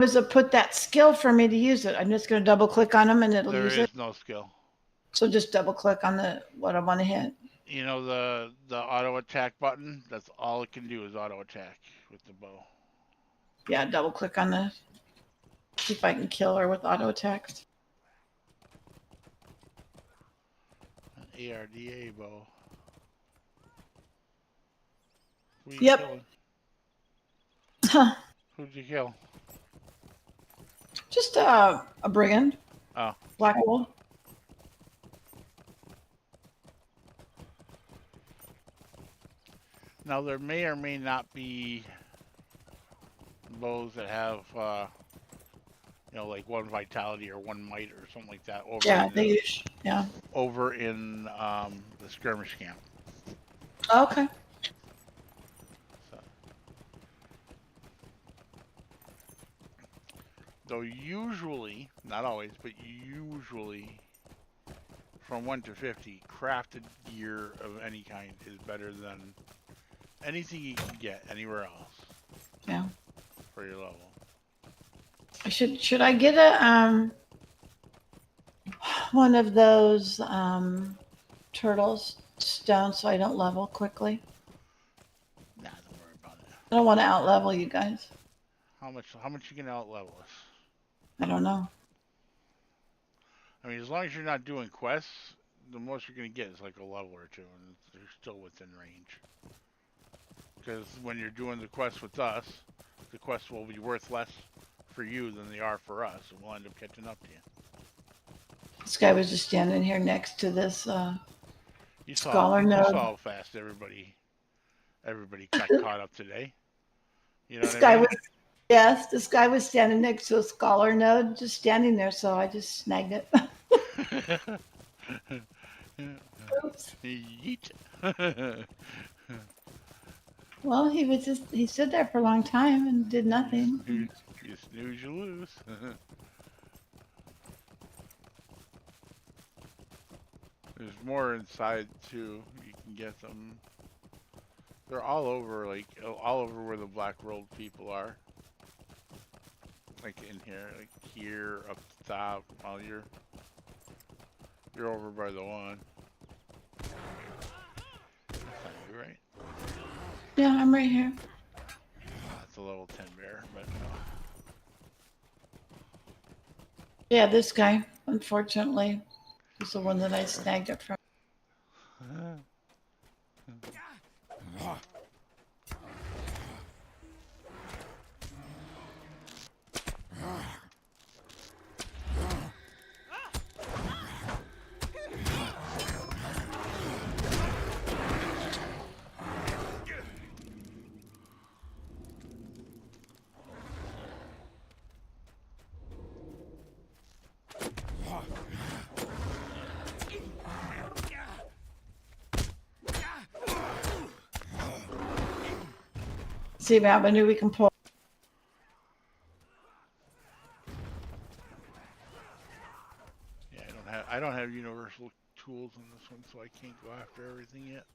Does it put that skill for me to use it? I'm just going to double click on them and it'll There use it. is no skill. So just double click on the what I want to hit. You know the auto attack button. That's all it can do is auto attack with the bow. Yeah, double click on the. See if I can kill her with auto attacks. An ARDA bow. Who you Yep. killing? Huh. Who'd you kill? Just a brigand. Oh. Black wolf. Now there may or may not be bows that have like one vitality or one might or something like that over Yeah, in they the use. Yeah. over in the skirmish camp. Okay. So, though usually, not always, but usually from 1 to 50, crafted gear of any kind is better than anything you can get anywhere else. Yeah. For your level. Should I get a one of those turtles stone so I don't level quickly? Nah, don't worry about it. I don't want to out level you guys. How much you can out level us? I don't know. I mean, as long as you're not doing quests, the most you're gonna get is like a level or two, and they're still within range. Because when you're doing the quests with us, the quests will be worth less for you than they are for us, and we'll end up catching up to you. This guy was just standing here next to this You scholar node. saw how fast everybody got caught up today. You know This what guy I mean? was yes, this guy was standing next to a scholar node, just standing there, so I just snagged it. Oops. Yeet. Well, he stood there for a long time and did nothing. You snooze, you lose. There's more inside too. You can get them. They're all over, like all over where the black rolled people are. Like in here, like here, up the top. While you're over by the one. That's not you, right? Yeah, I'm right here. That's a level 10 bear, but no. Yeah, this guy, unfortunately, is the one that I snagged it from. See about avenue we can pull. Yeah, I don't have universal tools in this one, so I can't go after everything yet.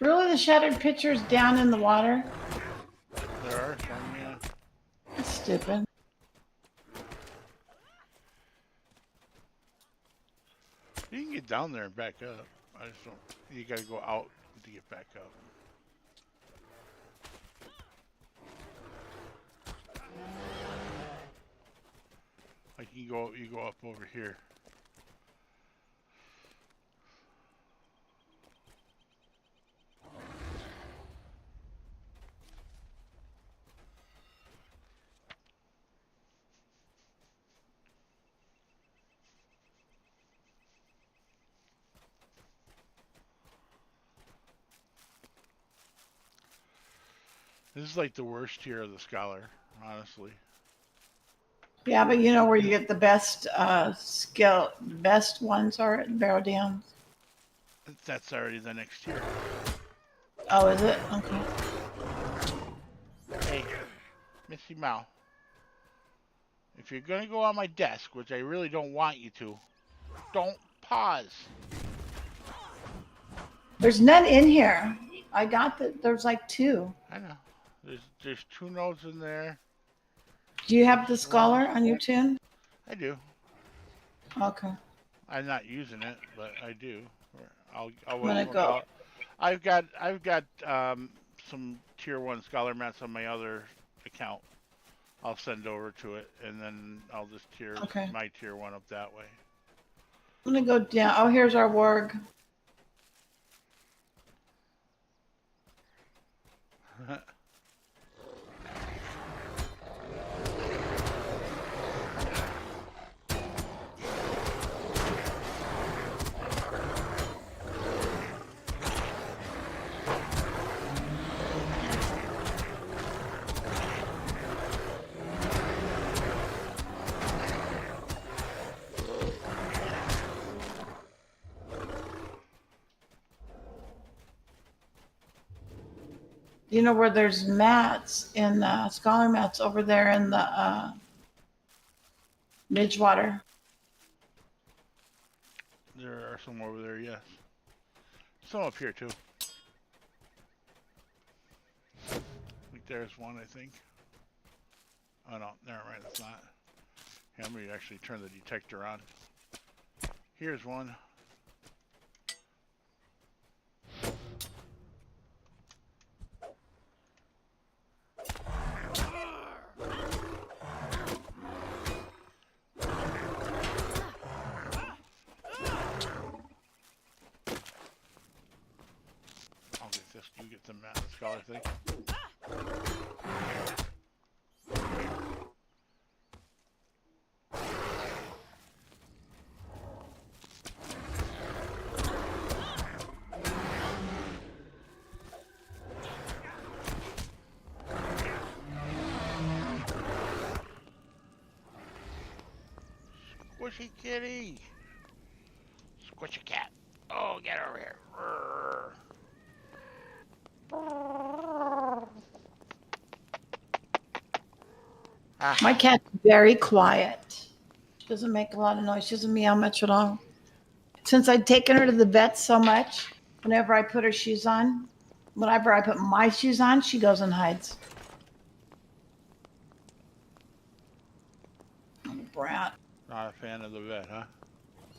Really, the shattered pitcher's down in the water? There are some, yeah. That's stupid. You can get down there and back up. I just don't. You got to go out to get back up. Like you go up over here. This is like the worst tier of the scholar, honestly. Yeah, but you know where you get the best skill, the best ones are at Barrow Downs. That's already the next tier. Oh, is it? Okay. Hey, Missy Mouse, if you're gonna go on my desk, which I really don't want you to, don't pause. There's none in here. I got there's like 2. I know. There's 2 nodes in there. Do you have the scholar on your tune? I do. Okay. I'm not using it, but I do. I'll I'm gonna go. I've got some tier 1 scholar mats on my other account. I'll send over to it, and then I'll just tier Okay. my tier 1 up that way. I'm gonna go down. Oh, here's our warg. You know where there's mats in scholar mats over there in the Midgewater. There are some over there, yes. Some up here too. Like there's one, I think. Oh no, never mind, it's not. Here, I'm gonna actually turn the detector on. Here's one. I'll get this. You get the mat scholar thing. Squishy kitty. Squishy cat. Oh, get over here. My cat's very quiet. She doesn't make a lot of noise. She doesn't meow much at all. Since I'd taken her to the vet so much, whenever I put her shoes on, whenever I put my shoes on, she goes and hides. Oh, brat. Not a fan of the vet, huh?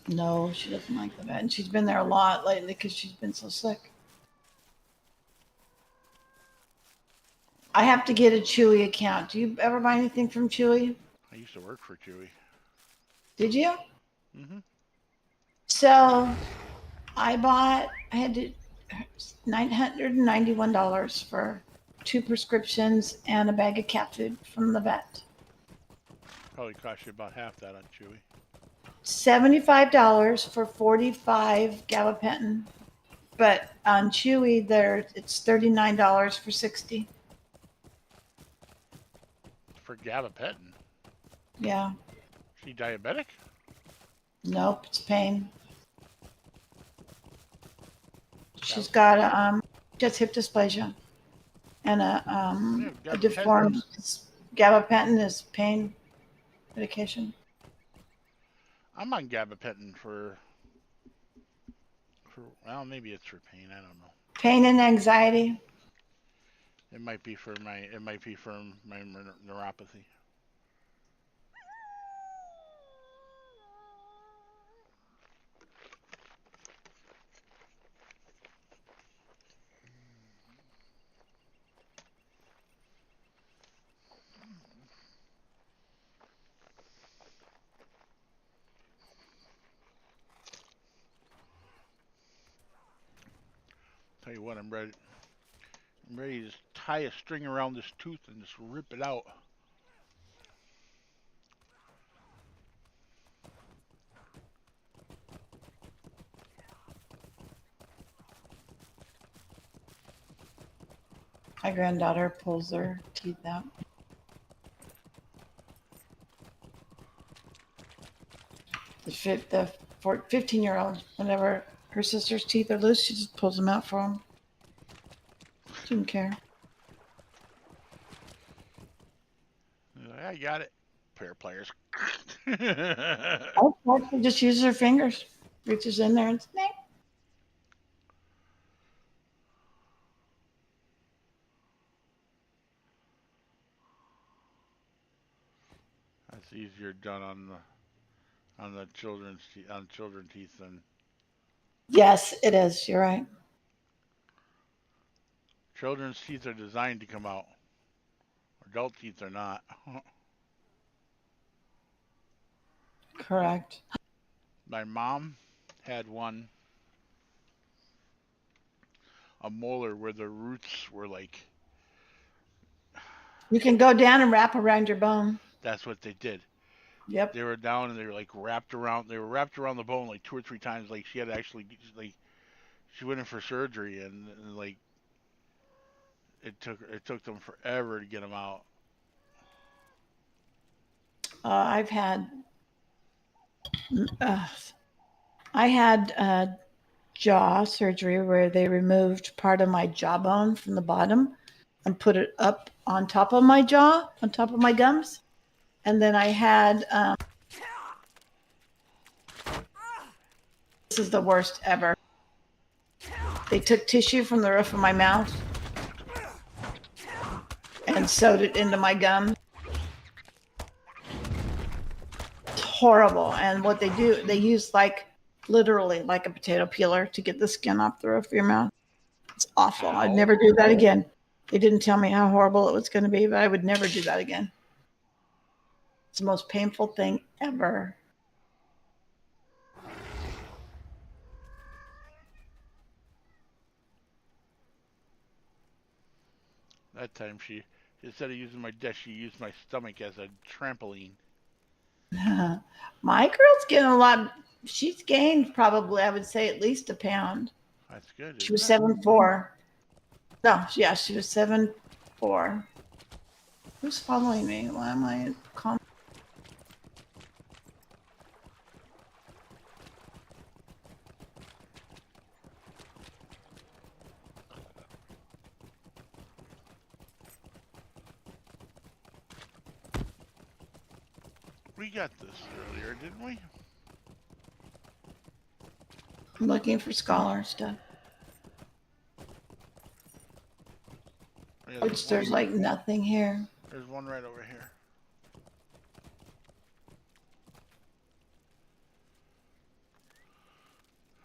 No, she doesn't like the vet. And she's been there a lot lately because she's been so sick. I have to get a Chewy account. Do you ever buy anything from Chewy? I used to work for Chewy. Did you? Mm-hmm. So I had to $991 for 2 prescriptions and a bag of cat food from the vet. Probably cost you about half that on Chewy. $75 for 45 gabapentin, but on Chewy there it's $39 for 60. For gabapentin. Yeah. She diabetic? Nope, it's pain. She's got just hip dysplasia and a deformed gabapentin is pain medication. I'm on gabapentin for well, maybe it's for pain. I don't know. Pain and anxiety. It might be for my neuropathy. Tell you what, I'm ready. I'm ready to just tie a string around this tooth and just rip it out. My granddaughter pulls her teeth out. The 15-year-old, whenever her sister's teeth are loose, she just pulls them out for them. She didn't care. I got it. Pair of pliers. She just uses her fingers. Reaches in there and snap. That's easier done on the children's teeth than Yes, it is. You're right. children's teeth are designed to come out. Adult teeth are not. Correct. My mom had a molar where the roots were like. You can go down and wrap around your bone. That's what they did. Yep. They were down and they were like wrapped around. They were wrapped around the bone like 2 or 3 times. Like she had to actually like she went in for surgery and like it took them forever to get them out. I've had. I had jaw surgery where they removed part of my jawbone from the bottom and put it up on top of my jaw, on top of my gums. And then I had, this is the worst ever. They took tissue from the roof of my mouth and sewed it into my gum. It's horrible. And what they do, they use literally like a potato peeler to get the skin off the roof of your mouth. It's awful. Ow. I'd never do that again. They didn't tell me how horrible it was going to be, but I would never do that again. It's the most painful thing ever. That time she instead of using my desk, she used my stomach as a trampoline. My girl's getting a lot. She's gained probably, I would say, at least a pound. That's good. She was 7'4". No, yeah, she was 7'4". Who's following me? Why am I calm? We got this earlier, didn't we? I'm looking for scholar stuff. Yeah, Which there's like nothing here. There's one right over here.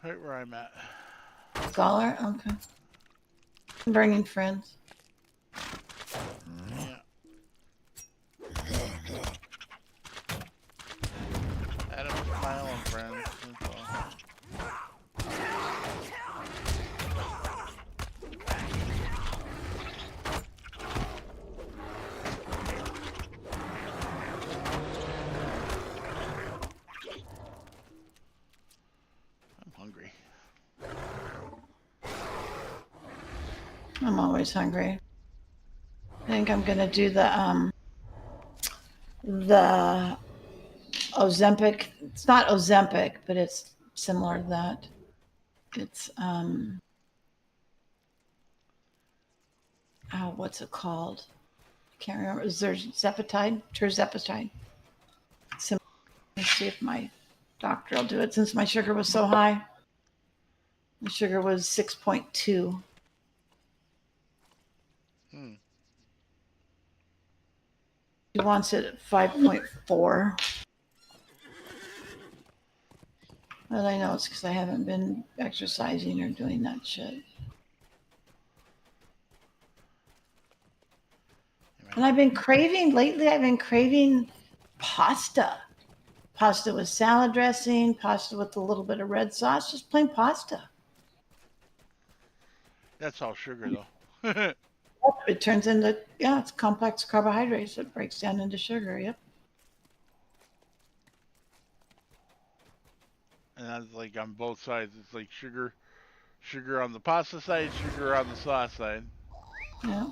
Right where I'm at. Scholar? Okay. I'm bringing friends. Yeah. Adam's smiling, friends. I'm hungry. I'm always hungry. I think I'm gonna do the Ozempic. It's not Ozempic, but it's similar to that. It's oh, what's it called? I can't remember. Is there Zepatide? Tirzepatide. Let's see if my doctor will do it since my sugar was so high. My sugar was 6.2. He wants it at 5.4. But I know it's because I haven't been exercising or doing that shit. And I've been craving pasta. Pasta with salad dressing, pasta with a little bit of red sauce, just plain pasta. That's all sugar though. It turns into, it's complex carbohydrates. It breaks down into sugar. Yep. And that's like on both sides. It's like sugar on the pasta side, sugar on the sauce side. Yeah.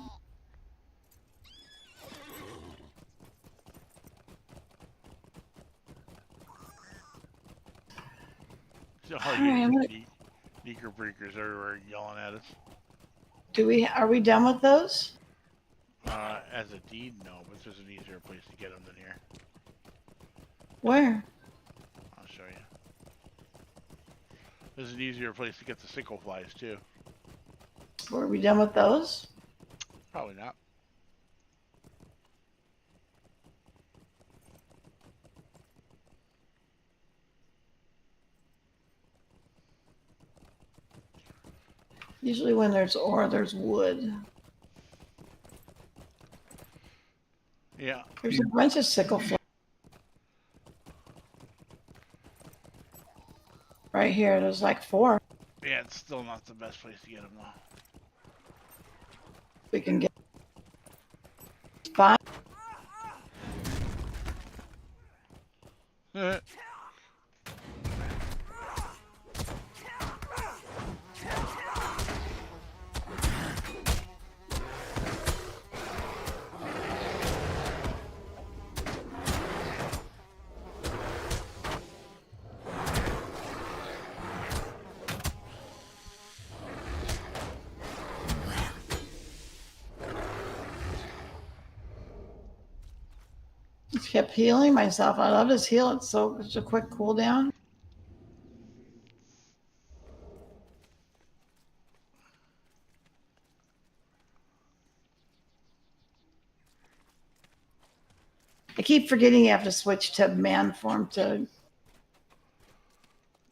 All All you right. sneaker breakers everywhere yelling at us. Are we done with those? As a deed, no, but there's an easier place to get them than here. Where? I'll show you. There's an easier place to get the sickle flies too. Were we done with those? Probably not. Usually when there's ore, there's wood. Yeah. There's a bunch of sickle flies. Right here, there's like 4. Yeah, it's still not the best place to get them though. We can get 5. Just kept healing myself. I love this heal. It's a quick cooldown. I keep forgetting you have to switch to man form to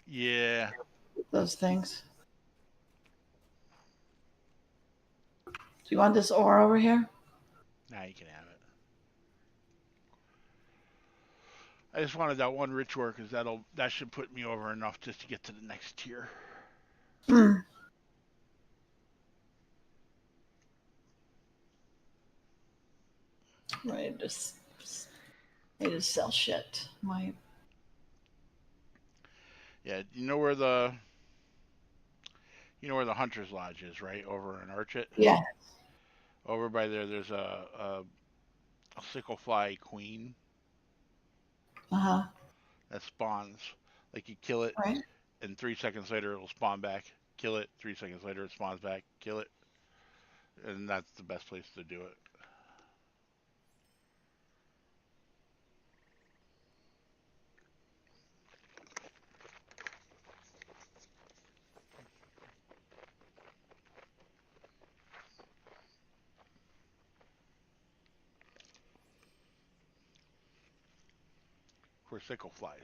Yeah. those things. Do you want this ore over here? Nah, you can have it. I just wanted that one rich ore because that should put me over enough just to get to the next tier. Mm. I just sell shit. Yeah, you know where the Hunter's Lodge is, right? Over in Archet. Yeah. Over by there, there's a sickle fly queen Uh-huh. that spawns. Like you kill it, Right. and 3 seconds later it'll spawn back. Kill it. 3 seconds later it spawns back. Kill it, and that's the best place to do it. For sickle flies.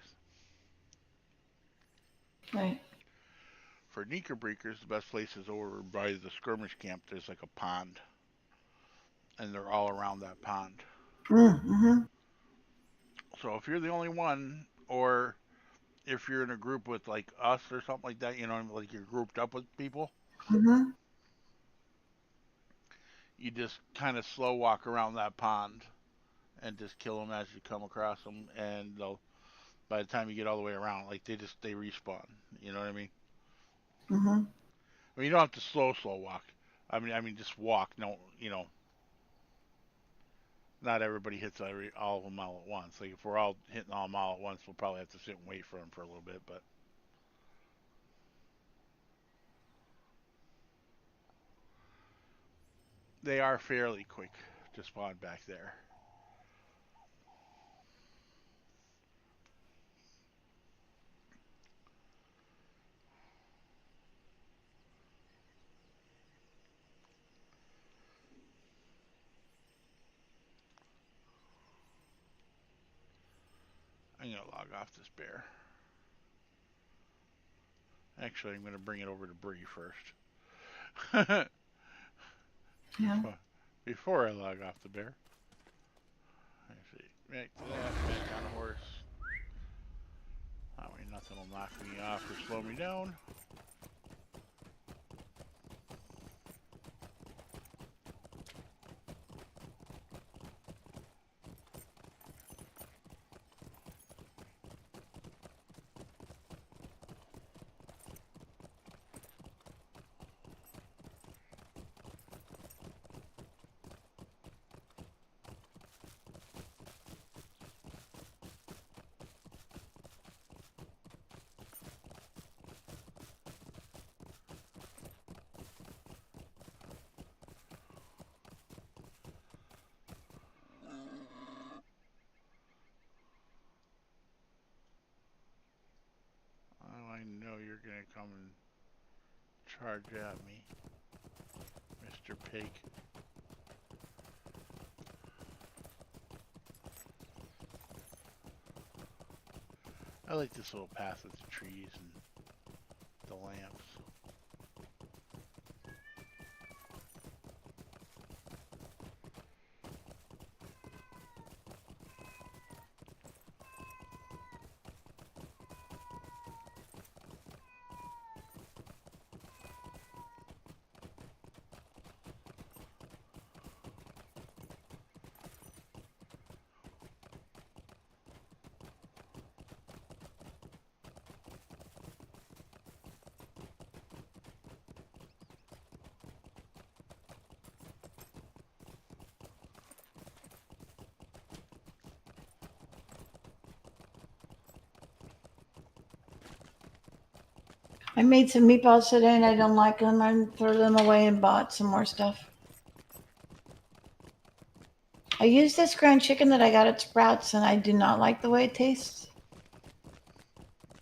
Right. For Nika breakers, the best place is over by the skirmish camp. There's like a pond, and they're all around that pond. Mm-hmm. So if you're the only one, or if you're in a group with like us or something like that, like you're grouped up with people, Mm-hmm. you just kind of slow walk around that pond and just kill them as you come across them, and they'll by the time you get all the way around, like they respawn. You know what I mean? Mm-hmm. I mean, you don't have to slow walk. I mean, just walk. No, not everybody hits all of them all at once. Like if we're all hitting all of them all at once, we'll probably have to sit and wait for them for a little bit. But they are fairly quick to spawn back there. I'm gonna log off this bear. Actually, I'm gonna bring it over to Bree first. Yeah. Before I log off the bear. Let's see. Back to that. Back on a horse. That way nothing will knock me off or slow me down. Oh, I know you're gonna come and charge at me, Mr. Pig. I like this little path with the trees and the lamps. I made some meatballs today and I don't like them. I threw them away and bought some more stuff. I used this ground chicken that I got at Sprouts and I do not like the way it tastes.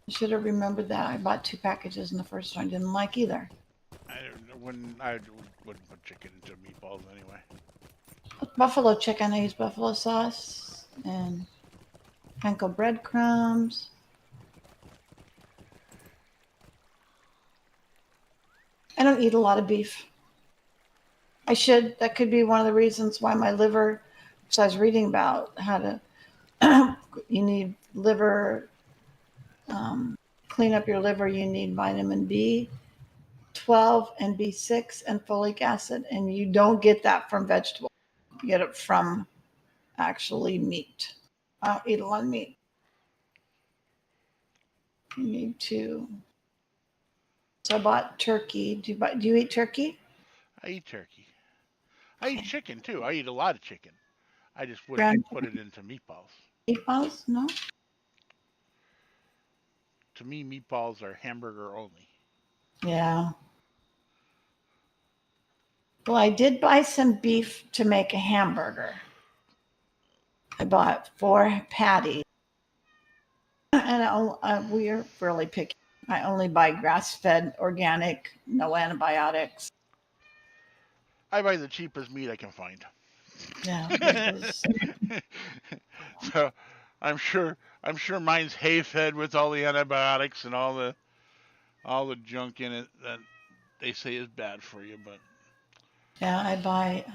I should have remembered that. I bought 2 packages and the first one I didn't like either. I wouldn't put chicken into meatballs anyway. With buffalo chicken, I use buffalo sauce and panko breadcrumbs. I don't eat a lot of beef. I should. That could be one of the reasons why my liver, because I was reading about how to, you need liver, clean up your liver, you need vitamin B12 and B6 and folic acid, and you don't get that from vegetables. You get it from actually meat. I don't eat a lot of meat. You need to. So I bought turkey. Do you eat turkey? I eat turkey. I eat chicken too. I eat a lot of chicken. I just wouldn't Ground put it into meatballs. meatballs? No. To me, meatballs are hamburger only. Yeah. Well, I did buy some beef to make a hamburger. I bought 4 patties, and we are really picky. I only buy grass-fed, organic, no antibiotics. I buy the cheapest meat I can find. Yeah, because So I'm sure mine's hay fed with all the antibiotics and all the junk in it that they say is bad for you, but yeah, I buy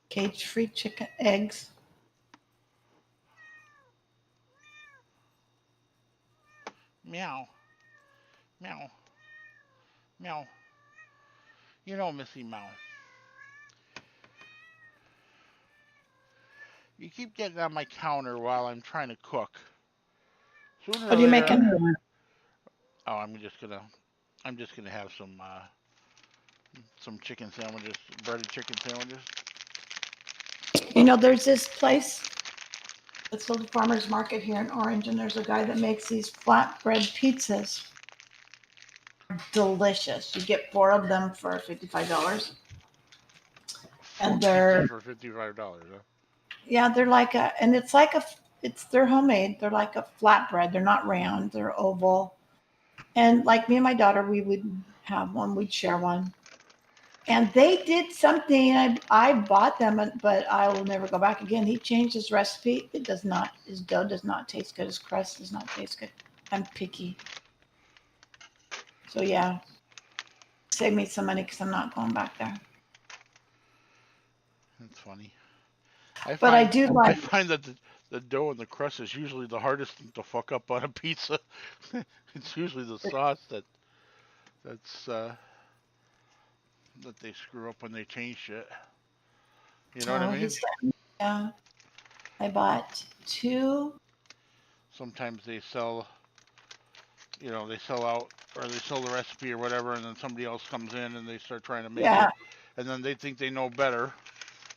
cage-free chicken eggs. meow, meow, meow. You know, Missy Meow. You keep getting on my counter while I'm trying to cook. Sooner What or are you later, making? oh, I'm just gonna have some chicken sandwiches, breaded chicken sandwiches. You know, there's this place. It's a farmer's market here in Orange, and there's a guy that makes these flatbread pizzas. Delicious. You get 4 of them for $55. 4 And pizzas they're, for $55. Huh? yeah, they're homemade. They're like a flatbread. They're not round, they're oval. And like me and my daughter, we would have one, we'd share one. And they did something. I bought them, but I will never go back again. He changed his recipe. It does not. His dough does not taste good. His crust does not taste good. I'm picky. So yeah, save me some money because I'm not going back there. That's funny. But I do I like. find that the dough and the crust is usually the hardest thing to fuck up on a pizza. It's usually the sauce that's that they screw up when they change shit. You know what I Oh, mean? yeah. I bought two. Sometimes they sell, they sell out or they sell the recipe or whatever, and then somebody else comes in and they start trying to make Yeah. it, and then they think they know better,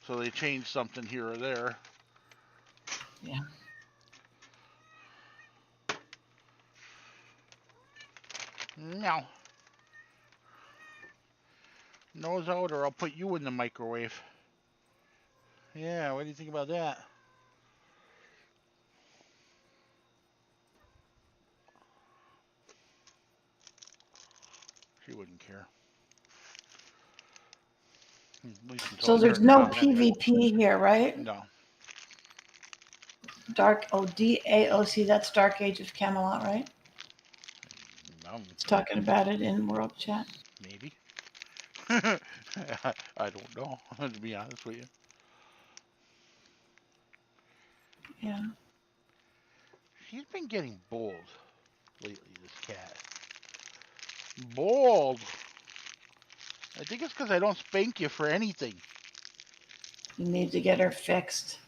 so they change something here or there. Yeah. No, nose out, or I'll put you in the microwave. Yeah, what do you think about that? She wouldn't care. At least until So we there's turned it no on, anyway. PvP here, right? No, Dark DAOC. That's Dark Age of Camelot, right? no, It's talking about it in World Chat. maybe. I don't know, to be honest with you. Yeah. She's been getting bold lately, this cat. Bold. I think it's because I don't spank you for anything. You need to get her fixed.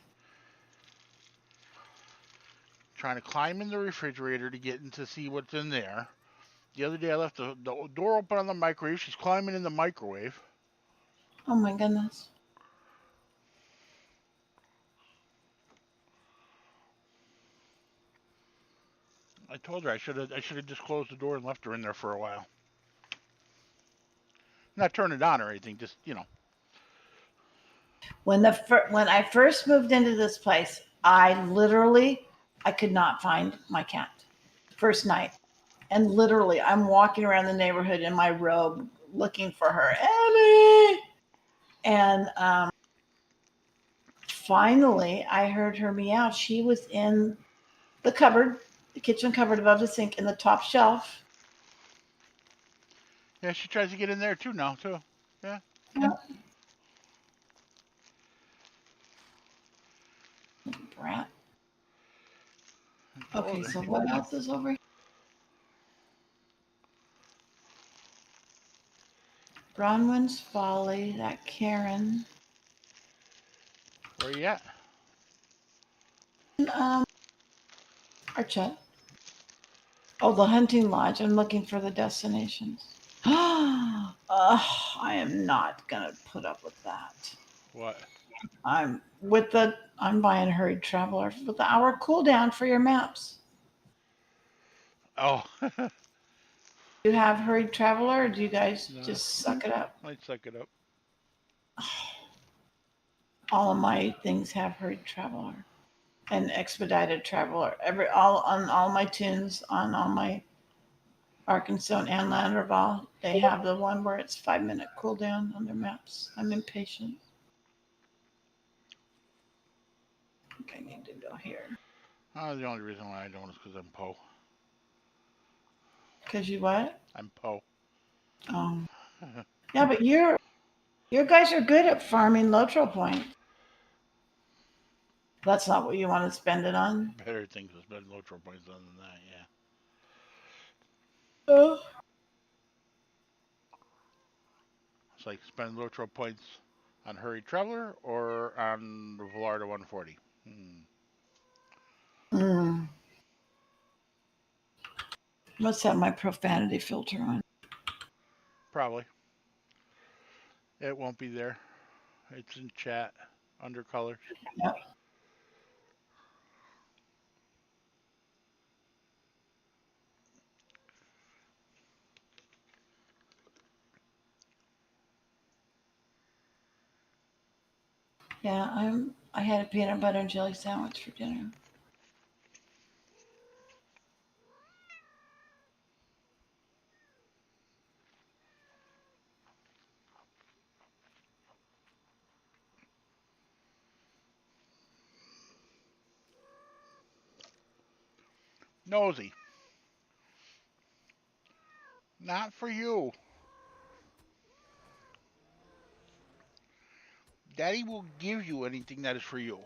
Trying to climb in the refrigerator to get in to see what's in there. The other day I left the door open on the microwave. She's climbing in the microwave. Oh my goodness. I told her I should have just closed the door and left her in there for a while. Not turn it on or anything, just When I first moved into this place, I could not find my cat. First night, and literally, I'm walking around the neighborhood in my robe looking for her, Ellie. And finally, I heard her meow. She was in the cupboard, the kitchen cupboard above the sink, in the top shelf. Yeah, she tries to get in there too now too. Yeah. Yeah. Brat. I told Okay, her. so what else is over here? Bronwyn's Folly, that Karen. Where you at? Um, Archet. Oh, the hunting lodge. I'm looking for the destinations. I am not gonna put up with that. What? I'm buying Hurried Traveler with the hour cooldown for your maps. Oh. Do you have Hurried Traveler, or do you guys No, just suck it up? I'd suck it up. All of my things have Hurried Traveler and Expedited Traveler. All my tunes, on all my Arkansas and Landerval, they have the one where it's 5-minute cooldown on their maps. I'm impatient. I need to go here. The only reason why I don't is because I'm Poe. Cause you what? I'm Poe. Oh, yeah, but you guys are good at farming Lotro points. That's not what you want to spend it on. Better things to spend LOTRO points on than that, yeah. Oh. It's like spend LOTRO points on Hurried Traveler or on the Velarda 140. Mm. Must have my profanity filter on. Probably. It won't be there. It's in chat under colors. Yep. Yeah, I had a peanut butter and jelly sandwich for dinner. Nosy. Not for you. Daddy will give you anything that is for you.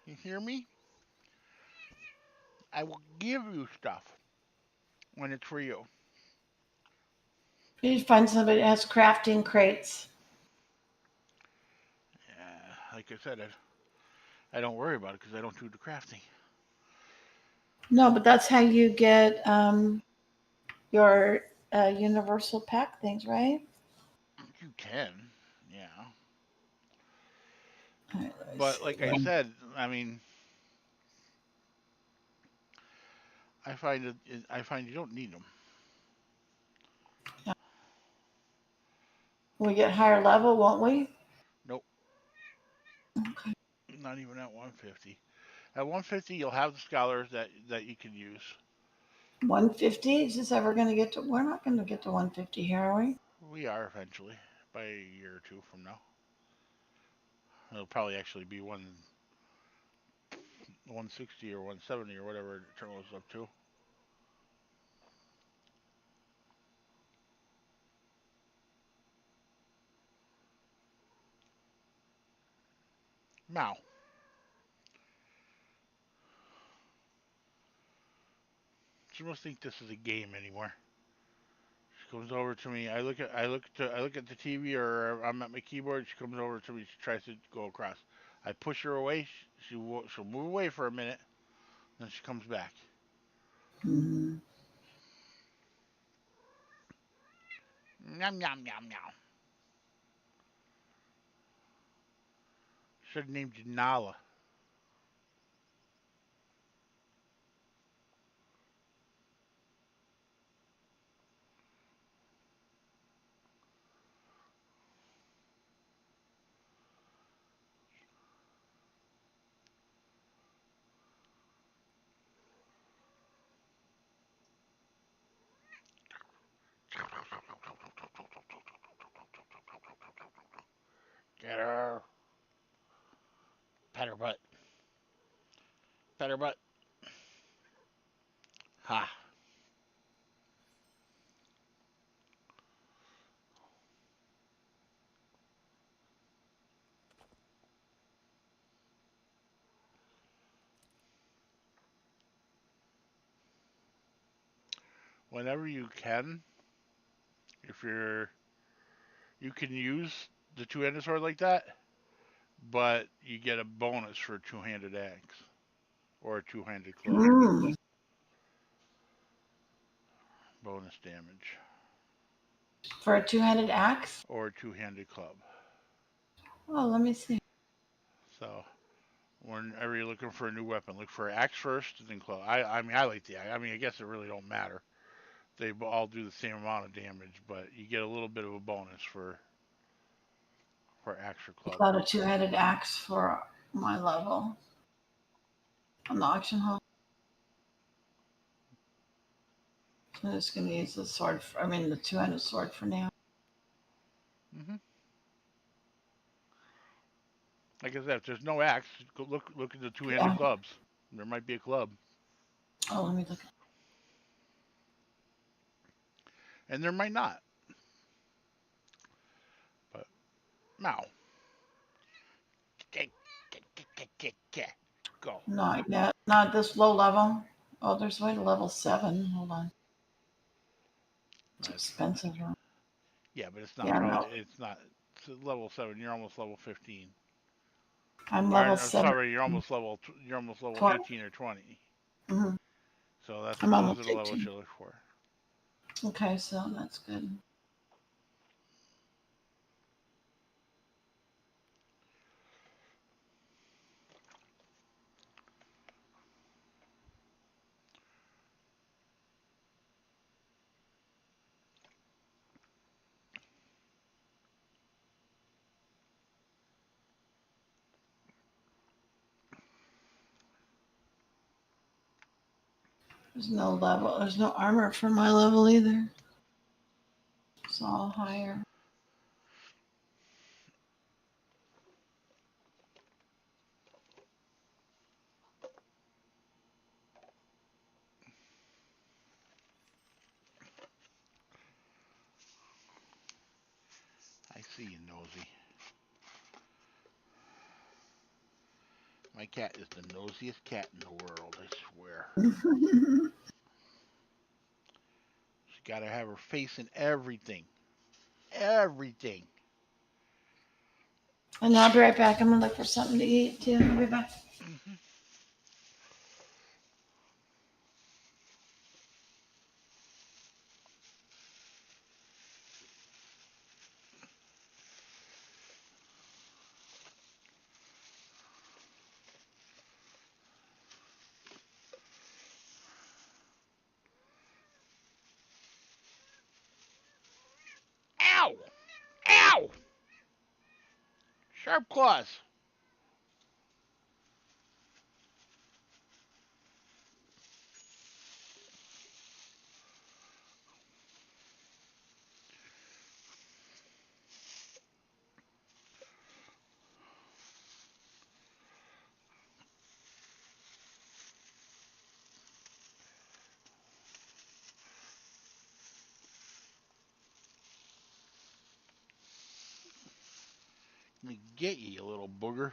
You hear me? I will give you stuff when it's for you. You need to find somebody that has crafting crates. Like I said, I don't worry about it because I don't do the crafting. No, but that's how you get your universal pack things, right? You can, yeah. All right, let me But see. like I said, I mean, I find you don't need them. When we get higher level, won't we? Nope, Okay. not even at 150. At 150, you'll have the scholars that you can use. 150? Is this ever going to get to? We're not going to get to 150 here, are we? We are eventually by a year or two from now. It'll probably actually be 160 or 170 or whatever it turns up to. Now, she must think this is a game anymore. She comes over to me. I look at the TV or I'm at my keyboard. She comes over to me. She tries to go across. I push her away. She'll move away for a minute. Then she comes back. Mm-hmm. Yum yum yum yum. Should have named you Nala. Get her. Pet her butt. Pet her butt. Ha. Whenever you can, if you can use the two-handed sword like that, but you get a bonus for a two-handed axe or a two-handed club. Mm. Bonus damage For a two-handed axe? or a two-handed club. Oh, let me see. So whenever you're looking for a new weapon, look for axe first, and then club. I mean I like the axe. I mean I guess it really don't matter. They all do the same amount of damage, but you get a little bit of a bonus for axe or club. About a two-handed axe for my level on the auction house. So I'm just going to use the sword. The two-handed sword for now. Hmm. Like I said, if there's no axe, go look at the two-handed Yeah. clubs. There might be a club, Oh, let me look. and there might not. But now, go. Not yet. Not this low level. Oh, there's way to level 7. Hold on. It's That's expensive. Huh? yeah, but it's not Yeah, probably no. it's not. It's level 7. You're almost level 15. I'm Or level I'm 7. sorry, you're almost level 20. 18 or 20. Mm-hmm. So that's I'm those are almost the levels 18. you look for. Okay, so that's good. There's no level. There's no armor for my level either. It's all higher. see you, nosy. My cat is the nosiest cat in the world, I swear. She's got to have her face in everything. Everything. And I'll be right back. I'm gonna look for something to eat too. I'll be back. Mm-hmm. Ow! Ow! Sharp claws. Let me get you little booger.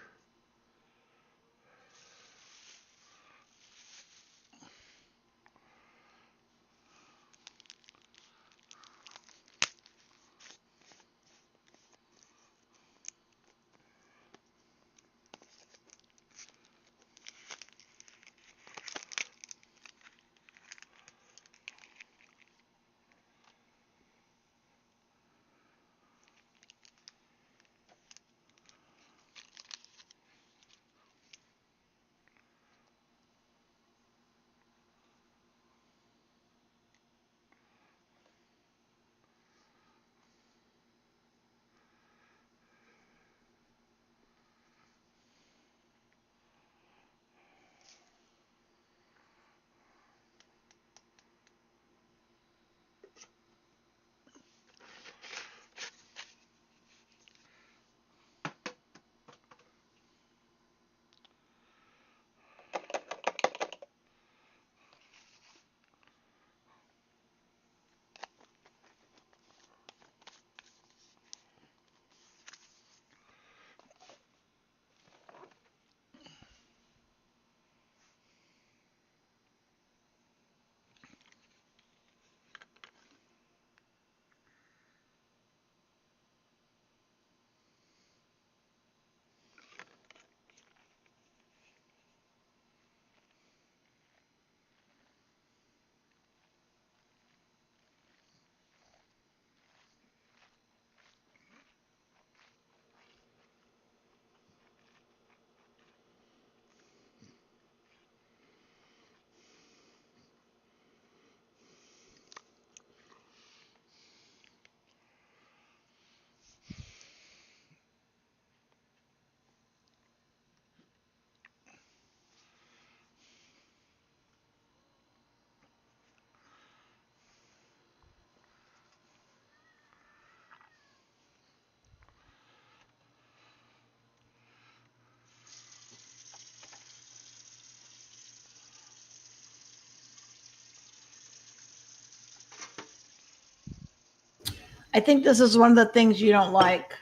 I think this is one of the things you don't like.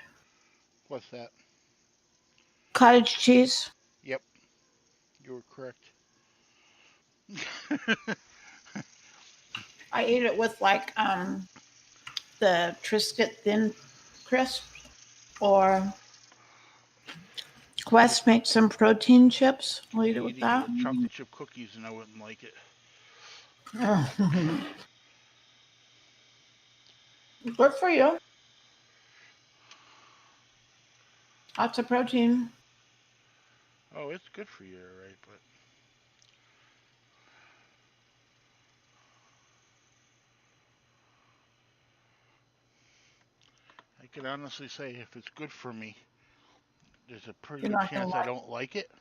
What's that? Cottage cheese. Yep, you were correct. I eat it with like the Triscuit Thin Crisp, or Just Quest makes some protein chips. I'll eat it with eat it that. with chocolate chip cookies and I wouldn't like it. Good for you. Lots of protein. Oh, it's good for you, right? But I can honestly say if it's good for me, there's a pretty You're good not gonna chance I like. don't like it.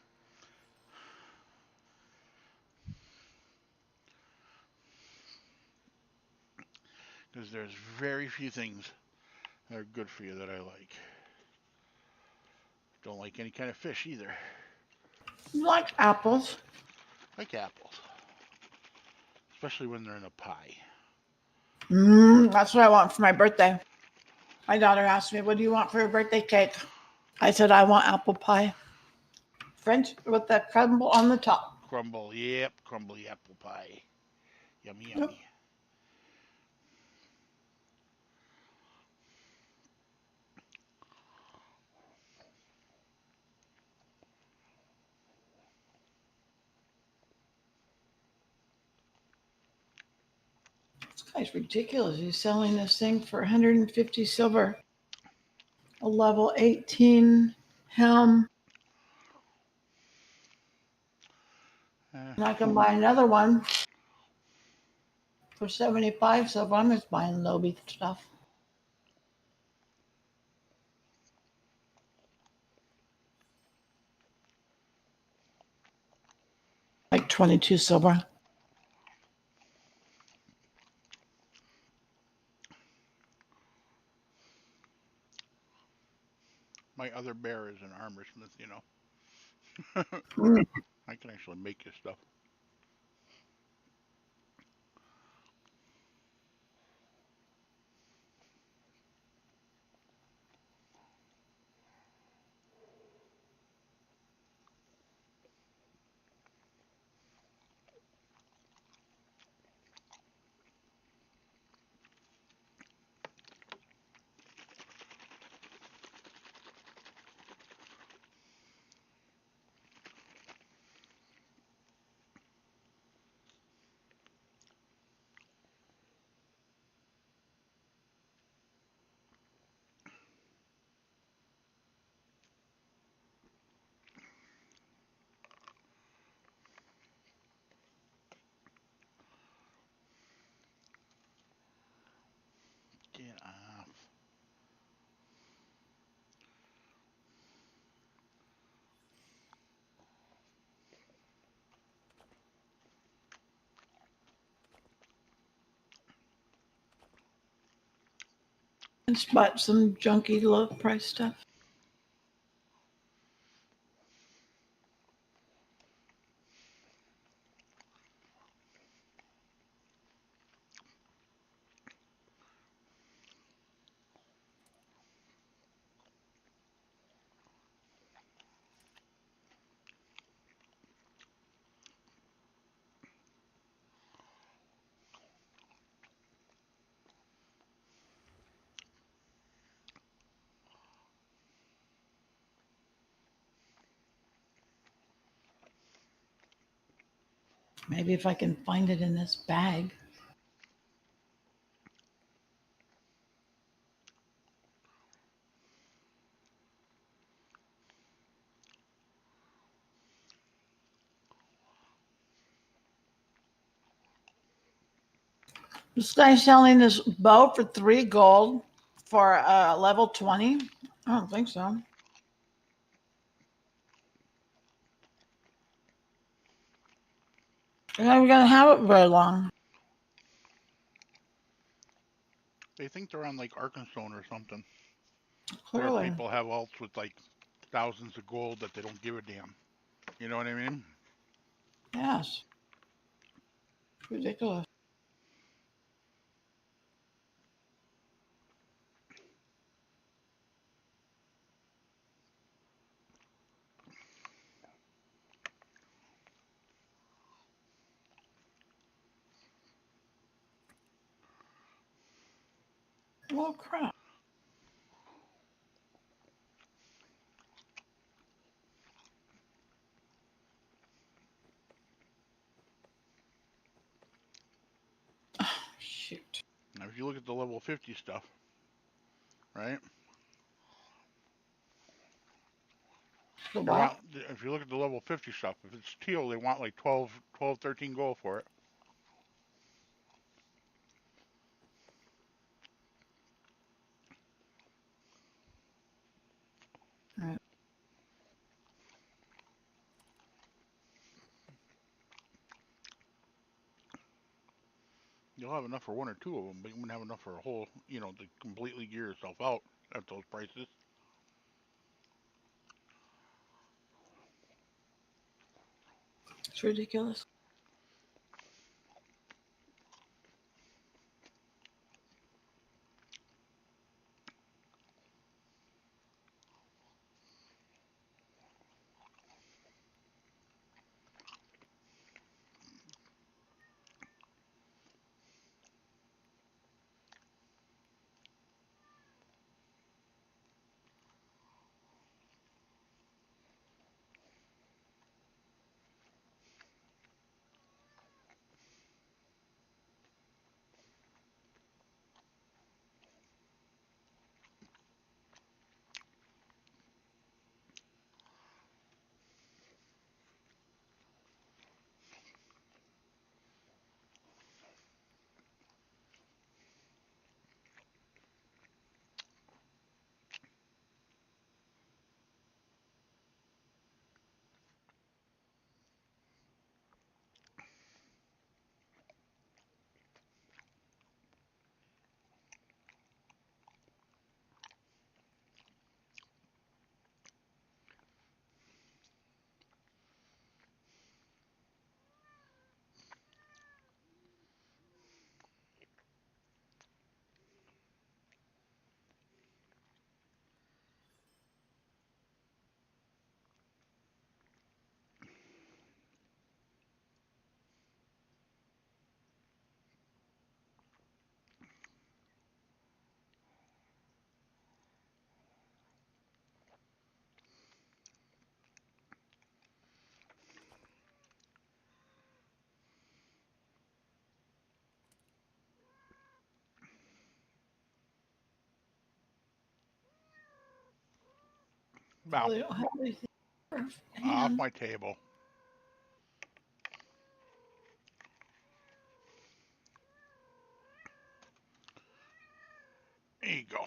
Because there's very few things that are good for you that I like. Don't like any kind of fish either. You like apples. Like apples, especially when they're in a pie. That's what I want for my birthday. My daughter asked me, "What do you want for a birthday cake?" I said, "I want apple pie, French with that crumble on the top." Crumble, yep, crumbly apple pie. Yummy, Yep. yummy. This guy's ridiculous. He's selling this thing for 150 silver, a level 18 helm, Uh, and I can buy another one for 75 silver. I'm just buying Lobby stuff. Like 22 silver. my other bear is an armor smith, you know. Mm. I can actually make this stuff. Get off. Just bought some junky low price stuff. Maybe if I can find it in this bag. This guy's selling this bow for 3 gold for level 20. I don't think so. You're not even gonna have it very long. They think they're on like Arkenstone or something, where Clearly. people have alts with like thousands of gold that they don't give a damn. You know what I mean? Yes. It's ridiculous. Well, crap. Shoot. Now, if you look at the level 50 stuff, right? The They want, what? if you look at the level 50 stuff, if it's teal, they want like 12, 13 gold for it. Right. You'll have enough for one or two of them, but you wouldn't have enough for a whole, you know, to completely gear yourself out at those prices. It's ridiculous. Bow. They don't have anything. Off my table. There you go.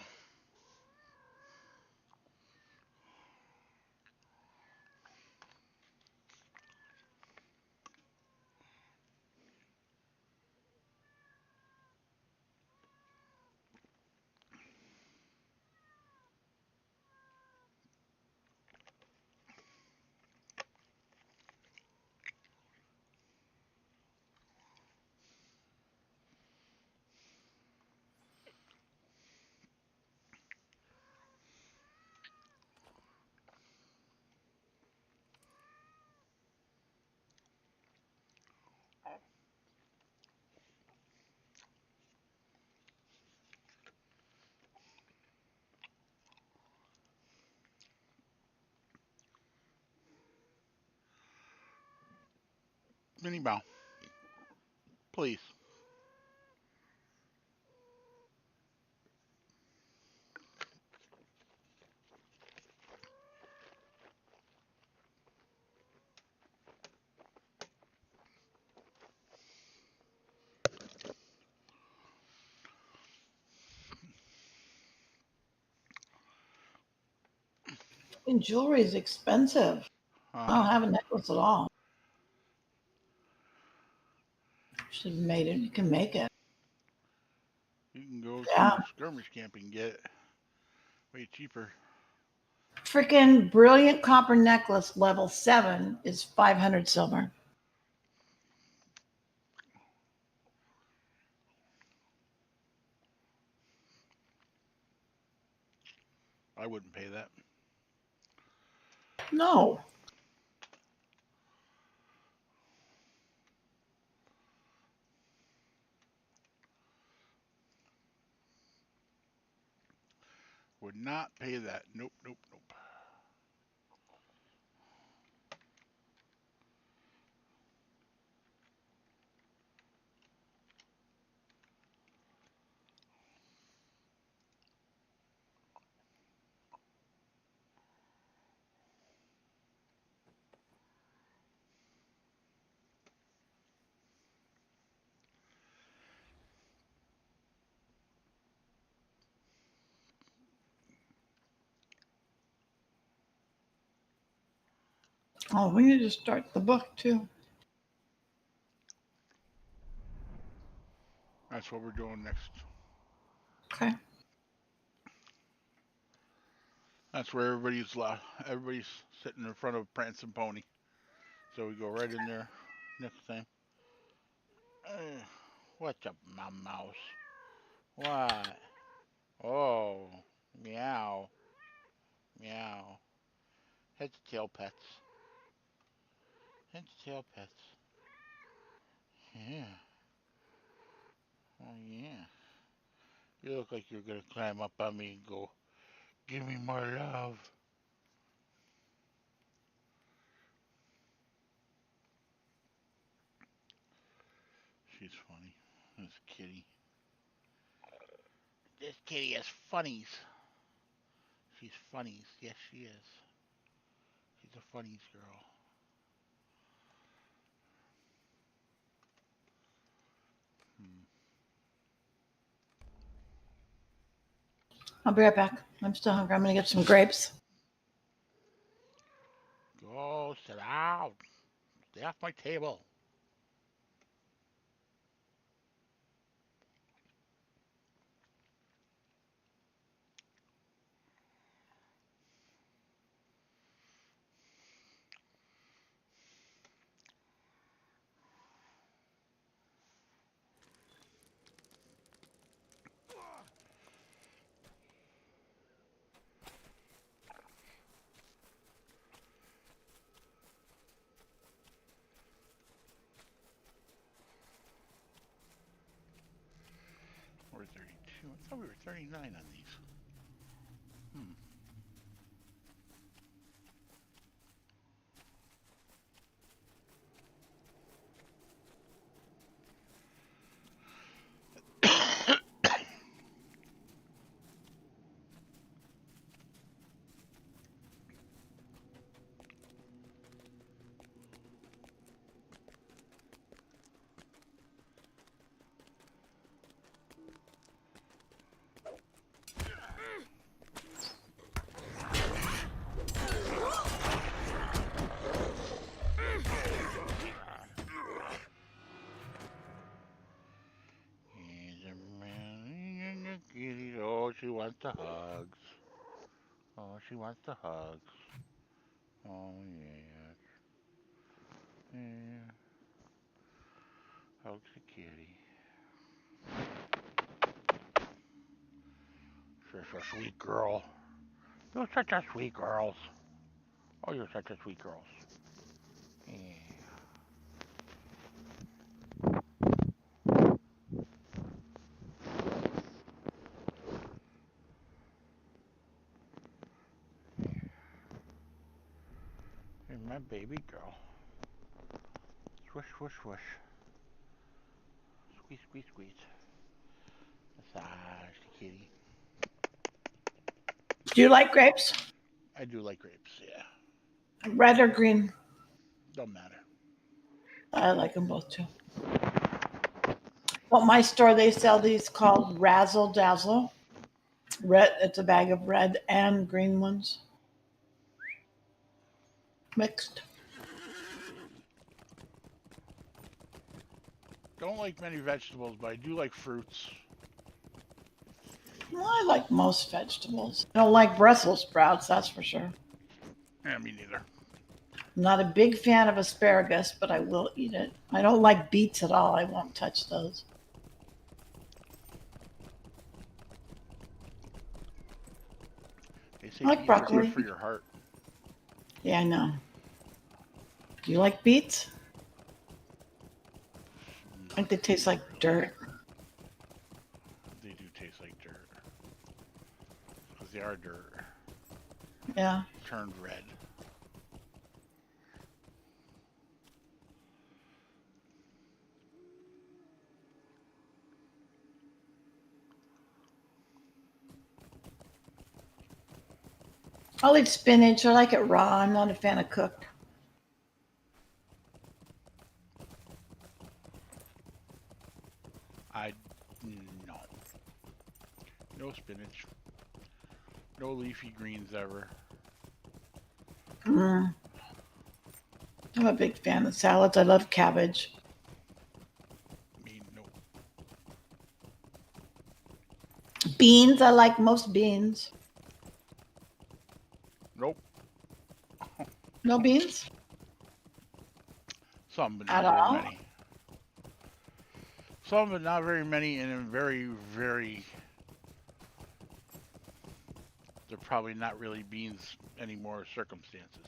Mini bow. Please. And jewelry is expensive. I don't have a necklace at all. Should have made it. You can make it. You can go Yeah. to skirmish camp and get it way cheaper. Freaking brilliant copper necklace level 7 is 500 silver. I wouldn't pay that. No. Would not pay that. Nope, nope, nope. Oh, we need to start the book too. That's what we're doing next. Okay. That's where everybody's sitting in front of Prancing Pony. So we go right in there next time. What's up, my mouse? What? Oh, meow, meow. Head to tail pets. Head to tail pets. Yeah. Oh yeah. You look like you're gonna climb up on me and go, give me more love. She's funny. This kitty. This kitty has funnies. She's funnies. Yes, she is. She's a funnies girl. Hmm. I'll be right back. I'm still hungry. I'm going to get some grapes. Go sit down. Stay off my table. We're 32. I thought we were 39 on these. Hmm. she wants the hugs. Oh, she wants the hugs. Oh, yeah. Yeah. Hugs the kitty. She's a sweet girl. You're such a sweet girl. Oh, you're such a sweet girl. Yeah. You're my baby girl. Swish, swish, swish. Squeeze, squeeze, squeeze. Massage the kitty. Do you like grapes? I do like grapes, yeah. Red or green? Don't matter. I like them both too. Well, my store, they sell these called Razzle Dazzle. Red, it's a bag of red and green ones mixed. Don't like many vegetables, but I do like fruits. Well, I like most vegetables. I don't like Brussels sprouts, that's for sure. Yeah, me neither. I'm not a big fan of asparagus, but I will eat it. I don't like beets at all. I won't touch those. They say I like beets are broccoli. good for your heart. Yeah, I know. Do you like beets? I think they taste like dirt. They do taste like dirt. Because they are dirt. Yeah. Turned red. I'll eat spinach. I like it raw. I'm not a fan of cooked. No. No spinach. No leafy greens ever. I'm a big fan of salads. I love cabbage. Me, no. Beans. I like most beans. Nope. No beans? Some, but At not very all? many. Some, but not very many, and in very, very. They're probably not really beans anymore circumstances.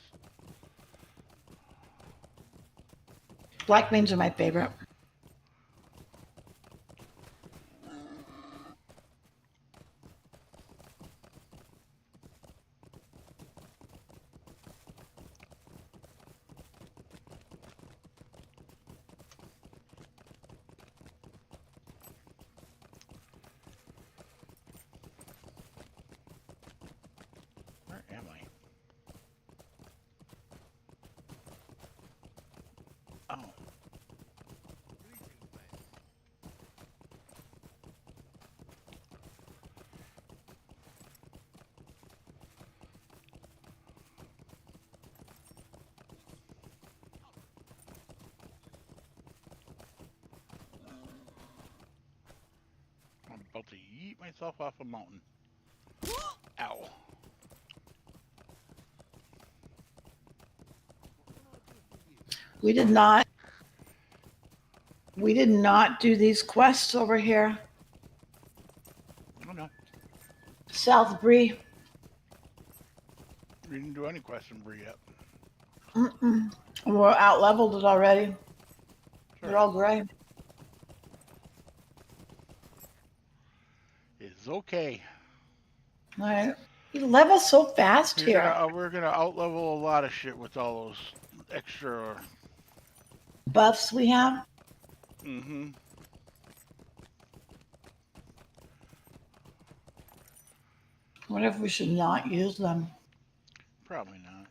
Black beans are my favorite. Where am I? Oh. I'm about to yeet myself off a mountain. Ow. We did not do these quests over here. Oh no. South Bree. We didn't do any question for yet. We're out leveled it already. Sure. They're all gray. It's okay. All right. You level so fast here. We're gonna outlevel a lot of shit with all those extra. Buffs we have. Mm-hmm. What if we should not use them? Probably not.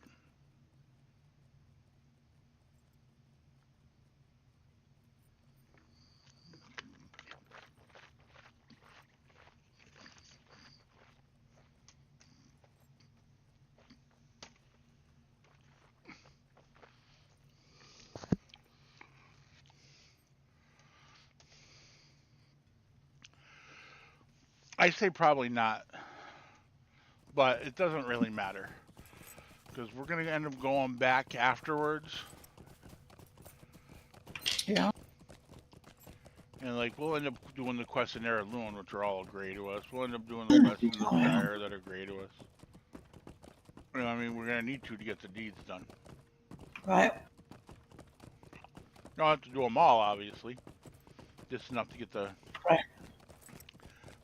I say probably not. But it doesn't really matter because we're gonna end up going back afterwards, Yeah. and like we'll end up doing the quests in Heirloom, which are all gray to us. We'll end up doing the quests in the Oh, yeah. Shire that are gray to us. You know, I mean, we're gonna need to get the deeds done. Right. Don't have to do them all, obviously. Just enough to get Right.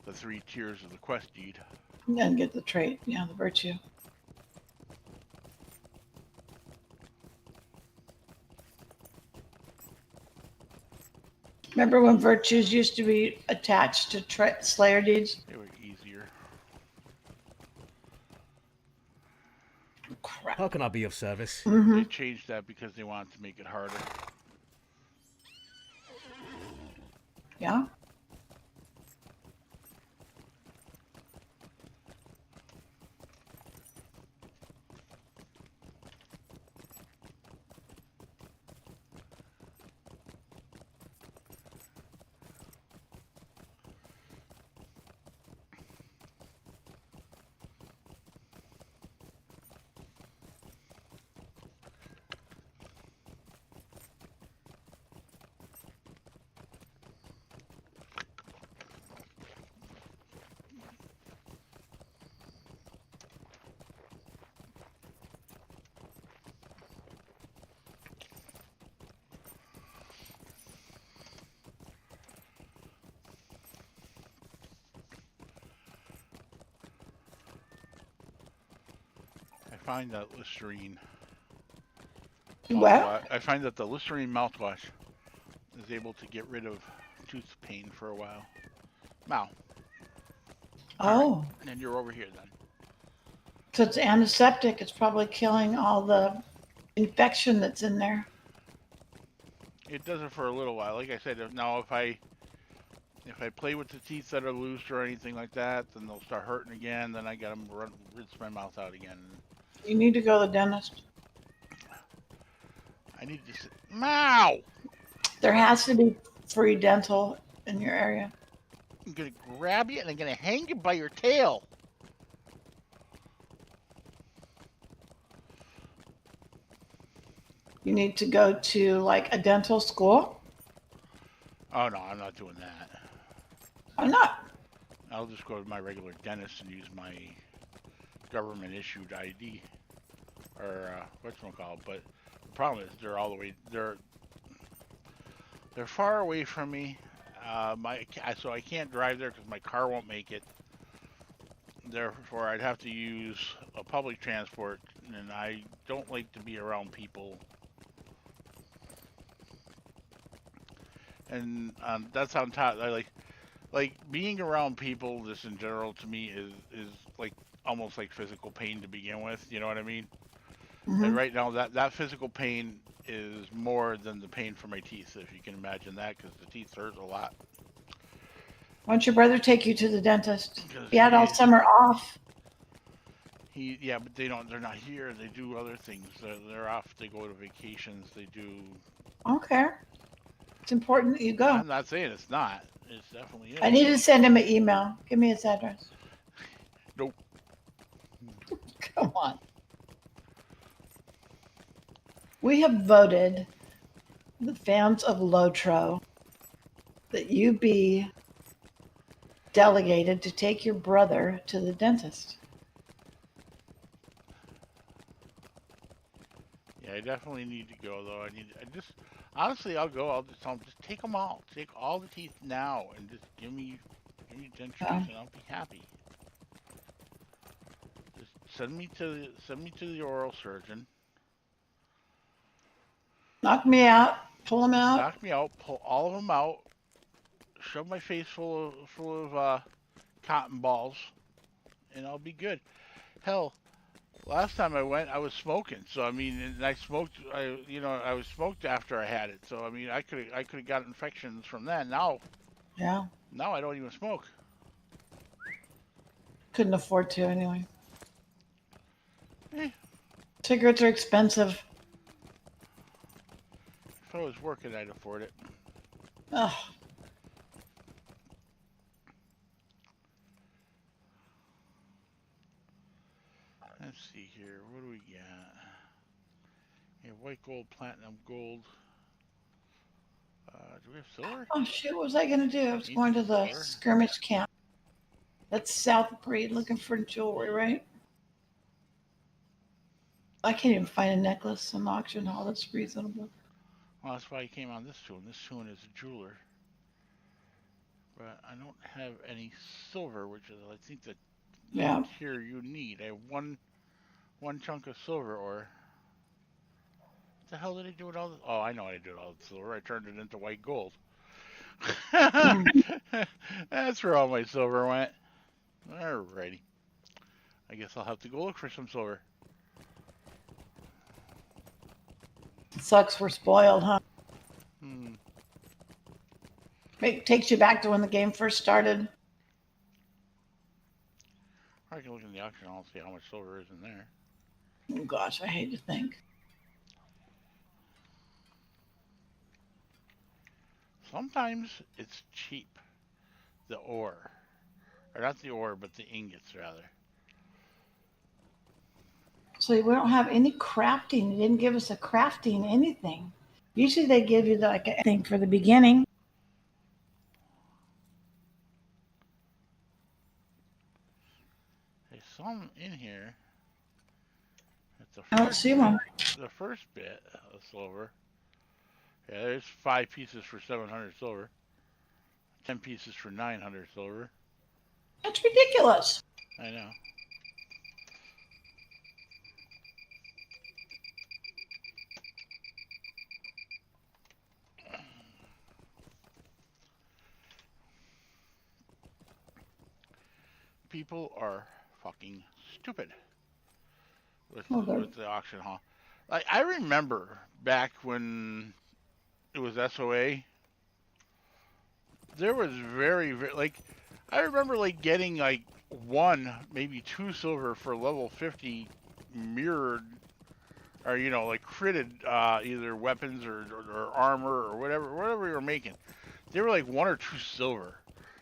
the 3 tiers of the quest deed. And then get the trait. Yeah, the virtue. Remember when virtues used to be attached to Slayer deeds? They were easier. Crap. How can I be of service? They changed that because they wanted to make it harder. Yeah. I find that Listerine Well, I find that the Listerine mouthwash is able to get rid of tooth pain for a while. Now, oh, and you're over here then. so it's antiseptic. It's probably killing all the infection that's in there. It does it for a little while. Like I said, now if I play with the teeth that are loose or anything like that, then they'll start hurting again. Then I got to rinse my mouth out again. You need to go to the dentist. I need to sit. Mow! There has to be free dental in your area. I'm gonna grab you and I'm gonna hang you by your tail. You need to go to like a dental school. Oh no, I'm not doing that. Why not? I'll just go to my regular dentist and use my government issued ID or whatchamacallit. But the problem is they're all the way they're far away from me. So I can't drive there because my car won't make it. Therefore, I'd have to use a public transport, and I don't like to be around people. And that's on top. I like being around people. Just in general, to me, is like almost like physical pain to begin with. You know what I mean? And right now, that physical pain is more than the pain for my teeth, if you can imagine that, because the teeth hurt a lot. Why don't your brother take you to the dentist? He had all summer off. Yeah, but they're not here. They do other things. They're off. They go to vacations. They do. I don't care. It's important that you go. I'm not saying it's not. It's definitely is. I need to send him an email. Give me his address. Nope. Come on. We have voted, the fans of LOTRO, that you be delegated to take your brother to the dentist. Yeah, I definitely need to go though. Honestly, I'll go. I'll just tell them, just take them all. Take all the teeth now, and just give me dentures, and I'll be happy. Just send me to the oral surgeon. Knock me out. Pull him out. Knock me out. Pull all of them out. Shove my face full of cotton balls, and I'll be good. Hell, last time I went, I was smoking. So I mean, and I smoked. I was smoked after I had it. So I mean, I could have got infections from that. Now I don't even smoke. Couldn't afford to anyway. Eh, Cigarettes are expensive. if I was working, I'd afford it. Ugh. see here. What do we got? We have white gold, platinum, gold. Do we have silver? Oh shoot, what was I gonna do? I was going to Ancient the silver. skirmish camp. That's south of Breed, looking for jewelry, right? I can't even find a necklace in the auction hall that's reasonable. Well, that's why he came on this tune. This tune is a jeweler. But I don't have any silver, which is I think the Yeah. tier you need. I have one chunk of silver ore. What the hell did I do with all this? Oh, I know what I did with all the silver. I turned it into white gold. That's where all my silver went. Alrighty. I guess I'll have to go look for some silver. Sucks we're spoiled, huh? Hmm. It takes you back to when the game first started. I can look in the auction hall and see how much silver is in there. Oh gosh, I hate to think. Sometimes it's cheap. The ore. Or not the ore, but the ingots, rather. So we don't have any crafting. They didn't give us a crafting anything. Usually they give you like a thing for the beginning. There's some in here. I don't see one. The first bit of silver. Yeah, there's 5 pieces for 700 silver. 10 pieces for 900 silver. That's ridiculous. I know. People are fucking stupid with the auction hall. Like I remember back when it was SOA, there was very like I remember like getting like 1, maybe 2 silver for level 50 mirrored or like critted either weapons or armor or whatever you were making. They were like 1 or 2 silver.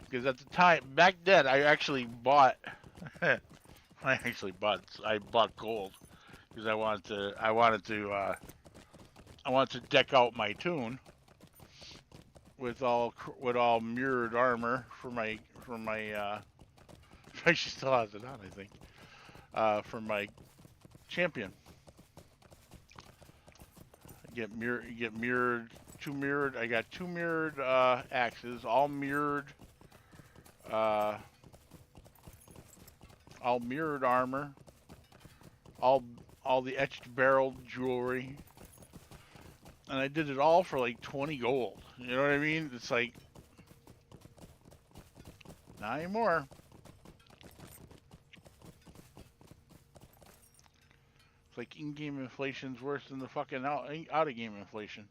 Because at the time, back then, I actually bought. I bought gold because I wanted to deck out my tune with all mirrored armor for my. She still has it on, I think. For my champion, you get mirrored, 2 mirrored. I got 2 mirrored axes, all mirrored. All mirrored armor, all the etched barrel jewelry, and I did it all for like 20 gold. You know what I mean? It's like not anymore. It's like in-game inflation's worse than the fucking out-of-game inflation.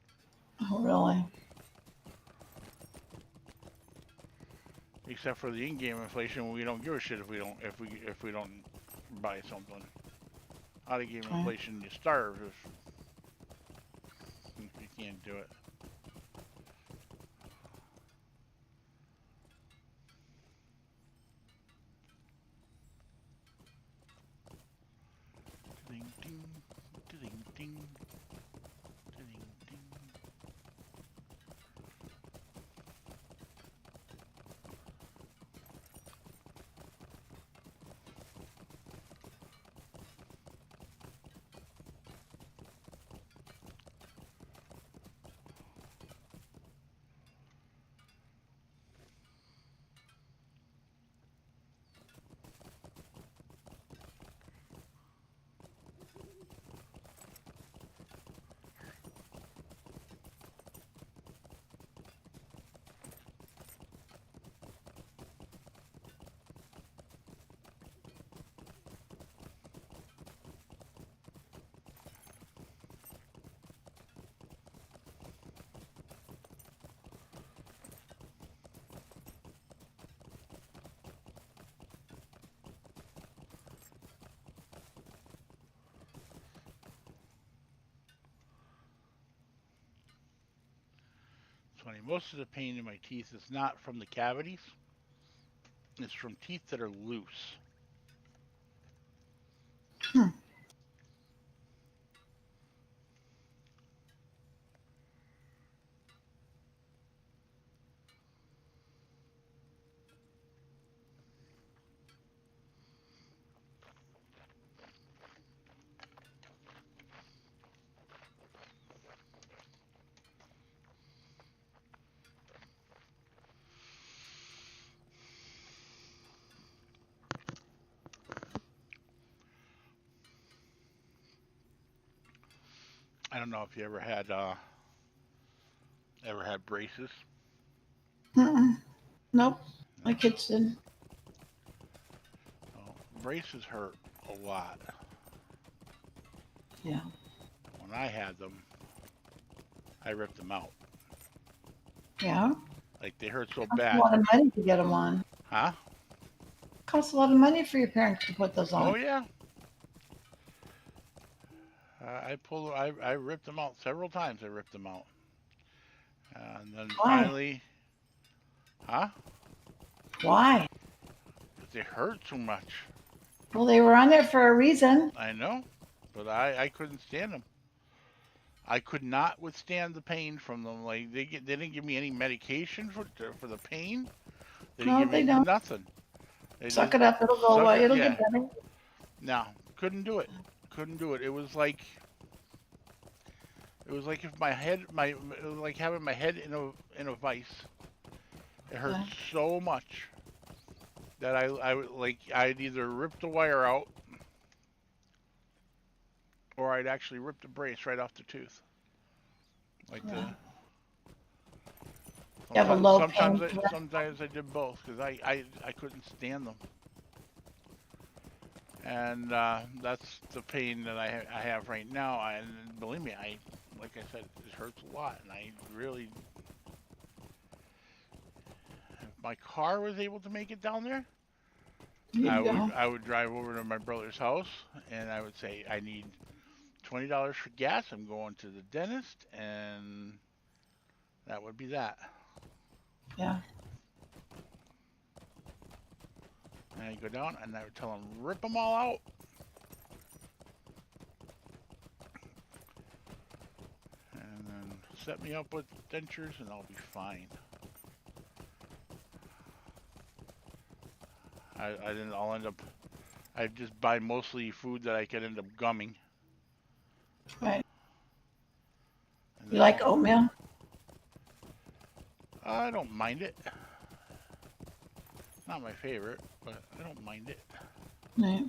Oh, really? Except for the in-game inflation, we don't give a shit if we don't buy something. Out-of-game inflation, you starve if you can't do it. Ding ding, ding ding, ding ding. Funny. Most of the pain in my teeth is not from the cavities. It's from teeth that are loose. I don't know if you ever had braces. Mm-mm. Nope. My No. kids didn't. Well, braces hurt a lot. Yeah. When I had them, I ripped them out. Yeah. Like they hurt so Costs a bad. lot of money to get them on. Huh? Costs a lot of money for your parents to put those Oh on. yeah. I ripped them out several times. I ripped them out, and then Why? finally, huh? Why? Because they hurt too much. Well, they were on there for a reason. I know, but I couldn't stand them. I could not withstand the pain from them. Like they didn't give me any medication for the pain. They didn't No, give they me don't. nothing. They Suck just it up. It'll go suck away. it. It'll get Yeah. better. No, couldn't do it. Couldn't do it. It was like if it was like having my head in a vice. It hurt Yeah. so much that I would like I'd either rip the wire out or I'd actually rip the brace right off the tooth. Like Yeah. the You have a sometimes low sometimes pain I threat. sometimes I did both because I couldn't stand them. And that's the pain that I have right now. And believe me, like I said, it hurts a lot, and I really, if my car was able to make it down there, I You'd would go. I would drive over to my brother's house, and I would say I need $20 for gas. I'm going to the dentist, and that would be that. Yeah. And I'd go down, and I would tell him rip them all out. And then set me up with dentures, and I'll be fine. I didn't. I'll end up. I just buy mostly food that I could end up gumming. Right. And You then like oatmeal? I don't mind it. Not my favorite, but I don't mind it. Right.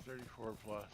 34 plus.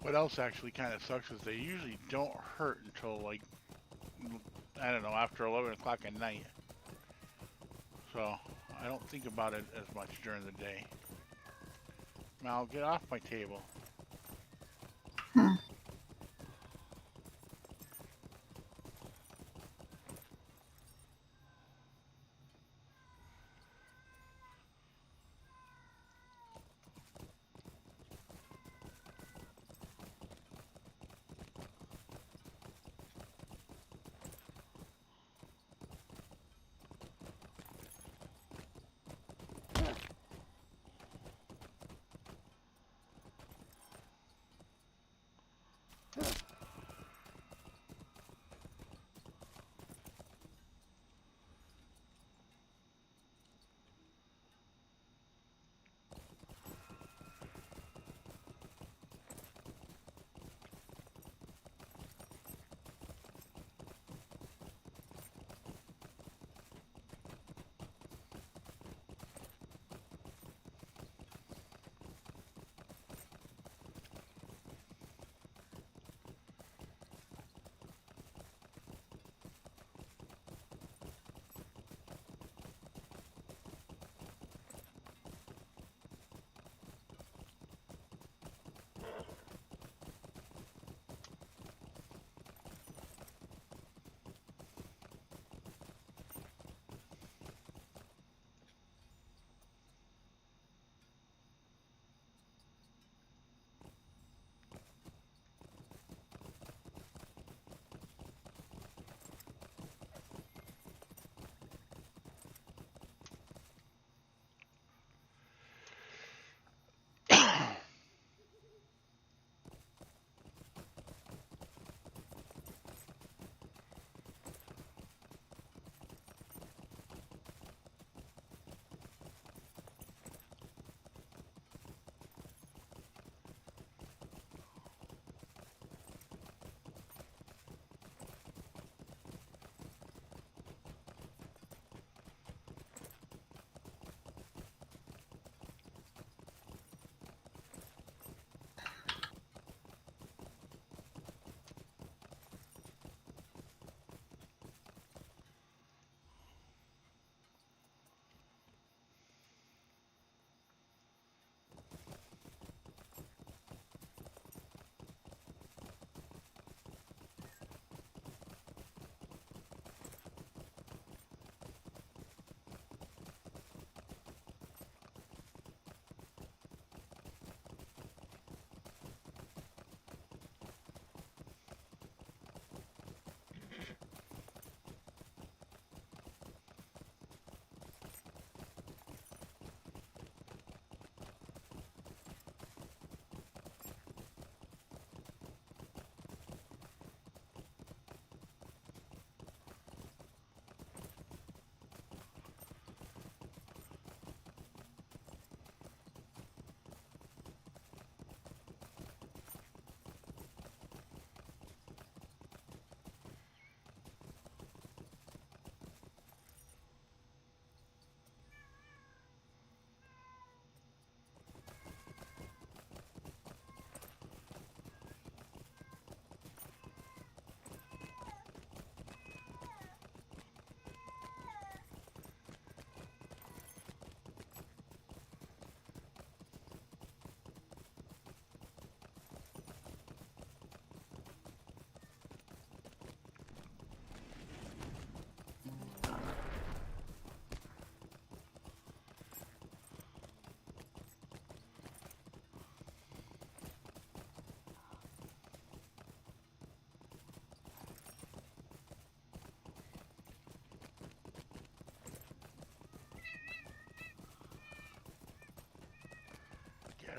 What else actually kind of sucks is they usually don't hurt until like, I don't know, after 11 o'clock at night. So I don't think about it as much during the day. Now get off my table. Hmm.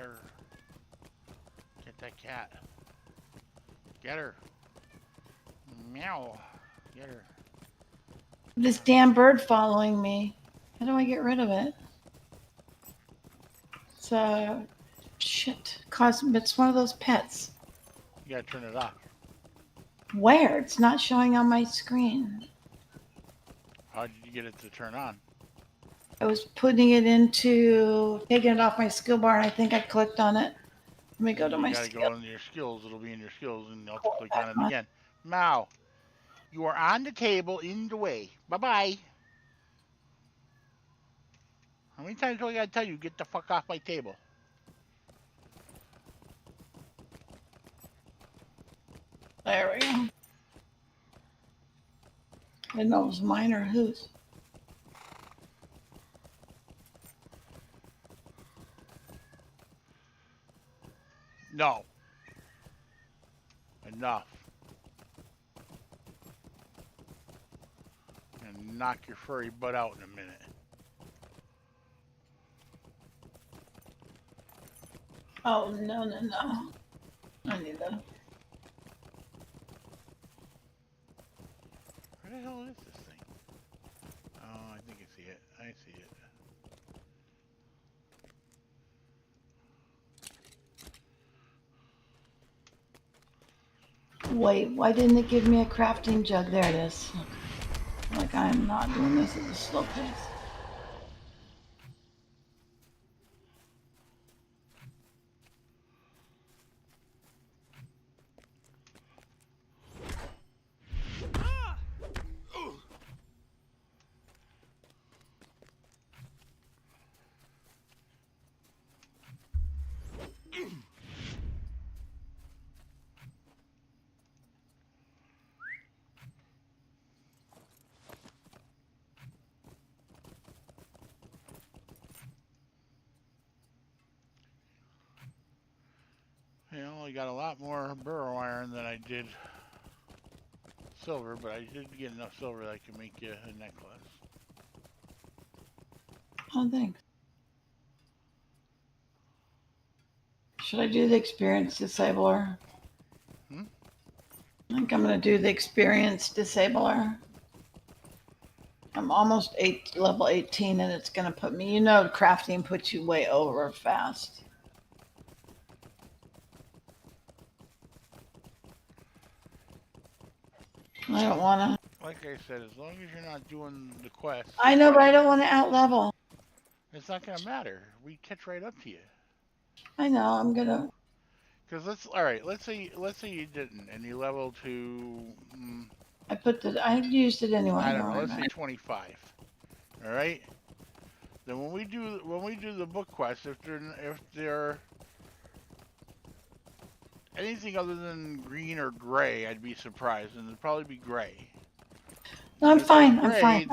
her. Get that cat. Get her. Meow. Get her. This damn bird following me. How do I get rid of it? It's shit. It's one of those pets. You gotta turn it off. Where? It's not showing on my screen. How did you get it to turn on? I was taking it off my skill bar, and I think I clicked on it. Let me go to my skill. You gotta go into your skills. It'll be in your skills, and you'll have to click on it again. Mao, you are on the table in the way. Bye-bye. How many times do I gotta tell you, get the fuck off my table? There we go. I didn't know it was mine or whose. No. Enough. And knock your furry butt out in a minute. Oh, no. I need that. Where the hell is this thing? Oh, I think I see it. I see it. Wait, why didn't it give me a crafting jug? There it is. Like I'm not doing this at a slow pace. You know, I got a lot more burrow iron than I did silver, but I did get enough silver that I can make you a necklace. Oh, thanks. Should I do the experience disabler? Hmm? I think I'm going to do the experience disabler. I'm almost level 18, and it's going to put me, crafting puts you way over fast. I don't want to. Like I said, as long as you're not doing the quest. I know, but I don't want to outlevel. It's not gonna matter. We catch right up to you. I know. I'm gonna. Cause let's say you didn't, and you leveled to. I used it anyway. I don't know. Let's say 25. All right. Then when we do the book quest, if they're anything other than green or gray, I'd be surprised, and it'd probably be gray. No, I'm fine. I'm fine.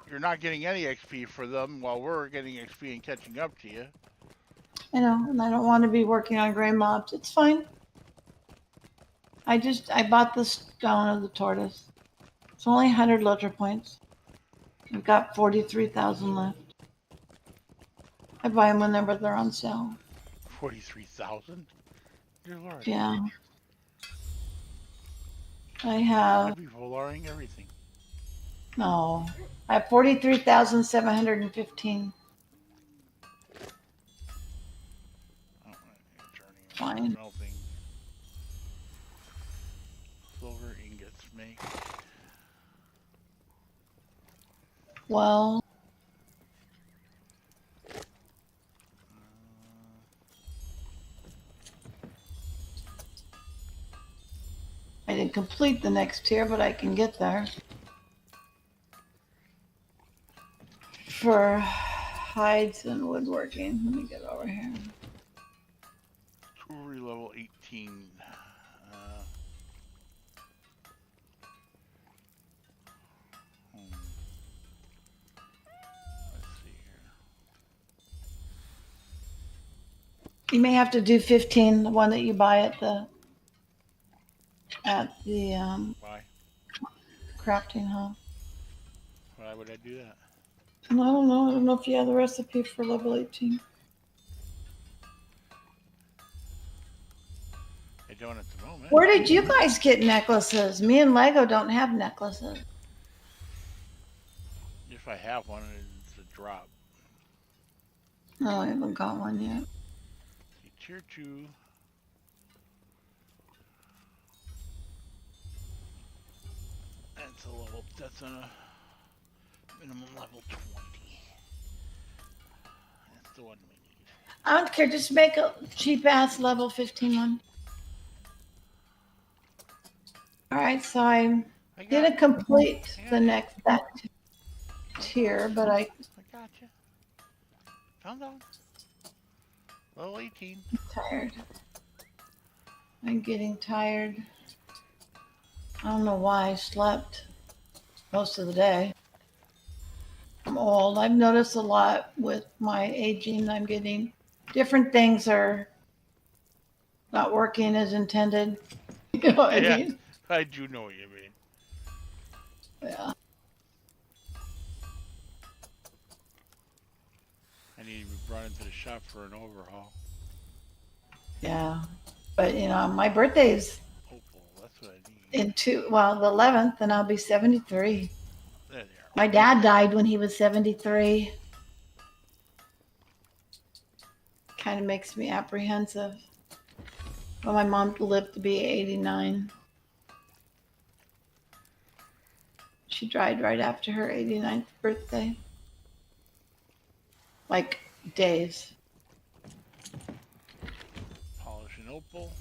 You're not getting any XP for them while we're getting XP and catching up to you. I know, and I don't want to be working on gray mobs. It's fine. I bought the stone of the tortoise. It's only 100 LOTRO points. I've got 43,000 left. I buy them whenever they're on sale. 43,000? Dear Lord. Yeah. I have. I'd be volaring everything. No. I have 43,715. Fine. Melting. Silver ingots make. Well. I didn't complete the next tier, but I can get there. For hides and woodworking. Let me get over here. Jewelry level 18. Let's see here. You may have to do 15, the one that you buy at the Why? crafting hub. Why would I do that? I don't know. I don't know if you have the recipe for level 18. I don't at the moment. Where did you guys get necklaces? Me and Lego don't have necklaces. If I have one, it's a drop. No, I haven't got one yet. See, tier 2. That's a level. That's a minimum level 20. That's the one we need. I don't care. Just make a cheap ass level 15 one. All right, so I didn't complete the next that tier, but I got you. Calm down. Level 18. I'm tired. I'm getting tired. I don't know why I slept most of the day. I'm old. I've noticed a lot with my aging. I'm getting different things are not working as intended. You know what I mean? I do know what you mean. Yeah. I need to be brought into the shop for an overhaul. Yeah. But you know, my birthday's Hopeful, that's what I need. the 11th, and I'll be 73. There they are. My dad died when he was 73. Kind of makes me apprehensive. Well, my mom lived to be 89. She died right after her 89th birthday. Like days. Polish and opal.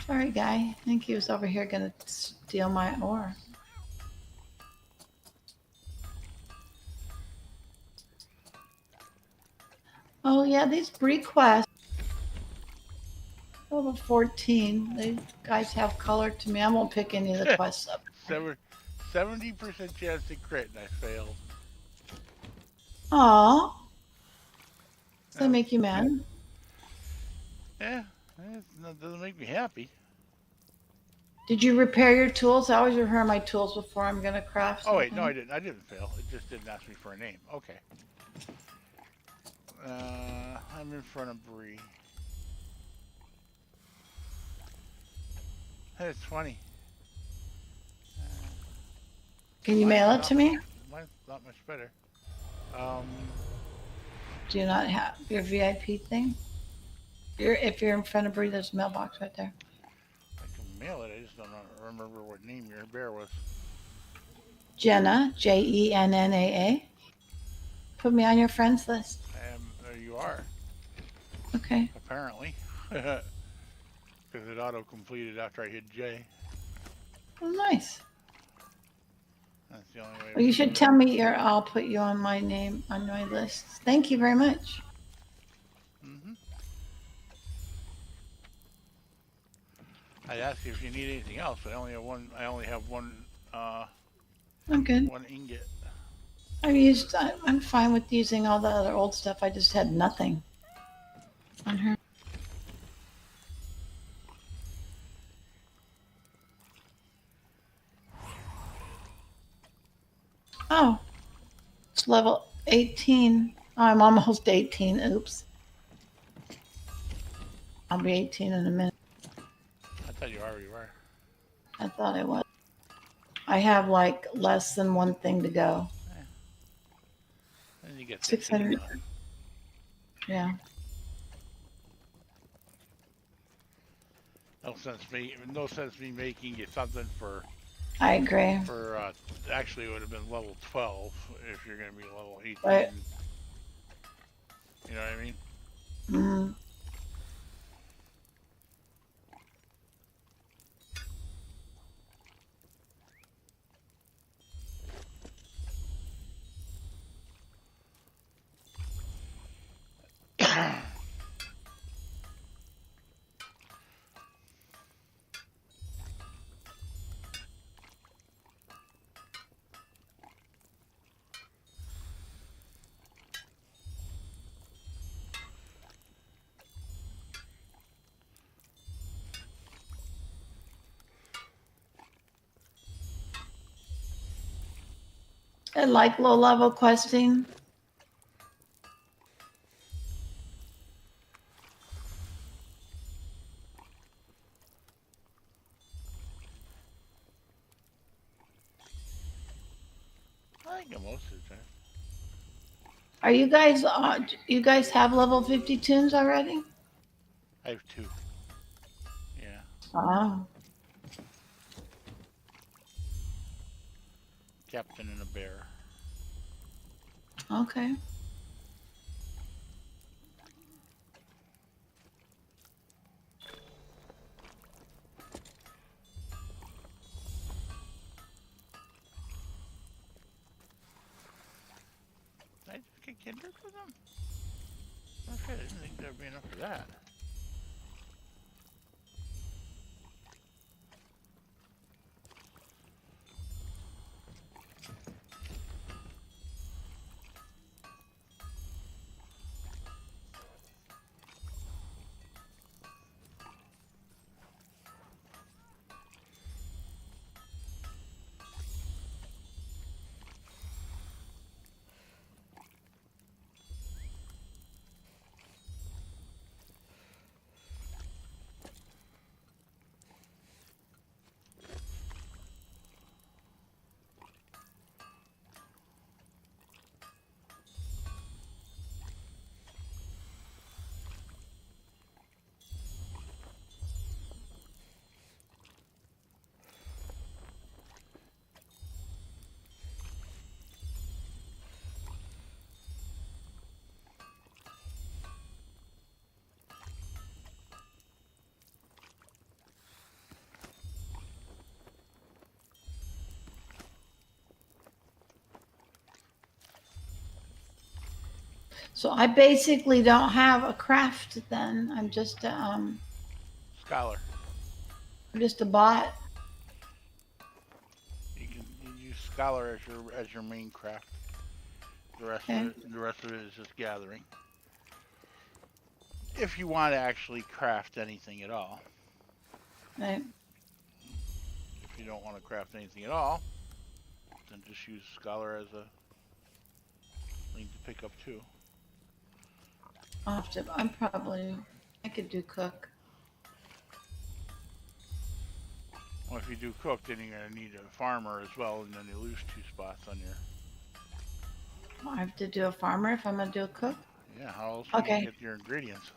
Sorry, guy. I think he was over here going to steal my ore. Oh, yeah, these requests. Level 14. These guys have color to me. I won't pick any of the quests up. 70% chance to crit, and I failed. Aw. Does that make you mad? Yeah, that doesn't make me happy. Did you repair your tools? I always repair my tools before I'm going to craft something. Oh, wait, no, I didn't. I didn't fail. It just didn't ask me for a name. Okay. I'm in front of Bree. It's funny. Can you mail it to me? Mine's not much better. Do you not have your VIP thing? If you're in front of Bree, there's a mailbox right there. I can mail it. I just don't remember what name your bear was. Jenna, Jennaa. Put me on your friends list. You are. Okay. Apparently. Because it auto-completed after I hit J. Oh, nice. That's the only way. Well, you should tell me I'll put you on my name, on my list. Thank you very much. Mm-hmm. I'd ask you if you need anything else, but I only have one. I'm good. One ingot. I'm fine with using all the other old stuff. I just had nothing on her. Oh, it's level 18. Oh, I'm almost 18. Oops. I'll be 18 in a minute. I thought you already were. I thought I was. I have like less than one thing to go. Yeah. And you get 600. Yeah. No sense me making you something for. I agree. For actually, it would have been level 12 if you're going to be level 18. Right. You know what I mean? Mm-hmm. I like low level questing. Yeah, most of the time. Are you guys, you guys have level 50 tunes already? I have 2. Yeah. Oh, Captain and a bear. okay. Did I just get kindred for them? Okay, I didn't think there'd be enough for that. So I basically don't have a craft then. I'm just, Scholar. I'm just a bot. You use scholar as your main craft. Okay. The rest of it is just gathering. If you want to actually craft anything at all. Right. If you don't want to craft anything at all, then just use scholar as a thing to pick up too. I could do cook. Well, if you do cook, then you're gonna need a farmer as well, and then you lose 2 spots on your. I have to do a farmer if I'm gonna do a cook. Yeah, how else are you Okay. gonna get your ingredients?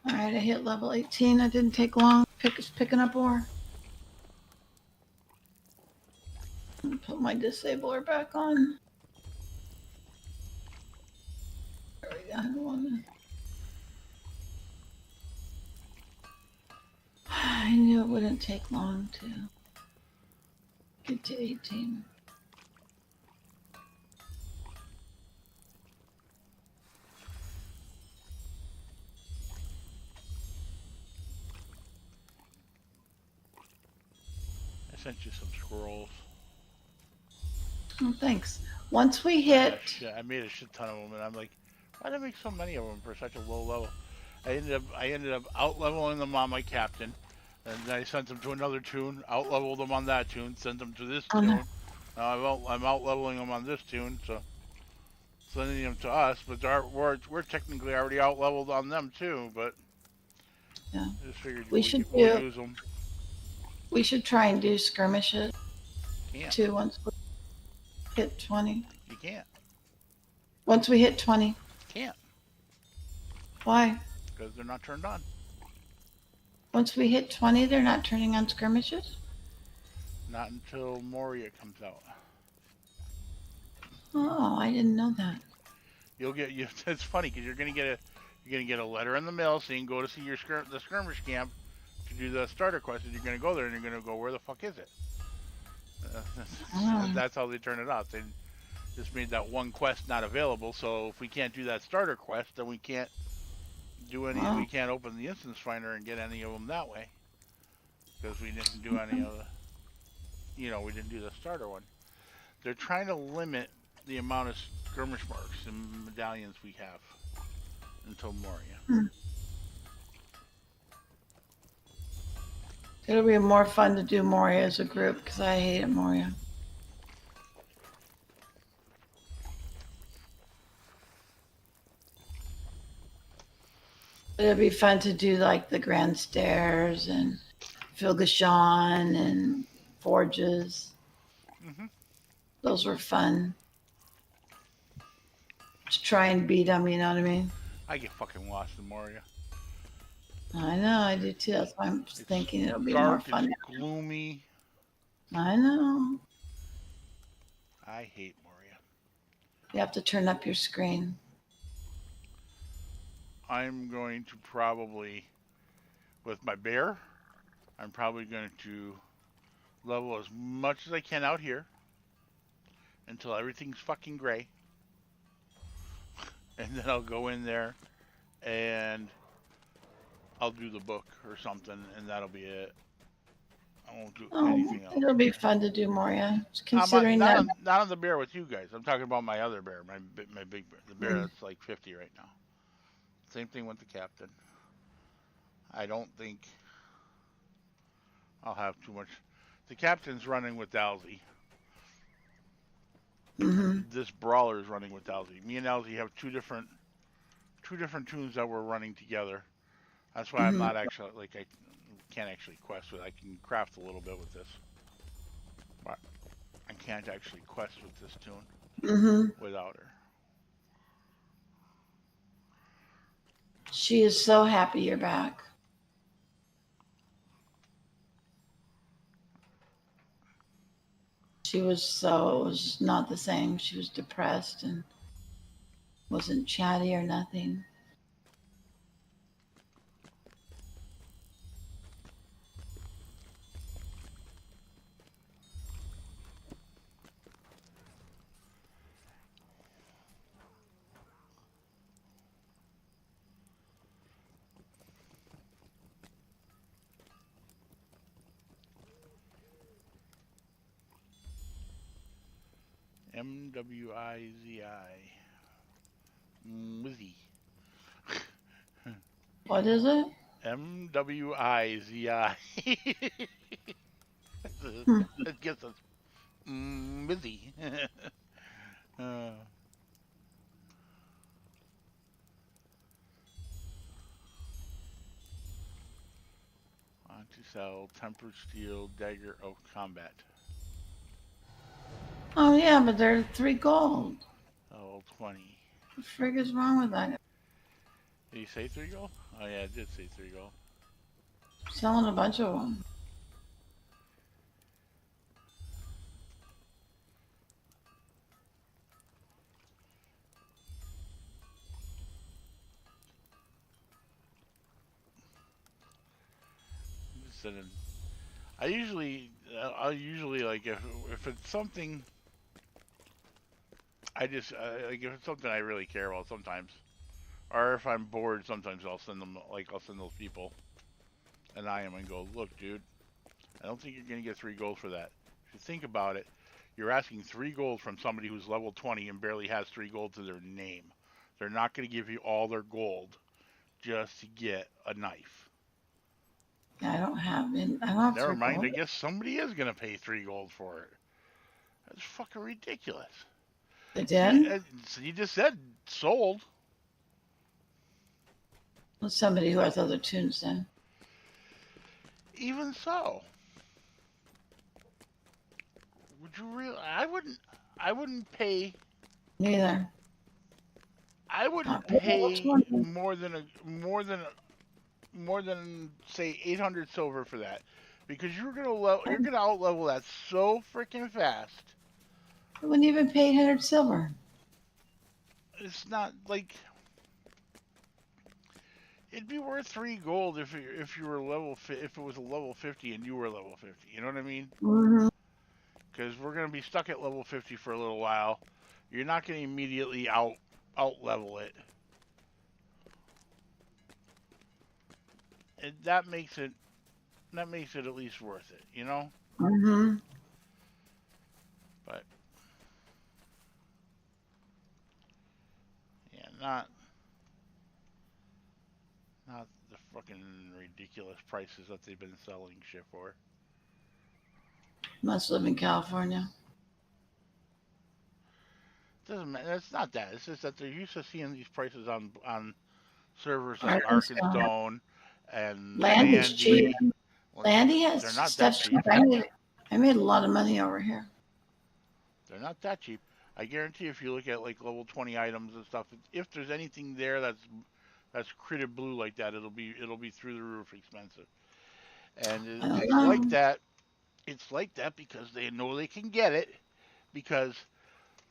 All right, I hit level 18. It didn't take long. Picking up ore. Put my disabler back on. There we go. I don't wanna... I knew it wouldn't take long to get to 18. I sent you some scrolls. Oh, thanks. Once we hit, I made a shit ton of them, and I'm like, why did I make so many of them for such a low level? I ended up out leveling them on my captain, and then I sent them to another tune, out leveled them on that tune, sent them to this oh no, tune. Now I'm out leveling them on this tune, so sending them to us. But we're technically already out leveled on them too. But yeah, I just figured we'll do. use them. We should try and do skirmishes Can't. too once we hit 20. You can't. Once we hit 20. Can't. Why? Because they're not turned on. Once we hit 20, they're not turning on skirmishes? Not until Moria comes out. Oh, I didn't know that. You'll get you. It's funny because you're gonna get a letter in the mail saying go to see the skirmish camp to do the starter quest, and you're gonna go there and you're gonna go, where the fuck is it? That's how they turn it out. They just made that one quest not available. So if we can't do that starter quest, then we can't do any. We can't open the instance finder and get any of them that way because we didn't do any of the. We didn't do the starter one. They're trying to limit the amount of skirmish marks and medallions we have until Moria. It'll be more fun to do Moria as a group because I hate Moria. It'll be fun to do like the Grand Stairs and Filgashan and Forges. Mm-hmm. Those were fun. to try and beat them. You know what I mean? I get fucking lost in Moria. I know, I do too. That's why I'm It's thinking it'll be more dark. It's fun. gloomy. I know. I hate Moria. You have to turn up your screen. I'm going to probably, with my bear, I'm probably going to level as much as I can out here until everything's fucking gray. And then I'll go in there and I'll do the book or something, and that'll be it. I won't do anything else. It'll be fun to do more, yeah. Not, Considering that. not on the bear with you guys. I'm talking about my other bear, my big bear, the bear that's like 50 right now. Same thing with the captain. I don't think I'll have too much. The captain's running with Dalsy. This brawler is running with Dalsy. Me and Dalsy have two different tunes that we're running together. That's why I'm not actually like I can't actually quest with. I can craft a little bit with this, but I can't actually quest with this tune without her. She is so happy you're back. She was not the same. She was depressed and wasn't chatty or nothing. MWIZI. Wizzy. What is it? MWIZI. That gets us busy. On to sell tempered steel dagger of combat. Oh yeah, but they're 3 gold. Oh, 20. What the frig is wrong with that? Did you say 3 gold? Oh yeah, it did say 3 gold. Selling a bunch of them. I'll usually like if it's something I just like if it's something I really care about sometimes, or if I'm bored sometimes I'll send those people an IM and go, look, dude, I don't think you're gonna get 3 gold for that. If you think about it, you're asking 3 gold from somebody who's level 20 and barely has 3 gold to their name. They're not gonna give you all their gold just to get a knife. I don't have it. I don't have Never mind. gold. I guess somebody is gonna pay 3 gold for it. That's fucking ridiculous. They did? You just said sold. Well, somebody who has other tunes then. Even so, would you really? I wouldn't pay. Neither. I wouldn't pay more than say 800 silver for that, because you're gonna out level that so freaking fast. I wouldn't even pay 800 silver. It's not like it'd be worth 3 gold if you were if it was a level 50 and you were level 50. You know what I mean? Because we're gonna be stuck at level 50 for a little while. You're not gonna immediately out level it. And that makes it at least worth it, you know? But yeah, not the fucking ridiculous prices that they've been selling shit for. Must live in California. Doesn't matter. It's not that. It's just that they're used to seeing these prices on servers like Arkenstone and Land is cheap. Well, Landy has stuff cheap. I made a lot of money over here. They're not that cheap. I guarantee if you look at like level 20 items and stuff, if there's anything there that's critted blue like that, it'll be through the roof expensive. And I don't it's like know. that. It's like that because they know they can get it because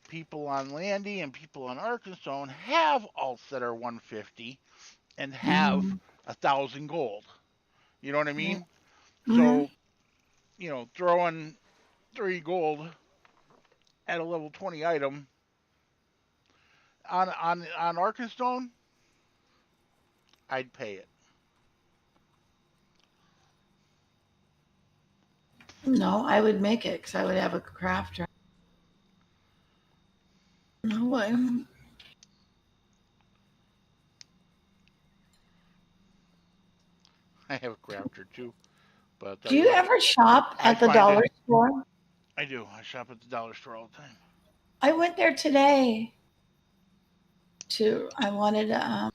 people on Landy and people on Arkansas have alts that are 150 and have Mm-hmm. 1,000 gold. You know what I Yeah. mean? Mm-hmm. So throwing 3 gold at a level 20 item on Arkansas, I'd pay it. No, I would make it because I would have a crafter. No way. I have a crafter too, but I'll tell Do you you what, ever shop I at the find it. dollar store? I do. I shop at the dollar store all the time. I went there today I wanted, I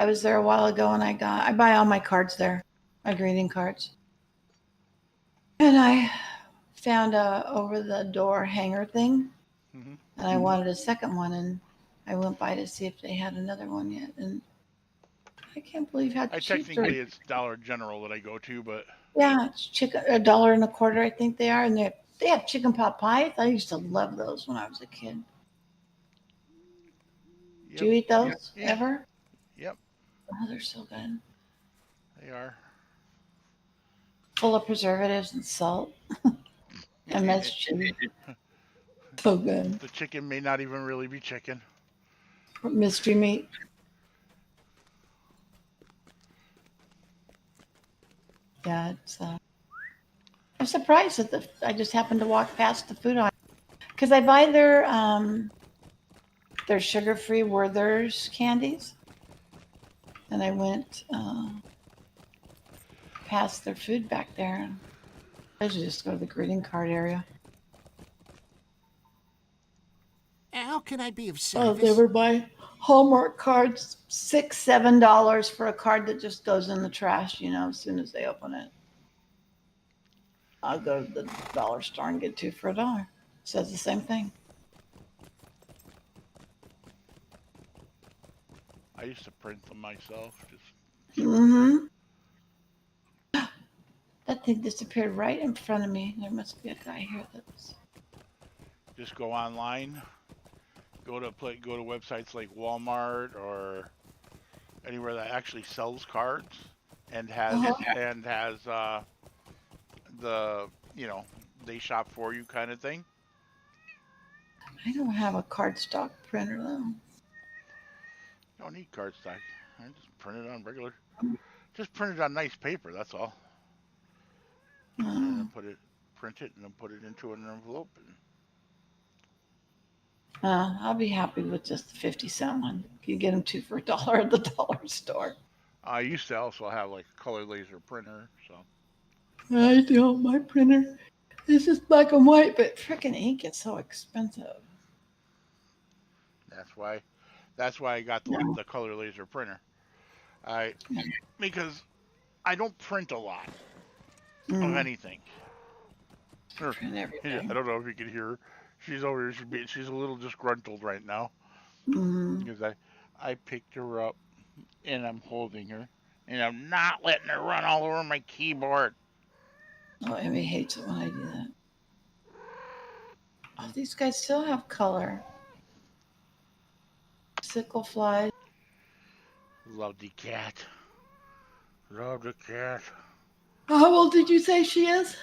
was there a while ago and I buy all my cards there, my greeting cards. And I found a over the door hanger thing Hmm. and I wanted a second one and I went by to see if they had another one yet. And I can't believe how I cheap they're. technically it's Dollar General that I go to, but Yeah, it's chicken, $1.25, I think they are. And they have chicken pot pies. I used to love those when I was a kid. Do yep, you eat those yeah, ever? yep, Oh, they're so good. they are. Full of preservatives and salt and MSG. So good. The chicken may not even really be chicken. Mystery meat. Yeah, it's. I'm surprised that I just happened to walk past the food aisle because I buy their sugar-free Werther's candies, and I went past their food back there. I should just go to the greeting card area. How can I be of Oh, service? they were buy Hallmark cards, $6, $7 for a card that just goes in the trash. As soon as they open it. I'll go to the dollar store and get two for $1. It says the same thing. I used to print them myself. Mm-hmm. That thing disappeared right in front of me. There must be a guy here that's. Just go online, go to websites like Walmart or anywhere that actually sells cards and has Uh-huh. the they shop for you kind of thing. I don't have a cardstock printer though. You don't need cardstock. I just print it on regular. Just print it on nice paper. That's all. And Oh. then print it, and then put it into an envelope. And I'll be happy with just the 50-cent one. You get them two for $1 at the dollar store. I used to also have like a color laser printer, so I don't. My printer is just black and white, but freaking ink is so expensive. that's why I got the color laser printer. I Because I don't print a lot of Mm, anything. print I everything. don't know if you can hear her. She's over here. She's a little disgruntled right now Mm. because I picked her up and I'm holding her and I'm not letting her run all over my keyboard. Oh, Emmy hates it when I do that. Oh, these guys still have color. Sickle flies. Love the cat. Love the cat. How old did you say she is?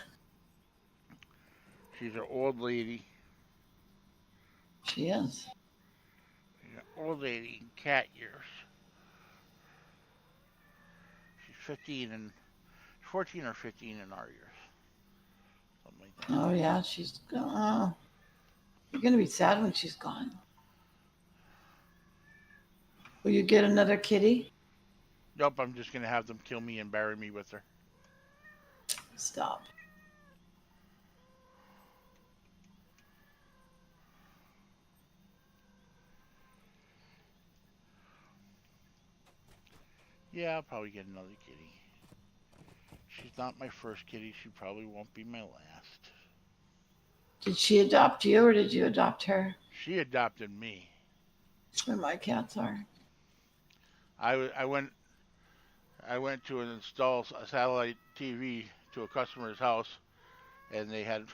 She's an old lady. She is. She's an old lady in cat years. She's 15 and 14 or 15 in our years. Something like that. Oh yeah, she's gone. Oh, you're gonna be sad when she's gone. Will you get another kitty? Nope, I'm just gonna have them kill me and bury me with her. Stop. Yeah, I'll probably get another kitty. She's not my first kitty. She probably won't be my last. Did she adopt you or did you adopt her? She adopted me. That's where my cats are. I went to install a satellite TV to a customer's house, and they had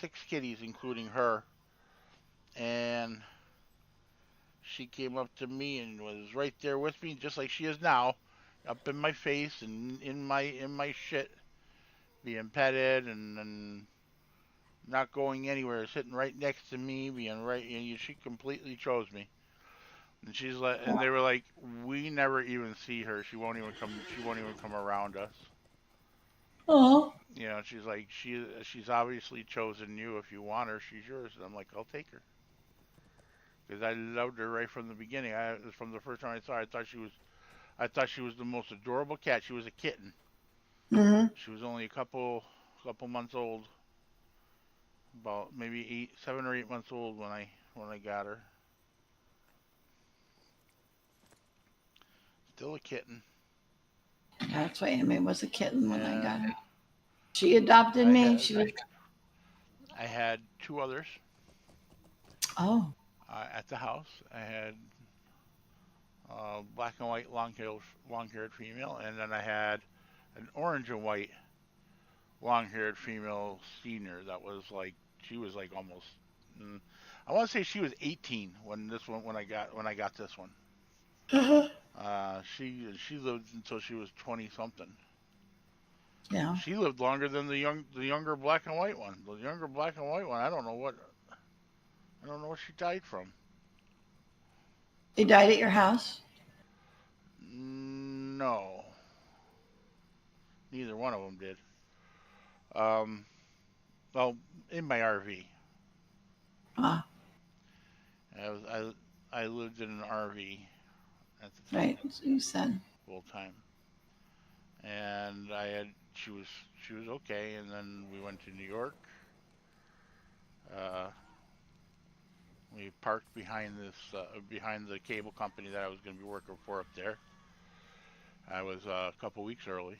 6 kitties, including her. And she came up to me and was right there with me, just like she is now, up in my face and in my shit, being petted and not going anywhere, sitting right next to me, being right. And she completely chose me. And she's like, and they were like, we never even see her. She won't even come. She won't even come around us. Oh. She's like, she's obviously chosen you. If you want her, she's yours. And I'm like, I'll take her because I loved her right from the beginning. From the first time I saw her, I thought she was the most adorable cat. She was a kitten. Mm-hmm. She was only a couple months old, about maybe 7 or 8 months old when I got her. Still a kitten. That's why Amy was a kitten when I got And her. She adopted me. She was. I had 2 others Oh. at the house. I had black and white long-haired female, and then I had an orange and white long-haired female senior that was like she was like almost. I want to say she was 18 when I got this one. She lived until she was 20 something. Yeah. She lived longer than the younger black and white one. The younger black and white one, I don't know what she died from. They died at your house? No, neither one of them did. Um, well, in my RV. Ah. I lived in an RV at the time. Right. So you said. Full time, and she was okay, and then we went to New York. Uh, we parked behind the cable company that I was going to be working for up there. I was a couple weeks early,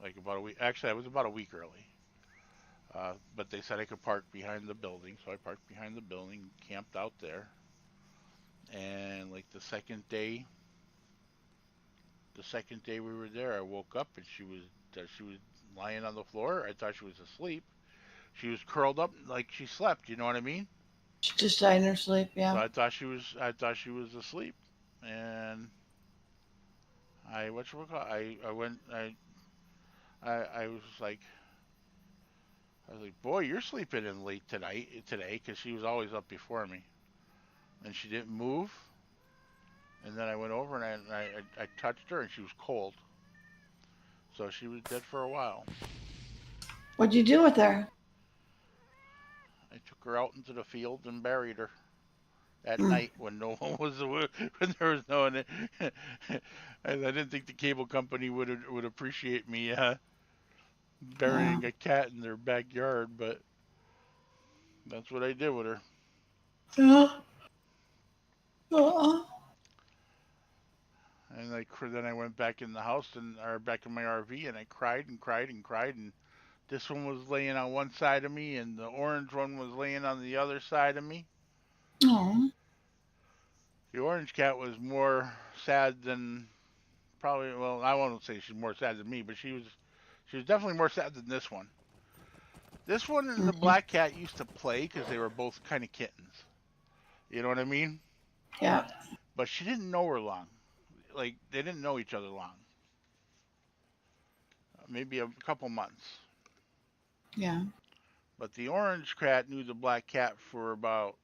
like about a week. Actually, I was about a week early. But they said I could park behind the building, so I parked behind the building, camped out there, and like the second day we were there, I woke up and she was lying on the floor. I thought she was asleep. She was curled up like she slept. You know what I mean? She just died in her sleep. So Yeah. I thought she was asleep, and I went I was like, boy, you're sleeping in late today, because she was always up before me, and she didn't move. And then I went over and I touched her, and she was cold, so she was dead for a while. What'd you do with her? I took her out into the field and buried her at Mm. night when no one was when there was no one. I didn't think the cable company would appreciate me Yeah. burying a cat in their backyard, but that's what I did with her. Yeah. Uh-uh. And then I went back in the house or back in my RV, and I cried and cried and cried. And this one was laying on one side of me, and the orange one was laying on the other side of me. Oh. The orange cat was more sad than probably. Well, I won't say she's more sad than me, but she was definitely more sad than this one. This one and the Mm-hmm. black cat used to play because they were both kind of kittens. You know what I mean? Yeah. But she didn't know her long. Like they didn't know each other long. Maybe a couple months. Yeah. But the orange cat knew the black cat for about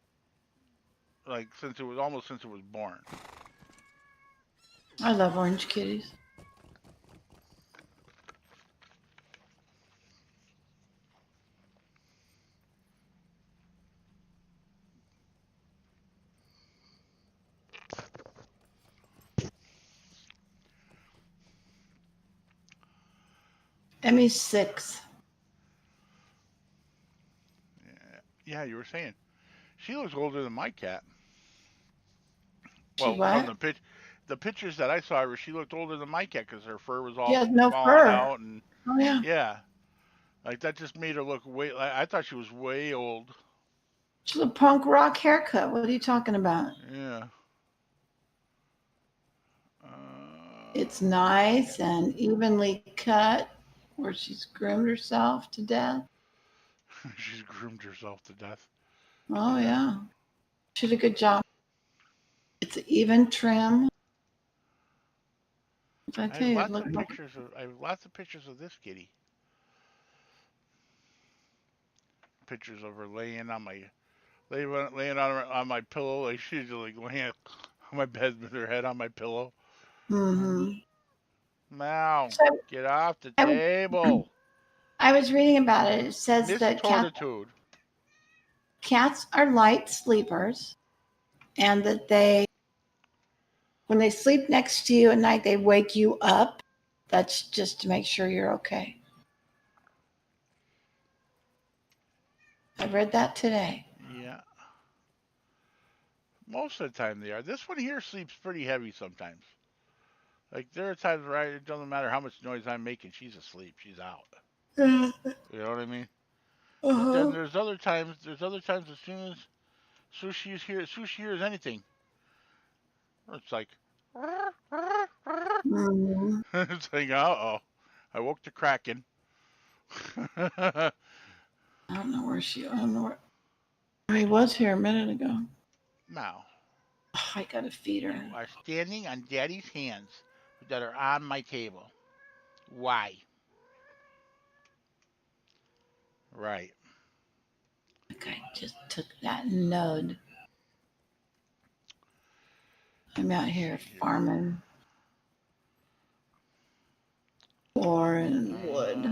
like since it was born. I love orange kitties. Emmy's 6. Yeah, you were saying she looks older than my cat. She Well, from what? the pictures that I saw of her, she looked older than my cat because her fur was She all has no falling fur. out, and Oh yeah. yeah, like that just made her look way. I thought she was way old. It's a punk rock haircut. What are you talking about? Yeah. It's nice and evenly cut, where she's groomed herself to death. She's groomed herself to death. Oh yeah, she did a good job. It's an even trim. If I I tell have you, lots look. of pictures of this kitty. Pictures of her laying on my pillow, like she's like laying on my bed with her head on my pillow. Mm-hmm. Mal, So get off the I, table. I was reading about it. It says Miss that Tortitude. cats are light sleepers, and that when they sleep next to you at night, they wake you up. That's just to make sure you're okay. I read that today. Yeah. Most of the time they are. This one here sleeps pretty heavy sometimes. Like there are times where it doesn't matter how much noise I'm making, she's asleep. She's out. You know what I mean? But then Uh-huh. there's other times as soon as she hears anything, it's like Mm-hmm. it's like oh, I woke the kraken. I don't know where she. I don't know where. He was here a minute ago. Now Oh, I gotta feed her. you are standing on Daddy's hands that are on my table. Why? Right. Like I just took that node. I'm out Let's here see here. farming ore and wood.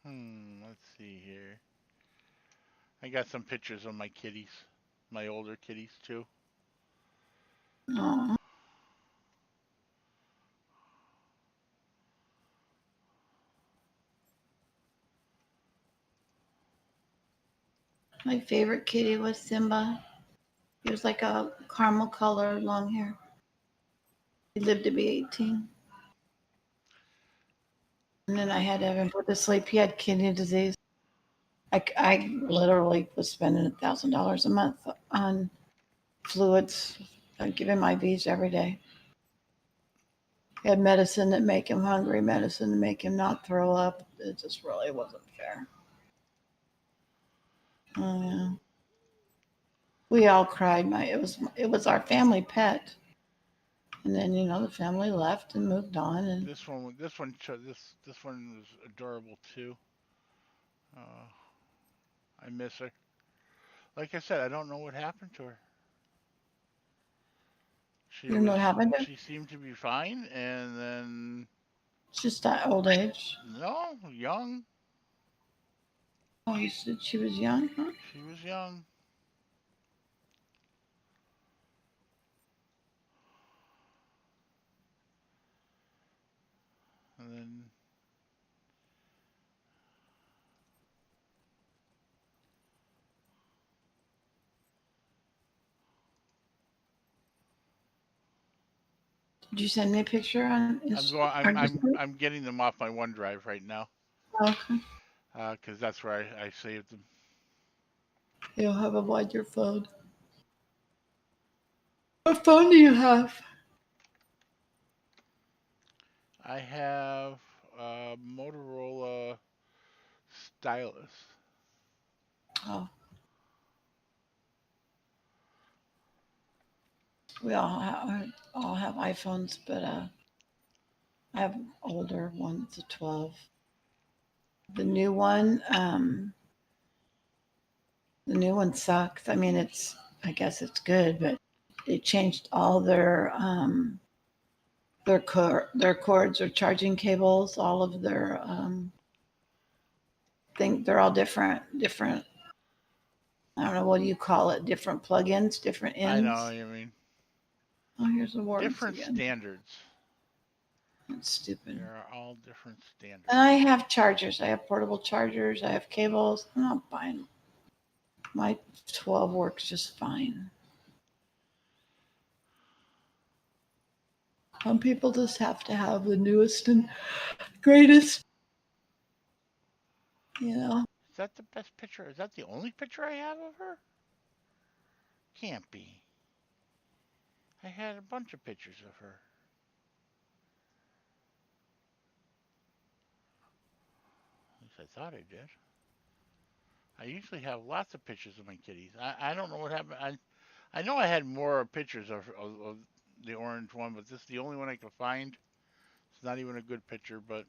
Uh, let's see here. I got some pictures of my kitties, my older kitties too. Oh, my favorite kitty was Simba. He was like a caramel color, long hair. He lived to be 18. And then I had to have him put to sleep. He had kidney disease. I literally was spending $1,000 a month on fluids. I'd give him IVs every day. He had medicine that make him hungry, medicine to make him not throw up. It just really wasn't fair. Oh yeah. We all cried. It was our family pet. And then the family left and moved on and This one was adorable too. Uh, I miss her. Like I said, I don't know what happened to her. She you know was what happened to her? she seemed to be fine, and then It's just that old age. no, young. Oh, you said she was young, huh? She was young, and then Did you send me a picture on I'm going. I'm Instagram? I'm I'm getting them off my OneDrive right now, Okay. because that's where I saved them. You'll have a wider phone. What phone do you have? I have a Motorola stylus. Oh, we all have iPhones, but I have older one. It's a 12. The new one, The new one sucks. I mean, I guess it's good, but they changed all their cords or charging cables, all of their they're all different. I don't know, what do you call it? Different plugins, different I know ends. what you mean. Oh, here's the wards Different again. standards. That's stupid. There are all different standards. And I have chargers. I have portable chargers. I have cables. I'm not buying. My 12 works just fine. Some people just have to have the newest and greatest. You know. Is that the best picture? Is that the only picture I have of her? Can't be. I had a bunch of pictures of her. At least I thought I did. I usually have lots of pictures of my kitties. I don't know what happened. I know I had more pictures of the orange one, but this is the only one I could find. It's not even a good picture, but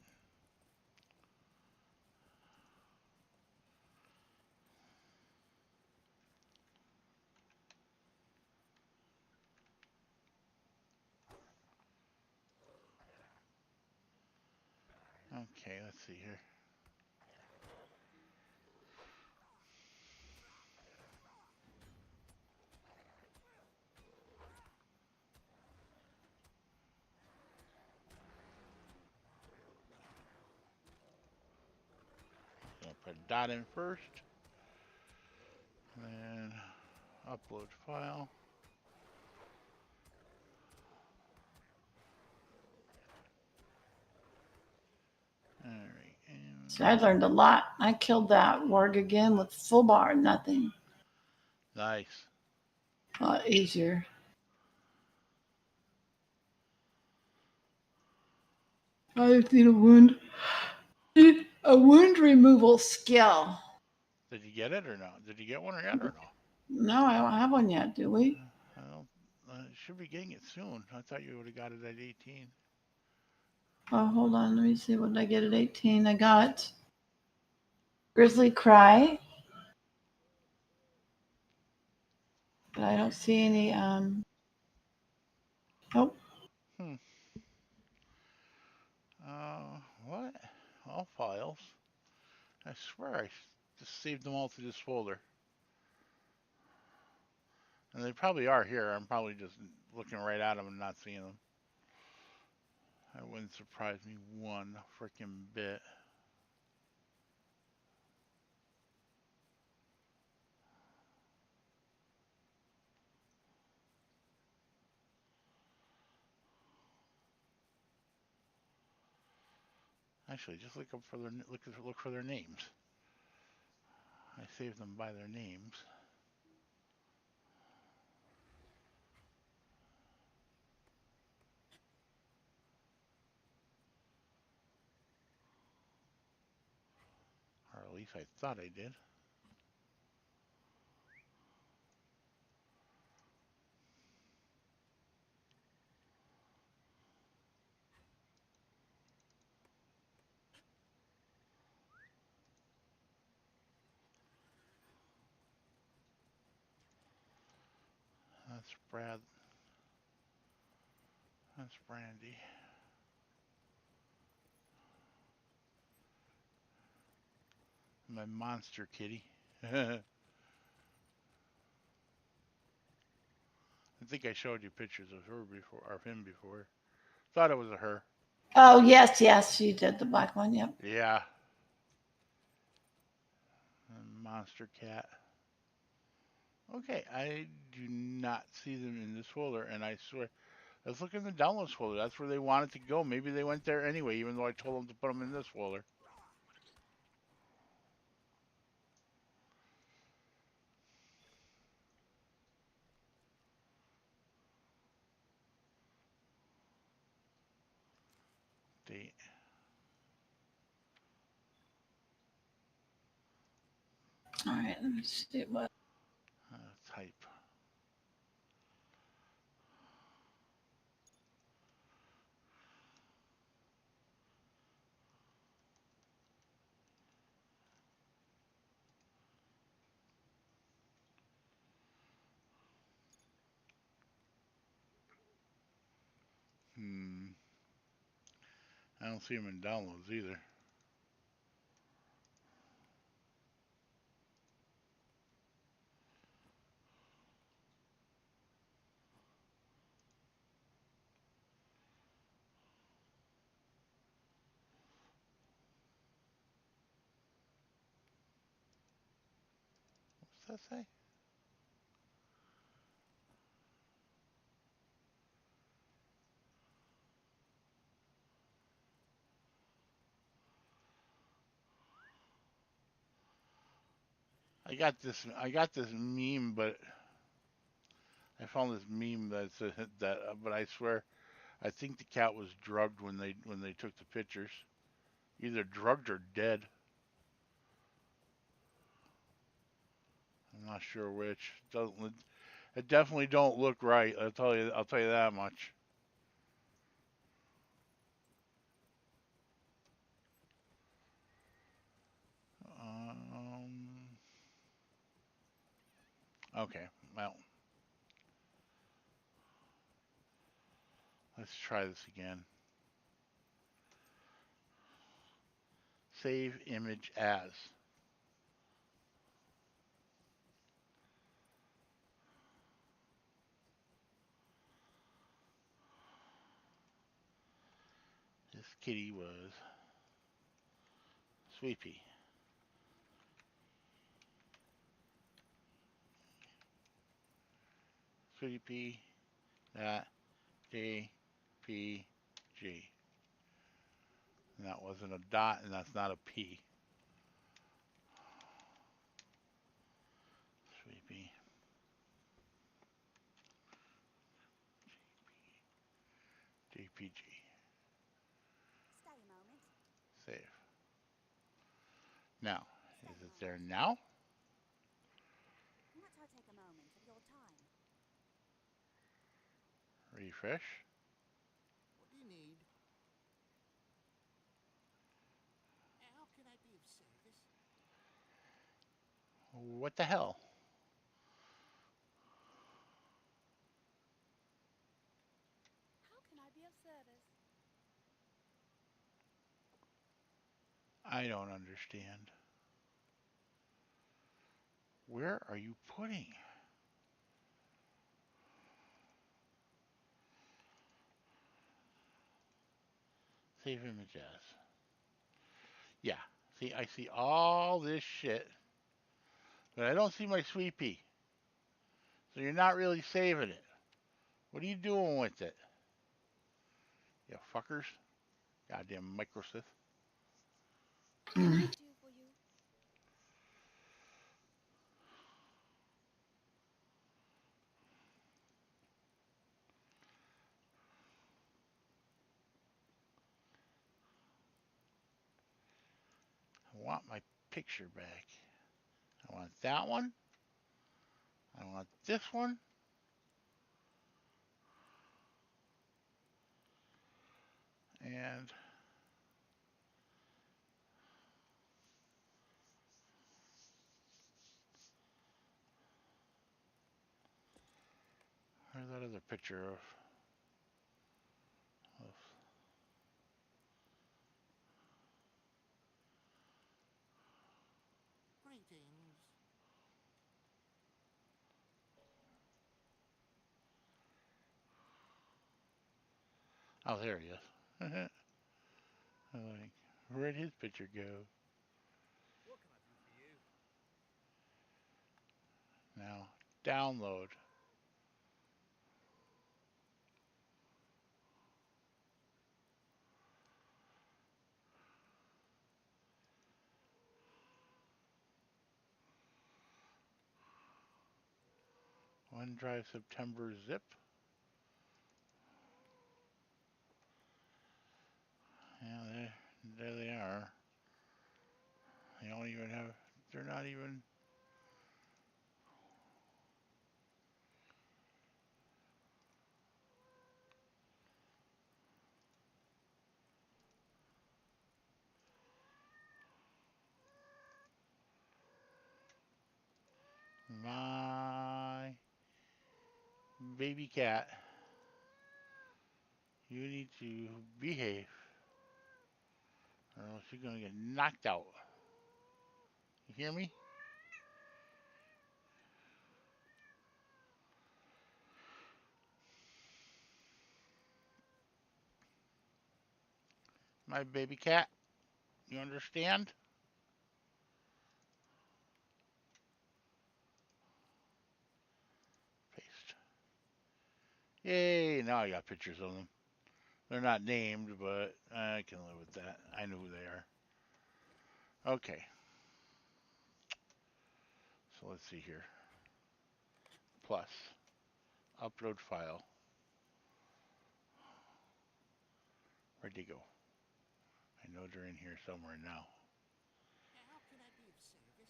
okay, let's see here. Gonna put a dot in first, then upload file. All right. So I learned a lot. I killed that warg again with full bar, nothing. Nice. A lot easier. I've seen a wound removal skill. Did you get it or not? Did you get one or yet or no? No, I don't have one yet, do we? I don't. Should be getting it soon. I thought you would have got it at 18. Oh, hold on. Let me see. What did I get at 18? I got Grizzly Cry. But I don't see any. Nope. Hmm. What? All files. I swear I just saved them all to this folder. And they probably are here. I'm probably just looking right at them and not seeing them. That wouldn't surprise me one freaking bit. Actually, just look for their names. I saved them by their names. Or at least I thought I did. That's Brad. That's Brandy. My monster kitty. I think I showed you pictures of her before, or of him before. Thought it was a her. Oh, yes, she did the black one. Yep. Yeah. Monster cat. Okay, I do not see them in this folder, and I swear, let's look in the downloads folder. That's where they wanted to go. Maybe they went there anyway, even though I told them to put them in this folder. Date. All right, let me see what. Type. don't see them in downloads either. What's that say? I got this meme, but I found this meme that said that, but I swear, I think the cat was drugged when they took the pictures, either drugged or dead. I'm not sure which. It definitely don't look right. I'll tell you that much. Um. Okay. Well, let's try this again. Save image as. This kitty was Sweepy. Sweepy. That JPG. And that wasn't a dot, and that's not a P. Sweepy. JPG. Stay a moment. Save. Now, is it there now? Might I take a moment of your time? Refresh. What do you need? How can I be of service? What the hell? How can I be of service? I don't understand. Where are you putting? Save image as. Yeah. See, I see all this shit, but I don't see my sweepy. So you're not really saving it. What are you doing with it? You fuckers. Goddamn Microsoft. What can I do for you? I want my picture back. I want that one. I want this one. And where's that other picture of Greetings. oh, there he is. I'm like, where'd his picture go? What can I do for you? Now, download. OneDrive September zip. Yeah, there they are. They don't even have, they're not even, my baby cat. You need to behave. or else you're gonna get knocked out. You hear me? My baby cat. You understand? Paste. Yay! Now I got pictures of them. They're not named, but I can live with that. I know who they are. Okay. So let's see here. Plus, upload file. Where'd they go? I know they're in here somewhere now. How can I be of service?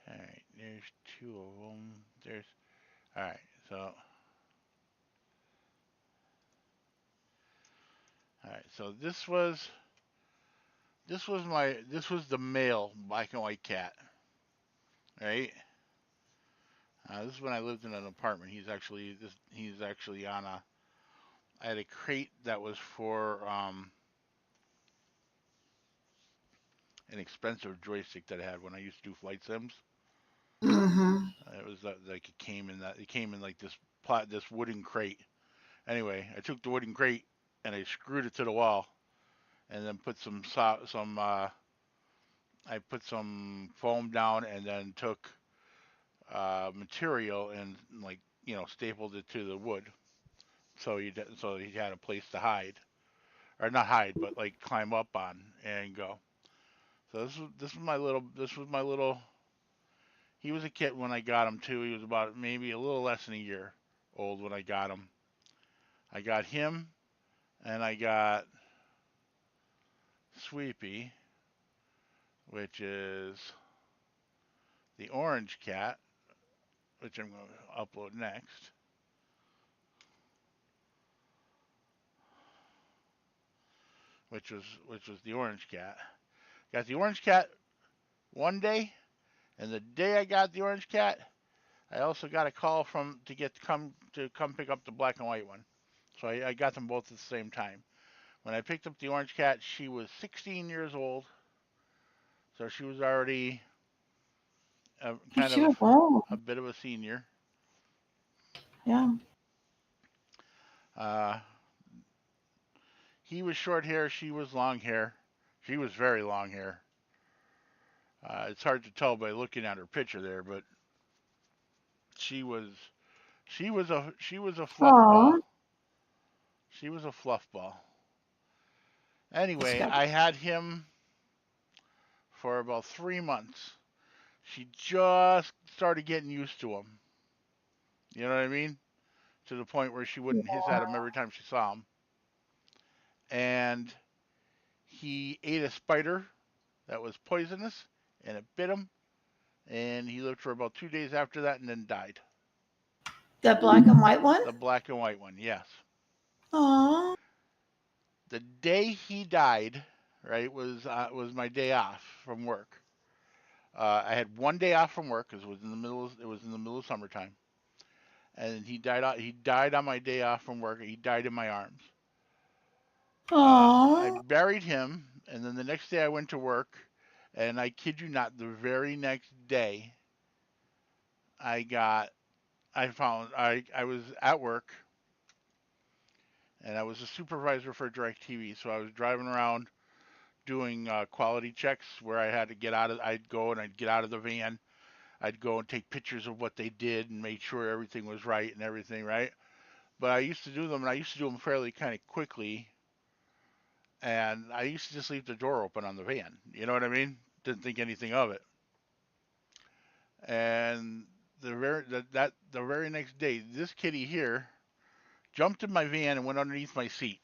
All right, there's two of them. There's all right. So all right. So this was the male black and white cat. Right. This is when I lived in an apartment. He's actually on a. I had a crate that was for an expensive joystick that I had when I used to do flight sims. Mm-hmm. It was like it came in like this wooden crate. Anyway, I took the wooden crate and I screwed it to the wall, and then put some I put some foam down, and then took material and like stapled it to the wood, so he had a place to hide, or not hide, but like climb up on and go. So this was my little. He was a kitten when I got him too. He was about maybe a little less than a year old when I got him. I got him, and I got Sweepy, which is the orange cat, which I'm going to upload next. Which was the orange cat. Got the orange cat one day, and the day I got the orange cat, I also got a call from to come pick up the black and white one. So I got them both at the same time. When I picked up the orange cat, she was 16 years old, so she was already kind of Sure. Oh, a bit of a senior. yeah. Uh, he was short hair, she was long hair. She was very long hair. It's hard to tell by looking at her picture there, but she was she was a fluff Oh, ball. She was a fluff ball. it's Anyway, got. I had him for about 3 months. She just started getting used to him. You know what I mean? To the point where she wouldn't hiss at him every time she saw him. And he ate a spider that was poisonous, and it bit him. And he lived for about 2 days after that, and then died. That black and white one? The black and white one, yes. Oh. The day he died, right, was my day off from work. I had one day off from work because it was in the middle of summertime, and he died on my day off from work. He died in my arms. I Oh. buried him, and then the next day I went to work, and I kid you not, the very next day I got I was at work, and I was a supervisor for DirecTV, so I was driving around doing quality checks where I'd go and I'd get out of the van. I'd go and take pictures of what they did and make sure everything was right and everything, right? But I used to do them, and I used to do them fairly kind of quickly, and I used to just leave the door open on the van. You know what I mean? Didn't think anything of it. And the very next day, this kitty here jumped in my van and went underneath my seat,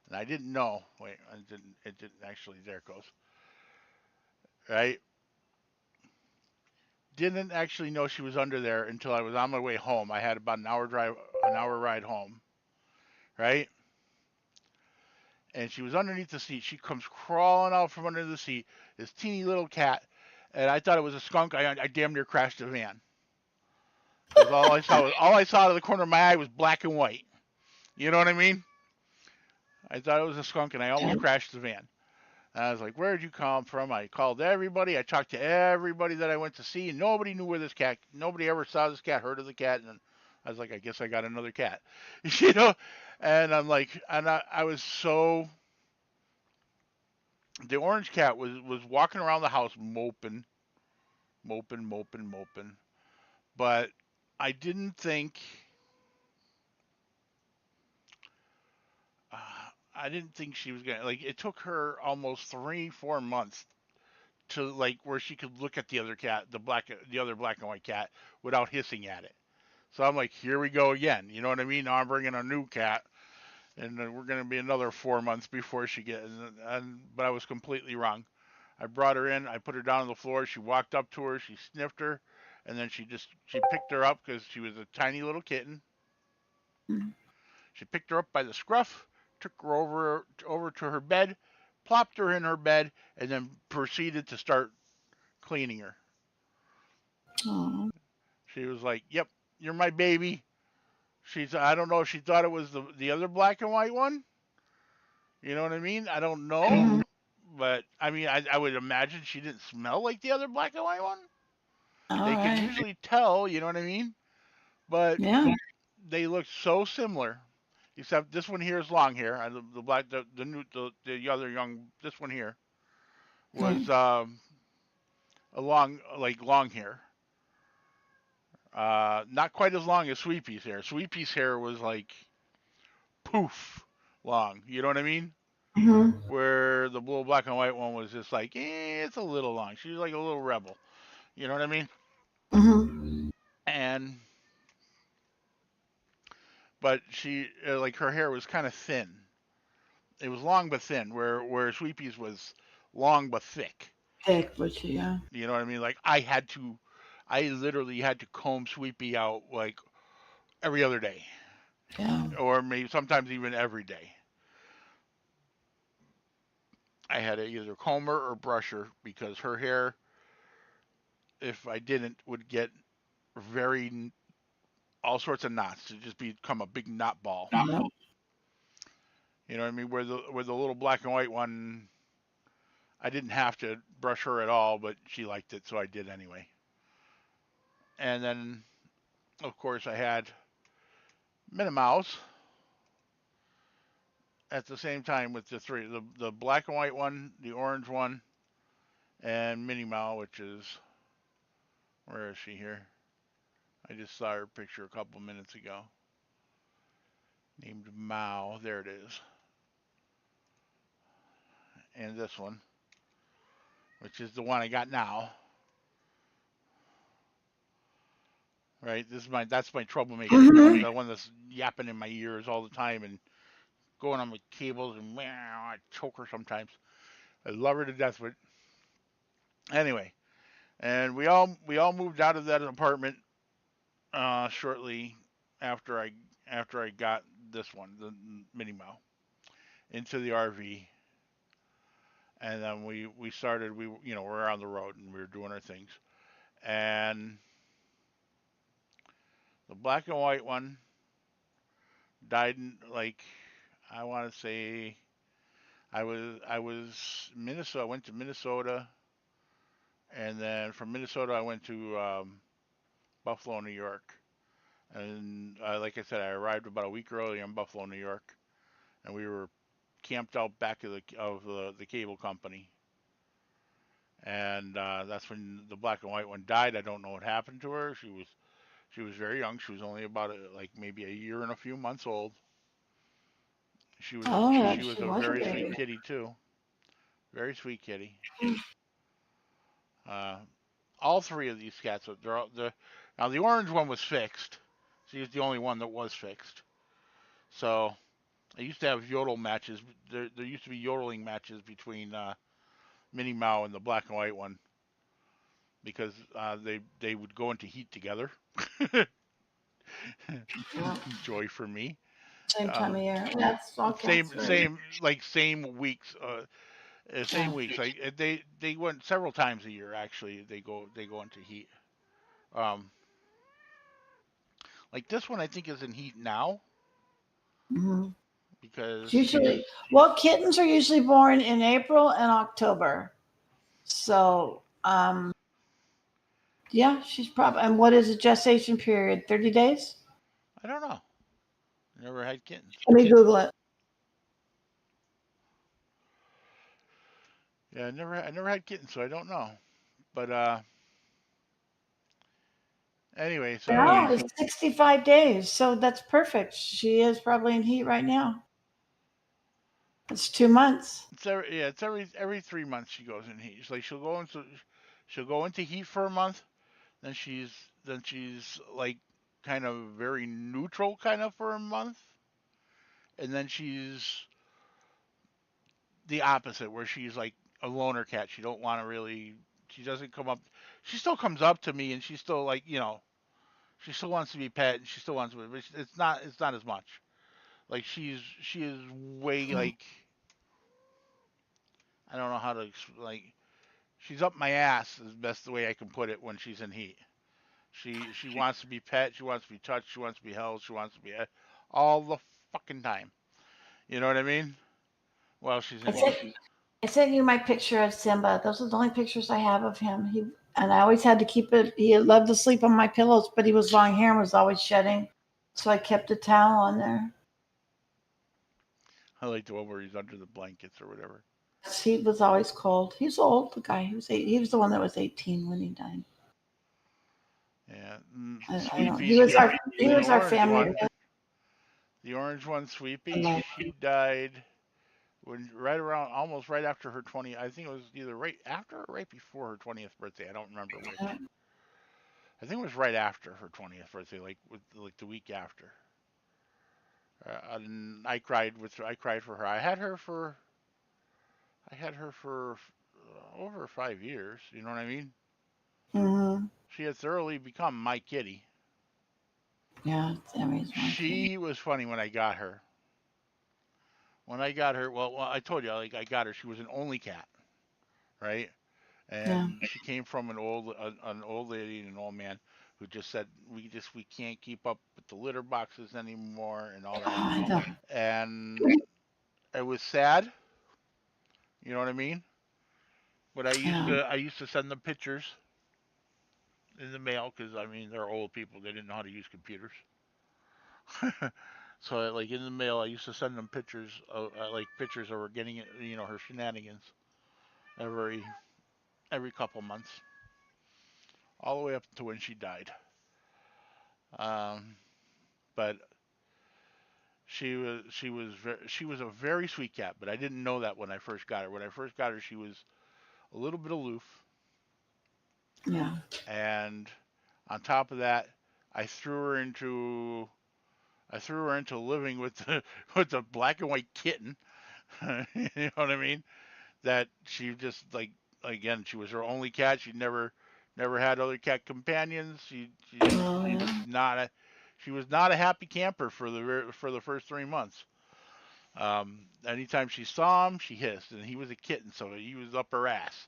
and I didn't know. Wait, I didn't. It didn't actually. There it goes. Right? Didn't actually know she was under there until I was on my way home. I had about an hour ride home. Right? And she was underneath the seat. She comes crawling out from under the seat. This teeny little cat, and I thought it was a skunk. I damn near crashed the van because all I saw out of the corner of my eye was black and white. You know what I mean? I thought it was a skunk, and I almost crashed the van. And I was like, "Where'd you come from?" I called everybody. I talked to everybody that I went to see, and nobody knew where this cat. Nobody ever saw this cat, heard of the cat, and I was like, "I guess I got another cat," you know. And I'm like, and I was so. The orange cat was walking around the house moping, moping. But I didn't think. Uh, I didn't think she was gonna like. It took her almost 3, 4 months to like where she could look at the other cat, the other black and white cat, without hissing at it. So I'm like, here we go again. You know what I mean? Now I'm bringing a new cat, and then we're gonna be another 4 months before she gets. But I was completely wrong. I brought her in. I put her down on the floor. She walked up to her. She sniffed her, and then she picked her up because she was a tiny little kitten. She picked her up by the scruff, took her over to her bed, plopped her in her bed, and then proceeded to start cleaning her. Oh. She was like, "Yep, you're my baby." I don't know if she thought it was the other black and white one. You know what I mean? I don't know, but I mean, I would imagine she didn't smell like the other black and white one. All They can right. usually tell, you know what I mean? But Yeah. they look so similar, except this one here is long hair. The black, the new, the other young, this one here was a long hair. Not quite as long as Sweepy's hair. Sweepy's hair was like poof long. You know what I mean? Mm-hmm. Where the blue, black, and white one was just like, it's a little long. She was like a little rebel. You know what I mean? Mm-hmm. And but like her hair was kind of thin. It was long but thin. Where Sweepy's was long but thick. Thick, but yeah. You know what I mean? Like I literally had to comb Sweepy out like every other day, Yeah. or maybe sometimes even every day. I had to either comb her or brush her because her hair, if I didn't, would get very all sorts of knots to just become a big knot ball. Yeah. You know what I mean? Where the little black and white one, I didn't have to brush her at all, but she liked it, so I did anyway. And then, of course, I had Minnie Mouse at the same time with the three, the black and white one, the orange one, and Minnie Mouse, which is where is she here? I just saw her picture a couple minutes ago. Named Mao. There it is. And this one, which is the one I got now. Right? That's my troublemaker. Mm-hmm. The one that's yapping in my ears all the time and going on my cables and meow, I choke her sometimes. I love her to death, but anyway. And we all moved out of that apartment shortly after I got this one, the Minnie Mouse, into the RV. And then we started we're on the road and we were doing our things. And the black and white one died in like I want to say I was Minnesota. I went to Minnesota, and then from Minnesota I went to Buffalo, New York. And like I said, I arrived about a week early in Buffalo, New York, and we were camped out back of the cable company. And that's when the black and white one died. I don't know what happened to her. She was very young. She was only about like maybe a year and a few months old. Oh, She was she a was a very sweet baby. kitty too. Very sweet kitty. Uh, all three of these cats. Now the orange one was fixed. She was the only one that was fixed. So I used to have yodel matches. There used to be yodeling matches between Minnie Mouse and the black and white one because they would go into heat together. Yeah. Joy for me. Same time Um, of year. That's all cats, same right? same like same weeks. Same weeks. Like they went several times a year. Actually, they go into heat. Um, like this one, I think is in heat now Mhm. because she's Usually, well, kittens are usually born in April and October. So, yeah, she's probably. And what is the gestation period? 30 days? I don't know. Never had kittens. Let me Google it. Yeah, I never had kittens, so I don't know. But anyway, so No, it's 65 days. So that's perfect. She is probably in heat right now. It's 2 months. it's every 3 months she goes in heat. It's like she'll go into heat for a month, then she's like kind of very neutral kind of for a month, and then she's the opposite where she's like a loner cat. She don't want to really. She doesn't come up. She still comes up to me, and she's still like she still wants to be pet, and she still wants to. But it's not as much. Like she is way like I don't know how to like she's up my ass is best the way I can put it when she's in heat. She wants to be pet. She wants to be touched. She wants to be held. She wants to be all the fucking time. You know what I mean? While she's I in heat. sent, I sent you my picture of Simba. Those are the only pictures I have of him. And I always had to keep it. He loved to sleep on my pillows, but he was long hair and was always shedding. So I kept a towel on there. I like the one where he's under the blankets or whatever. He was always cold. He's old, the guy. He was he was the one that was 18 when he died. Yeah, I know. Sweepy, He the was our orange family. one, Sweepy. She died when right around almost right after her 20. I think it was either right after or right before her 20th birthday. I don't remember which. I think it was right after her 20th birthday, like the week after. And I cried for her. I had her for over 5 years. You know what I mean? Mm-hmm. She had thoroughly become my kitty. Yeah, Sammy's my kitty. She was funny when I got her. When I got her, well, I told you, like I got her. She was an only cat, right? Yeah. And she came from an old lady and an old man who just said we can't keep up with the litter boxes anymore and all that. I know. And it was sad, you know what I mean? But I used Yeah. to I used to send them pictures in the mail because I mean they're old people. They didn't know how to use computers. So like in the mail, I used to send them pictures of like pictures of her getting her shenanigans every every couple months, all the way up to when she died. Um, but she was a very sweet cat, but I didn't know that when I first got her. When I first got her, she was a little bit aloof, Yeah. and on top of that, I threw her into I threw her into living with the with the black and white kitten. You know what I mean? That she just like again, she was her only cat. She never had other cat companions. Oh, She was yeah. not a happy camper for the first 3 months. Anytime she saw him, she hissed, and he was a kitten, so he was up her ass.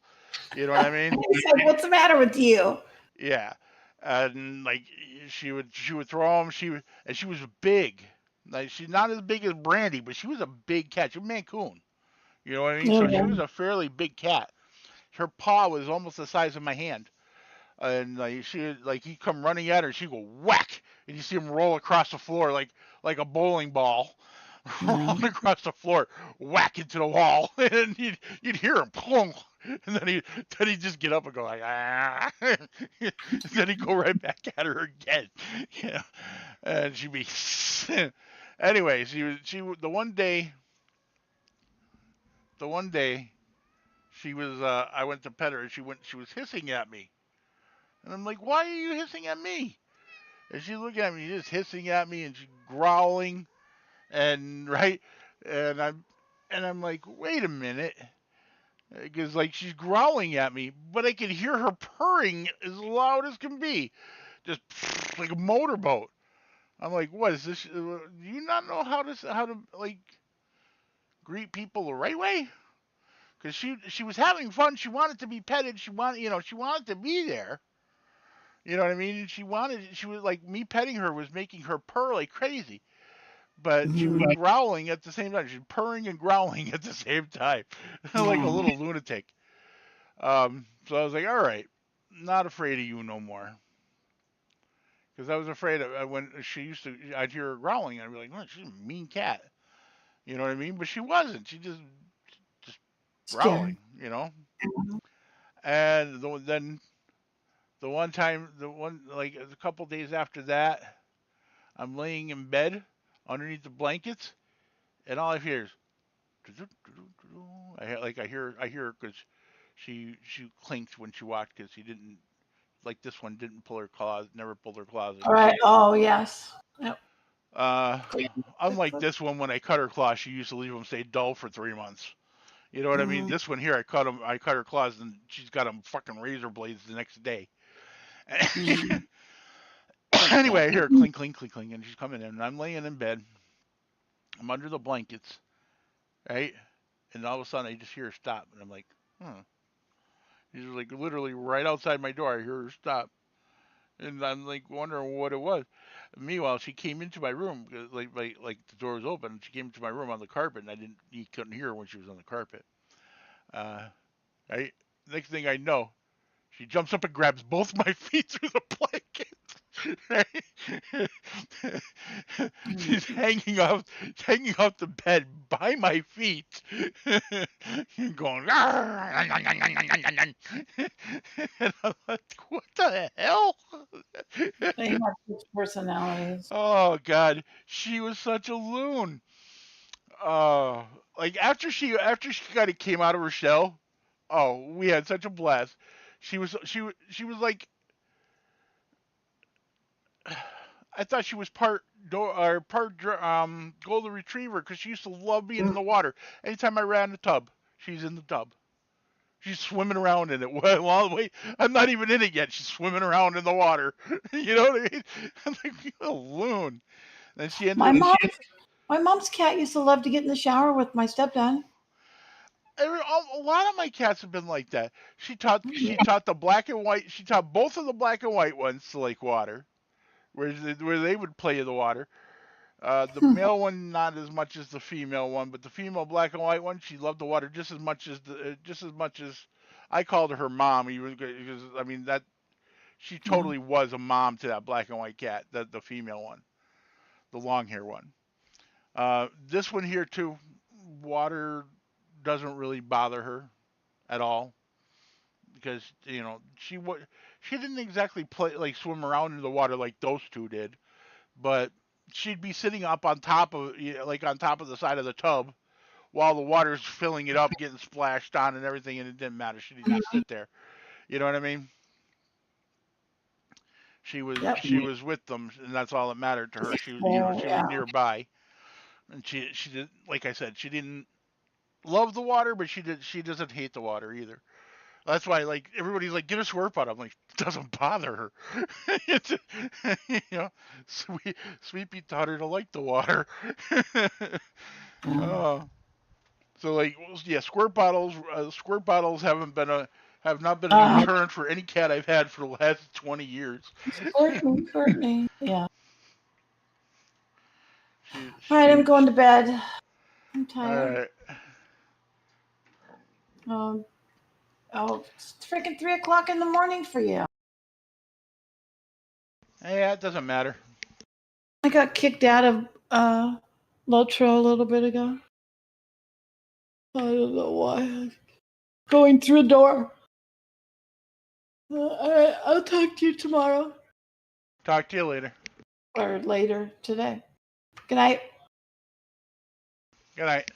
You know what I mean? He's like, what's the matter with you? Yeah, and like she would throw him. She was big. Like she's not as big as Brandy, but she was a big cat. She was Mancoon. You know what I mean? So she Yeah. was a fairly big cat. Her paw was almost the size of my hand, and like he'd come running at her, and she'd go whack, and you see him roll across the floor like a bowling ball, Yeah. rolling across the floor, whack into the wall, and you'd hear him, plong, and then he'd just get up and go like ah, and then he'd go right back at her again, yeah, and she'd be. Anyway, the one day she was I went to pet her and she was hissing at me. And I'm like, "Why are you hissing at me?" And she looked at me, just hissing at me and she growling and right and I'm like, "Wait a minute." Because like she's growling at me, but I could hear her purring as loud as can be, just like a motorboat. I'm like, "What is this? Do you not know how to like greet people the right way?" because she was having fun. She wanted to be petted. She wanted to be there. You know what I mean? She was like, me petting her was making her purr like crazy. But she was growling at the same time. She's purring and growling at the same time, like a little lunatic. So I was like, all right, not afraid of you no more. Because I was afraid of when I'd hear her growling, and I'd be like, oh, she's a mean cat. You know what I mean? But she wasn't. She just Scared. growling, And then the one time, like a couple days after that, I'm laying in bed underneath the blankets, and all I hear is, I hear because she clinked when she walked because she didn't like this one didn't pull her claws, never pulled her claws All in. right. Oh, yes. Yep. Uh, Unlike this one, when I cut her claws, she used to leave them stay dull for 3 months. You know what I mean? This one here, I cut her claws, and she's got them fucking razor blades the next day. Anyway, I hear her clink, clink, clink, clink, and she's coming in, and I'm laying in bed. I'm under the blankets, right? And all of a sudden, I just hear her stop, and I'm like, hmm. She's like literally right outside my door. I hear her stop, and I'm like wondering what it was. Meanwhile, she came into my room, like the door was open. She came into my room on the carpet, and he couldn't hear her when she was on the carpet. Uh, right. Next thing I know, she jumps up and grabs both my feet through the blanket. Right? She's hanging off the bed by my feet, going. And I'm like, what the hell? They have such personalities. Oh God, she was such a loon. Uh, like after she kind of came out of her shell, oh, we had such a blast. She was like, I thought she was part golden retriever because she used to love being in the water. Anytime I ran the tub, she's in the tub. She's swimming around in it. Well, wait, I'm not even in it yet. She's swimming around in the water. You know what I mean? I'm like, you're a loon. And she ended My up. mom, my mom's cat used to love to get in the shower with my stepdad. A lot of my cats have been like that. She taught the black and white. She taught both of the black and white ones to like water, where they would play in the water. The male one not as much as the female one, but the female black and white one, she loved the water just as much as I called her mom. Even because I mean that she totally was a mom to that black and white cat, the female one, the long hair one. This one here too, water doesn't really bother her at all because she didn't exactly play like swim around in the water like those two did, but she'd be sitting up on top of like on top of the side of the tub while the water's filling it up, getting splashed on and everything, and it didn't matter. She'd just sit there. You know what I mean? Yep. She was with them, and that's all that mattered to her. Oh, She was yeah. nearby, and she did like I said, she didn't love the water, but she doesn't hate the water either. That's why, like, everybody's like, get a squirt bottle. I'm like, it doesn't bother her. It's, you know, Sweet Pea taught her to like the water. Oh, so like, yeah, squirt bottles have not been a Uh, deterrent for any cat I've had for the last 20 years. Courtney. Yeah. She, All right, I'm she, going to bed. I'm all tired. right. Um, it's freaking 3 o'clock in the morning for you. Yeah, it doesn't matter. I got kicked out of LOTRO a little bit ago. I don't know why. Going through a door. All right, I'll talk to you tomorrow Talk to you later. or later today. Good night. Good night.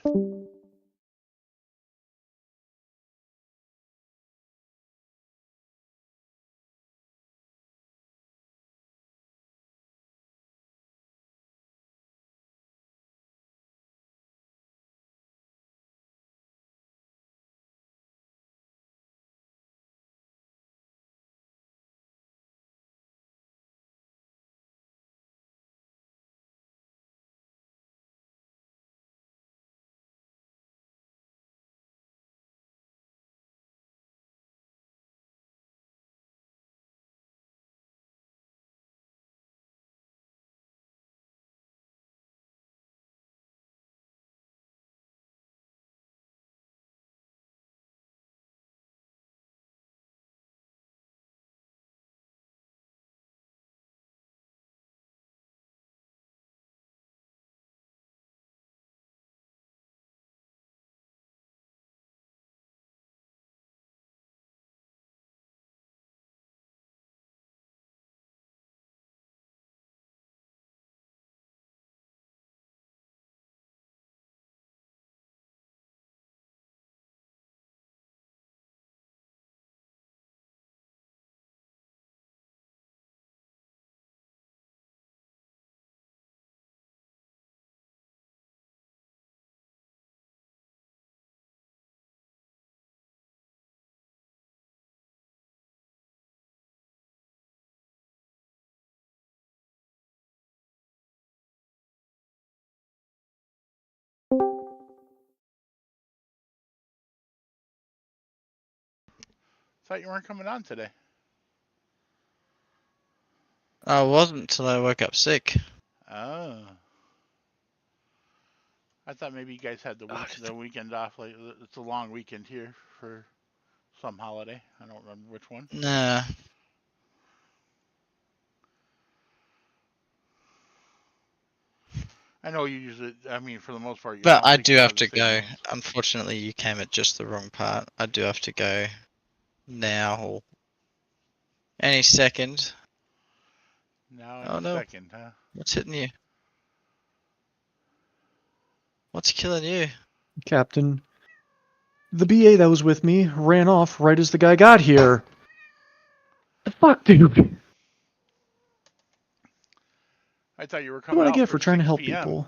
Thought you weren't coming on today. I wasn't till I woke up sick. Oh. I thought maybe you guys had the weekend off. Like it's a long weekend here for some holiday. I don't remember which one. Nah. I know you usually. I mean, for the most part, I But don't I think do you have the to same go. ones. Unfortunately, you came at just the wrong part. I do have to go now or any second. Now in Oh a no, second, huh? what's hitting you? What's killing you? Captain. The BA that was with me ran off right as the guy got here. The fuck, dude? What I thought you were do coming I out get for for trying to 6 help p.m. people?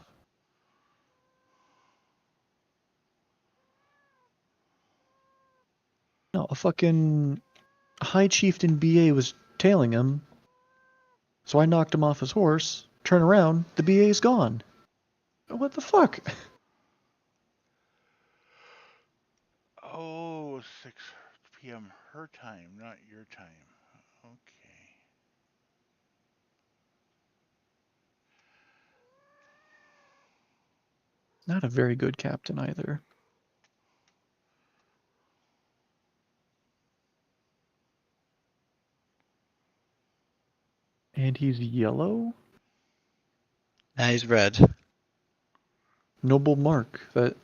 No, a fucking high chieftain BA was tailing him. So I knocked him off his horse. Turn around, the BA's gone. What the fuck? Oh, 6 p.m. her time, not your time. Okay. Not a very good captain either. And he's yellow? Now he's red. Noble Mark. That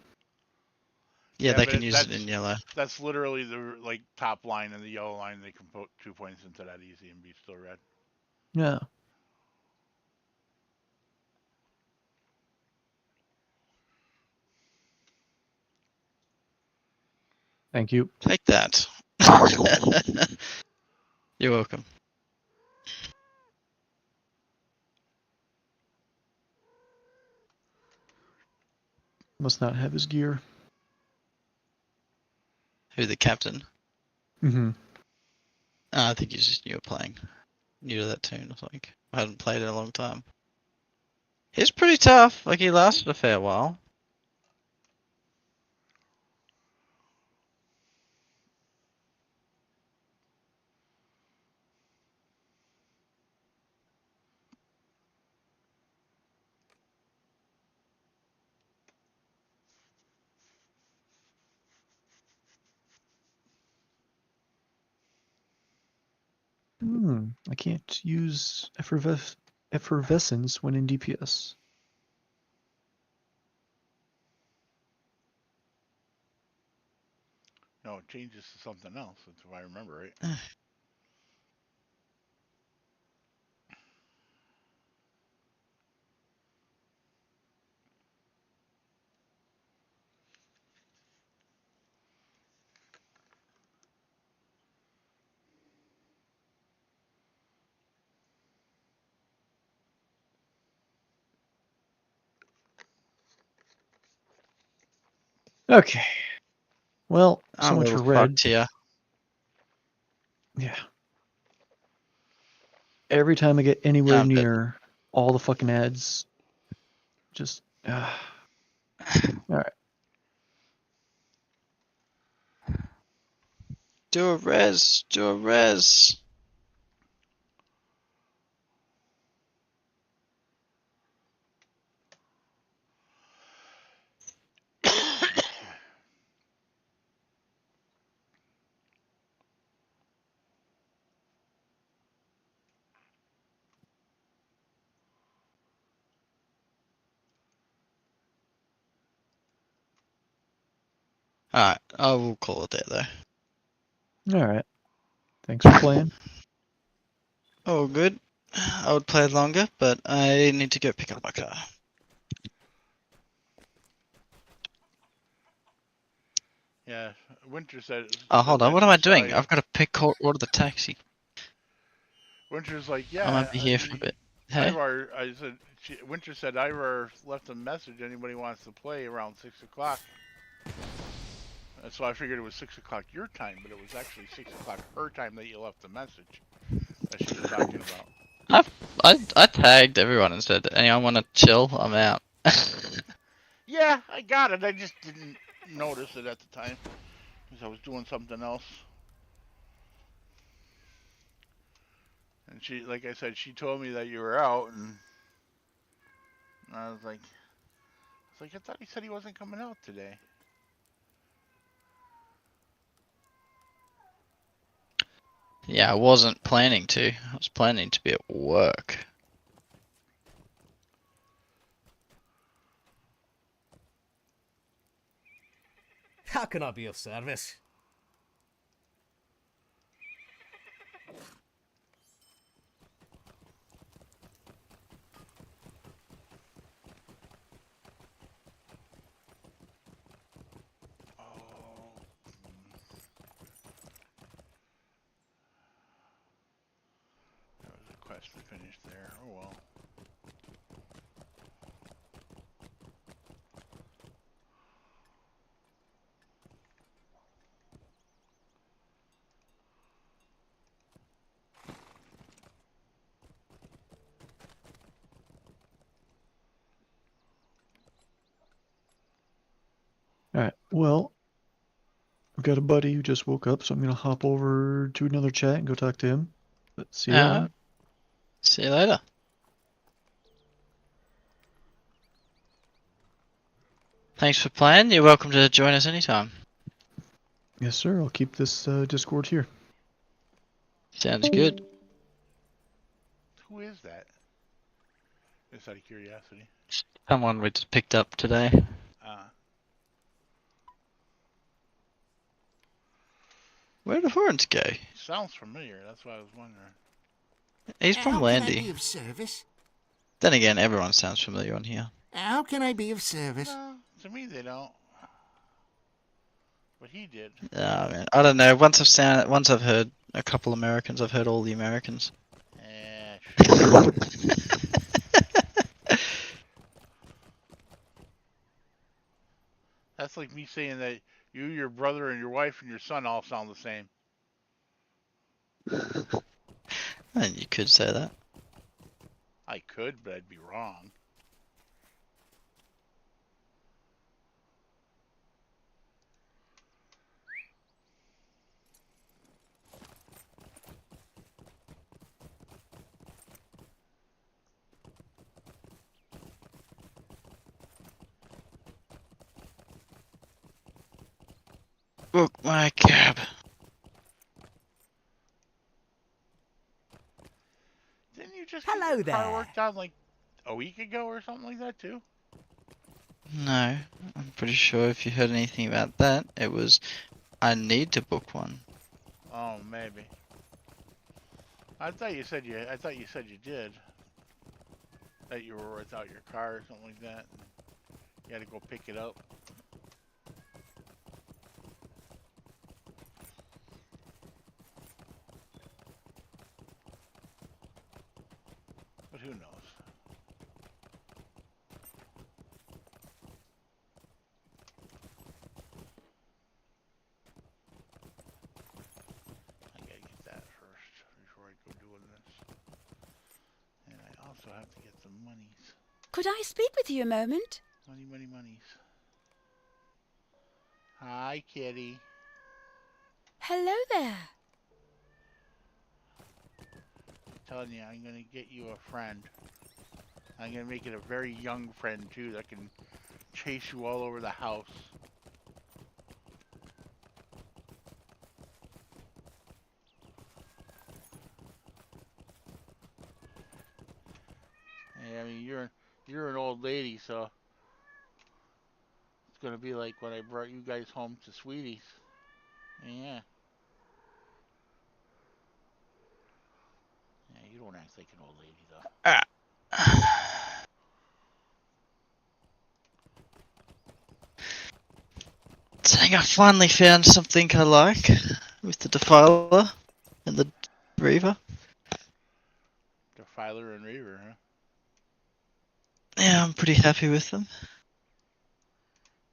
Yeah, Yeah, they but can use it in yellow. that's literally the like top line and the yellow line. They can put 2 points into that easy and be still red. yeah. Thank you. Take that. You're welcome. Must not have his gear. Who, the captain? Mm-hmm. I think he's just new at playing. New to that tune, I think. I hadn't played in a long time. He's pretty tough. Like, he lasted a fair while. I can't use effervescence when in DPS. No, it changes to something else, if I remember right. Okay. Well, so I'm a much little for red. fucked here. Yeah. Every time I get anywhere I'm dead. near all the fucking ads, just all right. Do a res. Do a res. Alright, I will call it there though. All right. Thanks for playing. Oh, good. I would play longer, but I need to go pick up my car. Yeah, Winter said Oh, hold on. that What am he I saw doing? you. I've got to order the taxi. Winter's like, I yeah. might be here for a bit. Hey? Ivar, I said. Winter said Ivar left a message. Anybody wants to play around 6 o'clock. So I figured it was 6 o'clock your time, but it was actually 6 o'clock her time that you left the message that she was talking about. I tagged everyone and said, anyone want to chill? I'm out. Yeah, I got it. I just didn't notice it at the time because I was doing something else. And she, like I said, she told me that you were out, and I was like, I thought he said he wasn't coming out today. Yeah, I wasn't planning to. I was planning to be at work. How can I be of service? Oh. That was a quest to finish there. Oh well. Alright, well, I've got a buddy who just woke up, so I'm gonna hop over to another chat and go talk to him. But see you later. See you later. Thanks for playing. You're welcome to join us anytime. Yes, sir. I'll keep this Discord here. Sounds good. Who is that? Just out of curiosity. Someone we just picked up today. Where did Horns go? Sounds familiar. That's why I was wondering. He's from How can I Landy. be of service? Then again, everyone sounds familiar on here. How can I be of service? No, to me they don't. But he did. Man, I don't know. Once I've heard a couple Americans, I've heard all the Americans. Sure. That's like me saying that you, your brother, and your wife and your son all sound the same. And you could say that. I could, but I'd be wrong. Book my cab. Didn't you just Hello get your car there. worked on like a week ago or something like that too? No, I'm pretty sure if you heard anything about that, it was I need to book one. Oh, maybe. I thought you said you did. That you were without your car or something like that. And you had to go pick it up. But who knows? I gotta get that first before I go doing this. And I also have to get some monies. Could I speak with you a moment? Money, money, monies. Hi, kitty. Hello there. I'm telling you, I'm gonna get you a friend. I'm gonna make it a very young friend too that can chase you all over the house. I mean, you're an old lady, so it's gonna be like when I brought you guys home to Sweetie's. Yeah. Yeah, you don't act like an old lady though. Saying I finally found something I like with the Defiler and the Reaver. Defiler and Reaver, huh? Yeah, I'm pretty happy with them.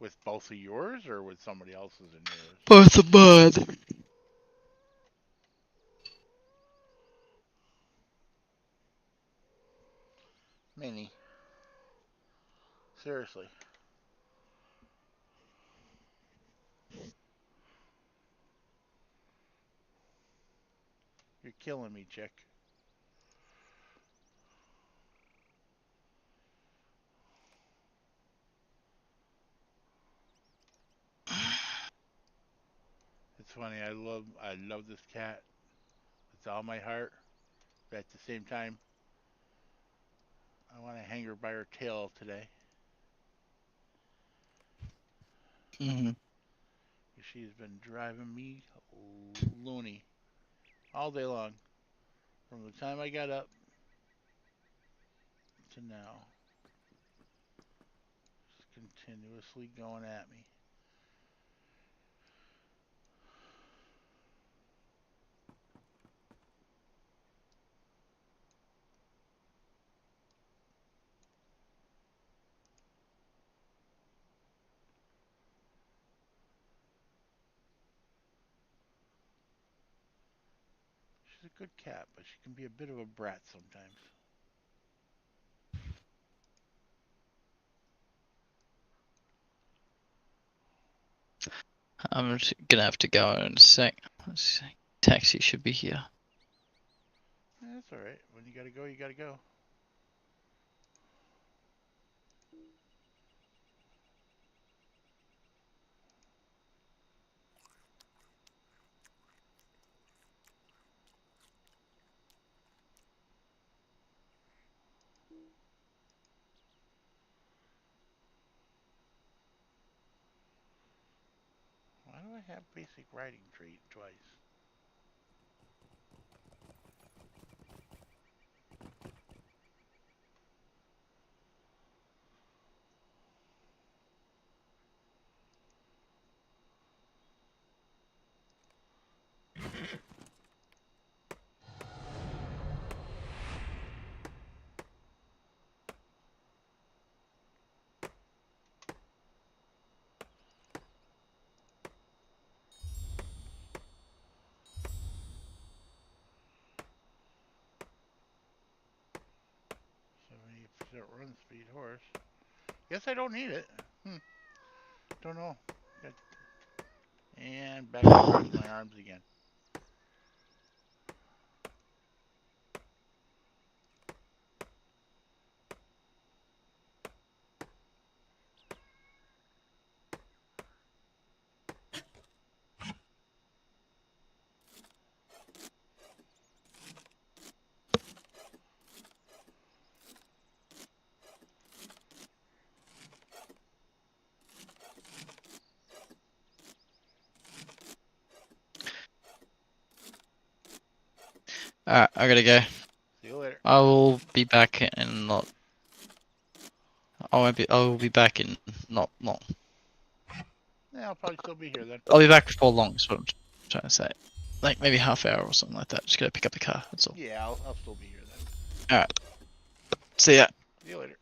With both of yours or with somebody else's and yours? Both are mine. Mini. Seriously. You're killing me, chick. It's funny. I love this cat with all my heart. But at the same time, I want to hang her by her tail today. Hmm. She's been driving me loony all day long. From the time I got up to now. Just continuously going at me. She's a good cat, but she can be a bit of a brat sometimes. I'm just gonna have to go in a sec. Let's see. Taxi should be here. That's alright. When you gotta go, you gotta go. Why do I have basic riding trait twice? %, run speed horse. Guess I don't need it. Don't know. And back to cross my arms again. Alright, I gotta go. See you later. I will be back in not. I will be back in not long. Yeah, I'll probably still be here then. I'll be back before long. Is what I'm trying to say. Like maybe half hour or something like that. Just gotta pick up the car. That's all. Yeah, I'll still be here then. Alright. See ya. See you later.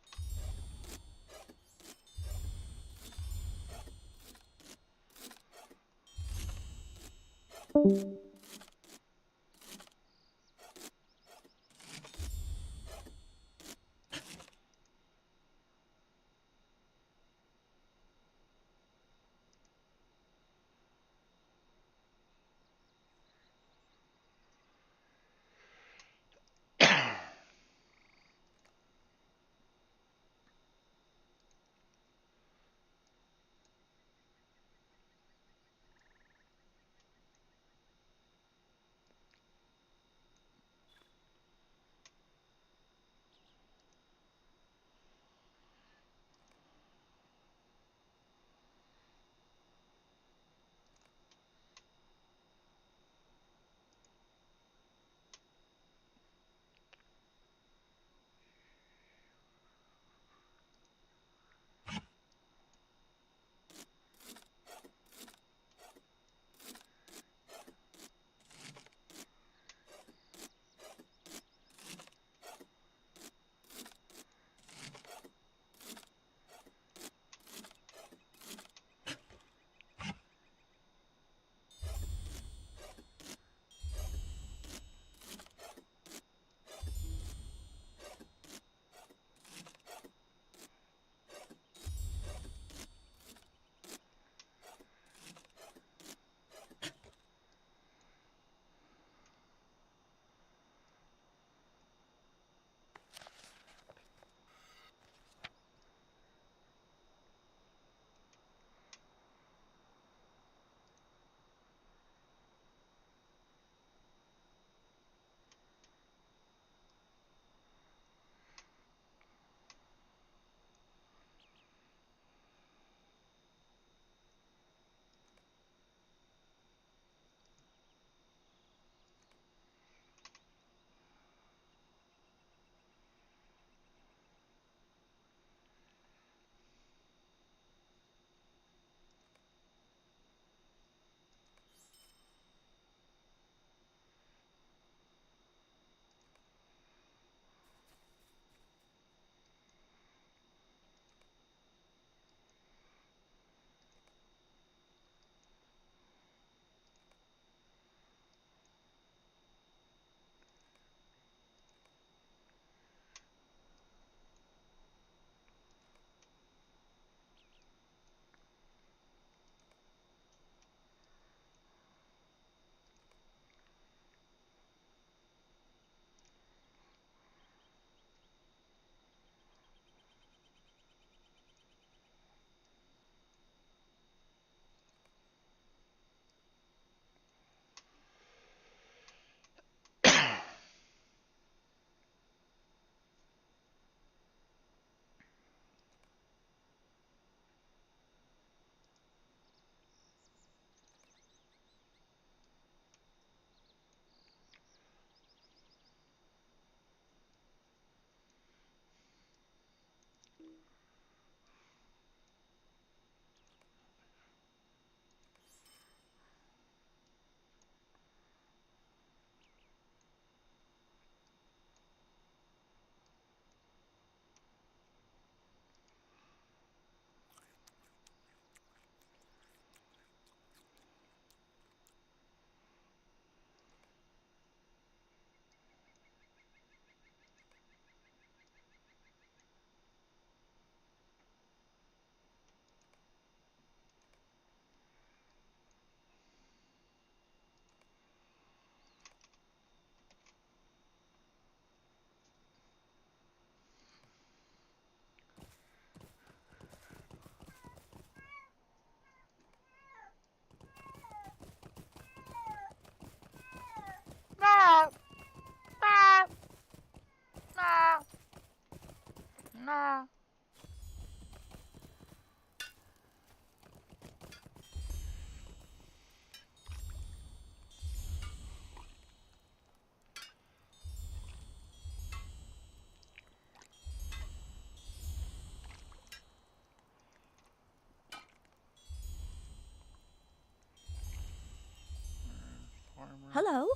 Hello?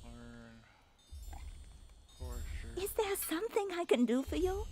Learn. Forester. Is there something I can do for you?